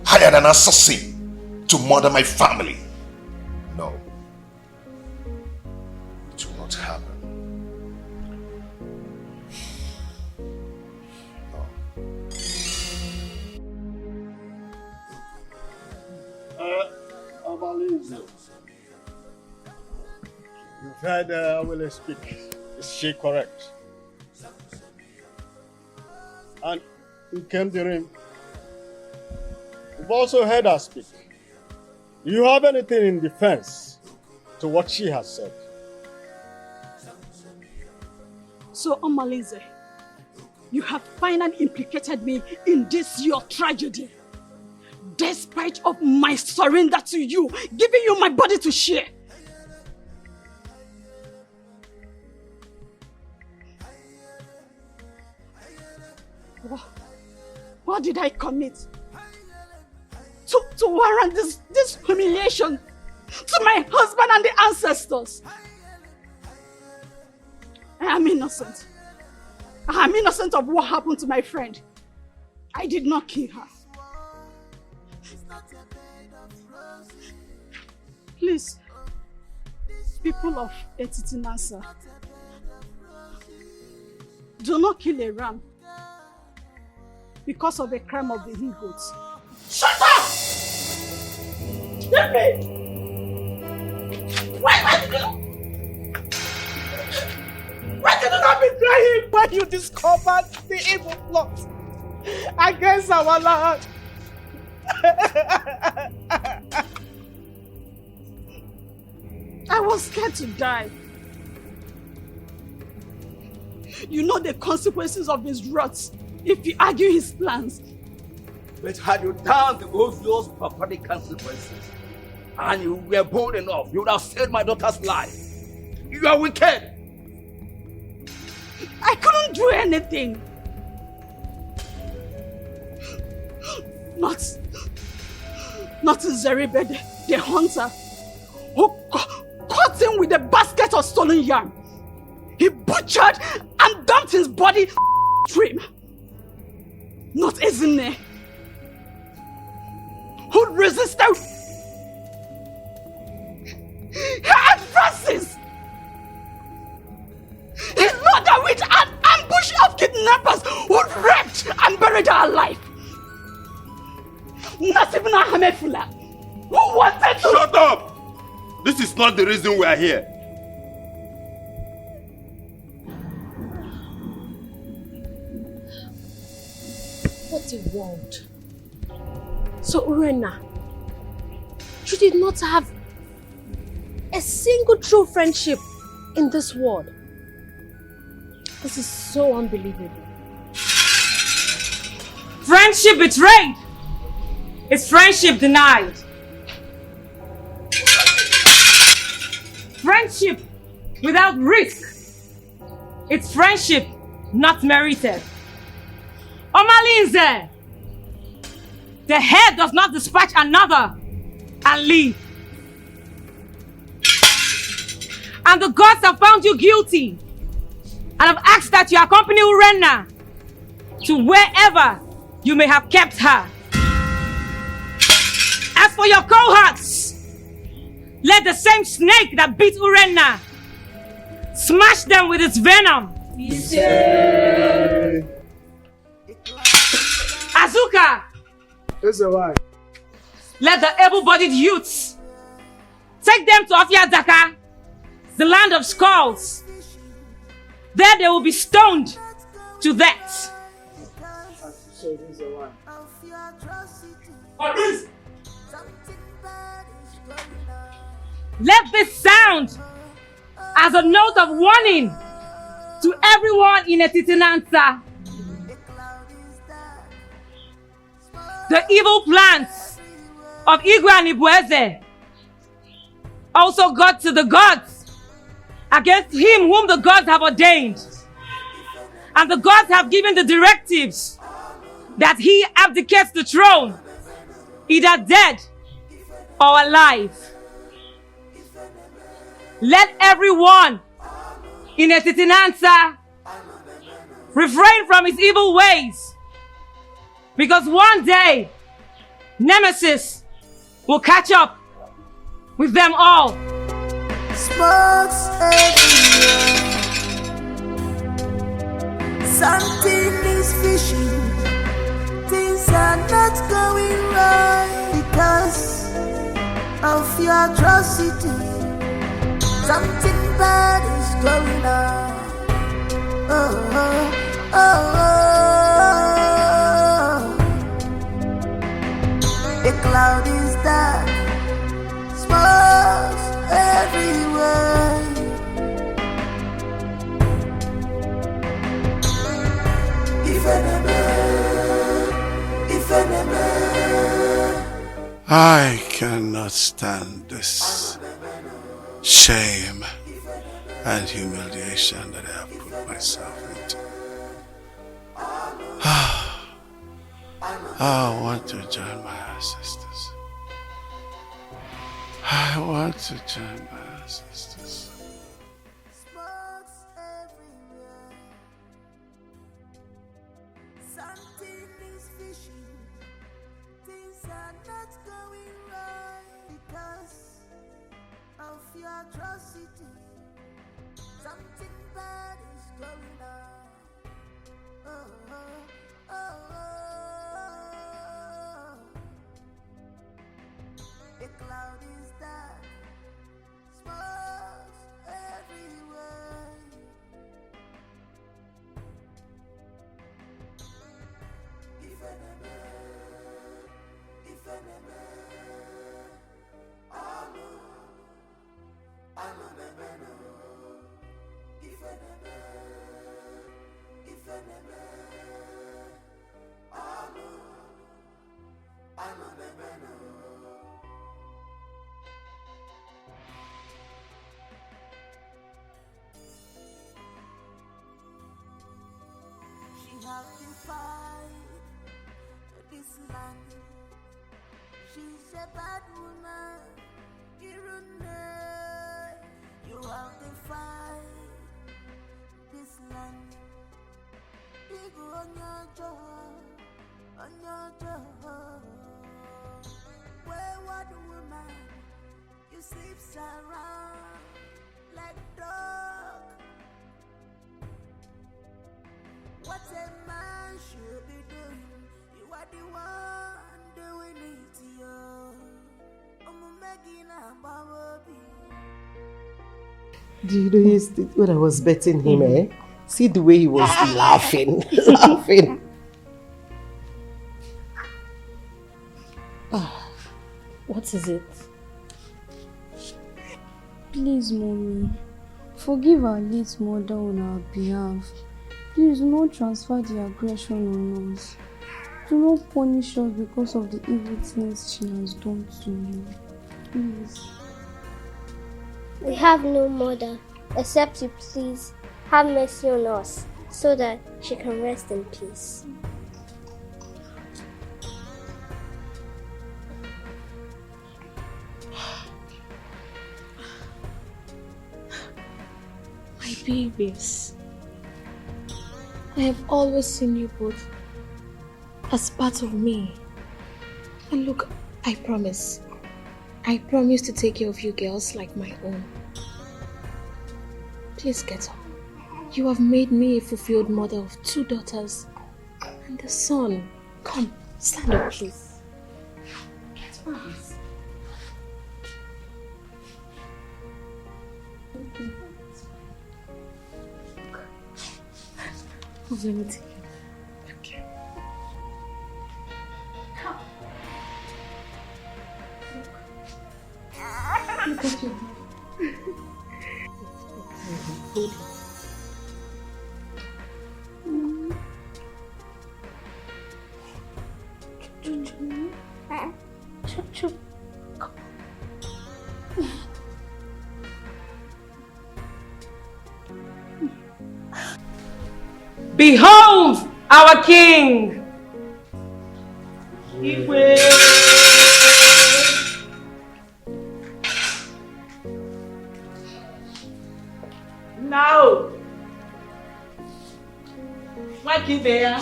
hired an assassin to murder my family. No. It will not happen. You've heard Awele speak. Is she correct? And in Kemdirim, you've also heard her speak. Do you have anything in defense to what she has said? So, Omalize, you have finally implicated me in this your tragedy. Despite of my surrender to you, giving you my body to share. What did I commit? To warrant this humiliation to my husband and the ancestors. I am innocent. I am innocent of what happened to my friend. I did not kill her. Please, people of Etitinasa, do not kill a ram because of a crime of the he-goats. Shut up! Why did you not betray him when you discovered the evil plot against our land? I was scared to die. You know the consequences of his wrath if you argue his plans. But had you done the obvious barbaric consequences and you were bold enough, you would have saved my daughter's life. You are wicked. I couldn't do anything. Not Zeribede, the hunter, who caught him with a basket of stolen yam. He butchered and dumped his body stream. Not Ezine, who resisted her advances. He lured her with an ambush of kidnappers who raped and buried her alive. Who wanted to... Shut up! This is not the reason we are here. What a world. So Urena, you did not have a single true friendship in this world. This is so unbelievable. Friendship betrayed is friendship denied. Friendship without risk, it's friendship not merited. Omalinze, the head does not dispatch another and leave. And the gods have found you guilty and have asked that you accompany Urena to wherever you may have kept her. As for your cohorts, let the same snake that beat Urena smash them with its venom. Azuka! Let the able-bodied youths take them to Afiadaka, the land of skulls. There they will be stoned to death. Let this sound as a note of warning to everyone in Etitinansa. The evil plans of Igwe and Ibueze also got to the gods against him whom the gods have ordained. And the gods have given the directives that he abdicates the throne, either dead or alive. Let everyone in Etitinansa refrain from his evil ways, because one day Nemesis will catch up with them all. Smokes everywhere. Something is fishing. Things are not going right because of your atrocity. Something bad is going on. Oh, oh, oh, oh. A cloud is dark, smokes everywhere. I cannot stand this shame and humiliation that I have put myself into. I want to join my ancestors. I want to join my ancestors. Something is fishing. Things are not going right because of your atrocity. Something bad is going on. Oh, oh, oh, oh. A cloud is dark, smokes everywhere. She has defied this land. She's a bad woman. You have defied this land. People on your job. Wayward woman, you sleep around like dog. What a man should be doing, you are the one doing it, yo. I'm making a baby. Do you know when I was betting him, see the way he was laughing, laughing. What is it? Please, Mommy, forgive our late mother on our behalf. Please do not transfer the aggression on us. Do not punish us because of the evil things she has done to you. Please. We have no mother, except you please have mercy on us, so that she can rest in peace. My babies, I have always seen you both as part of me. And look, I promise to take care of you girls like my own. Please get up. You have made me a fulfilled mother of 2 daughters and a son. Come, stand up, please. Get up, please. Let me take you. Okay. Come. Look at you. Chup, chup. Behold our king! Now, what is there?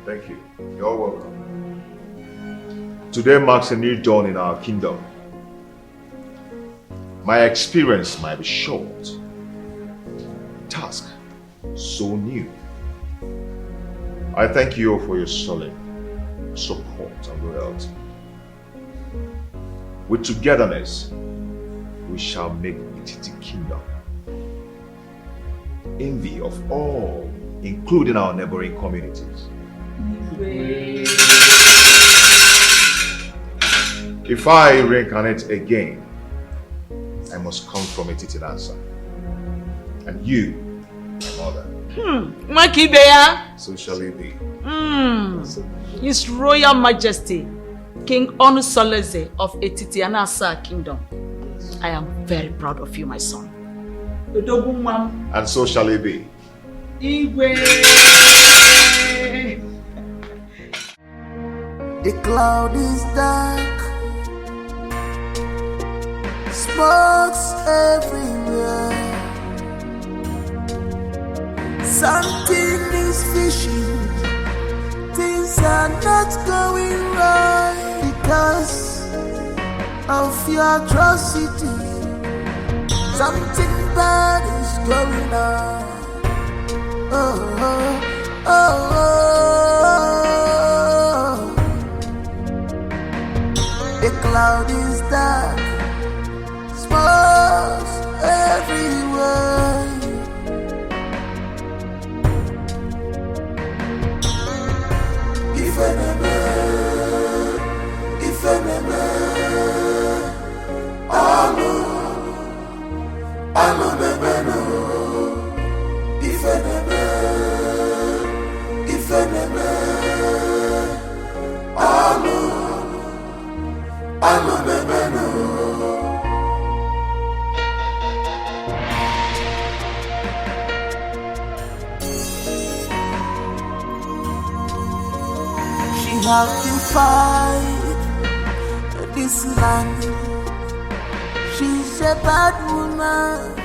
Thank you. You're welcome. Today marks a new dawn in our kingdom. My experience might be short. Task so new. I thank you for your solid support and loyalty. With togetherness, we shall make Etiti Kingdom envy of all, including our neighboring communities. If I reincarnate again, I must come from Etiti answer. And you, my mother. Makibeya. So shall it be. His Royal Majesty, King Onusoleze of Etiti Anasa Kingdom. I am very proud of you, my son. And so shall it be. The cloud is dark, smokes everywhere. Something is fishing, things are not going right because of your atrocity. Something bad is going on. Oh, oh, oh, oh. The cloud is dark, smokes everywhere. If enemy, alo bebeno. If enemy, alo bebeno. She have defied this land. She's a bad woman.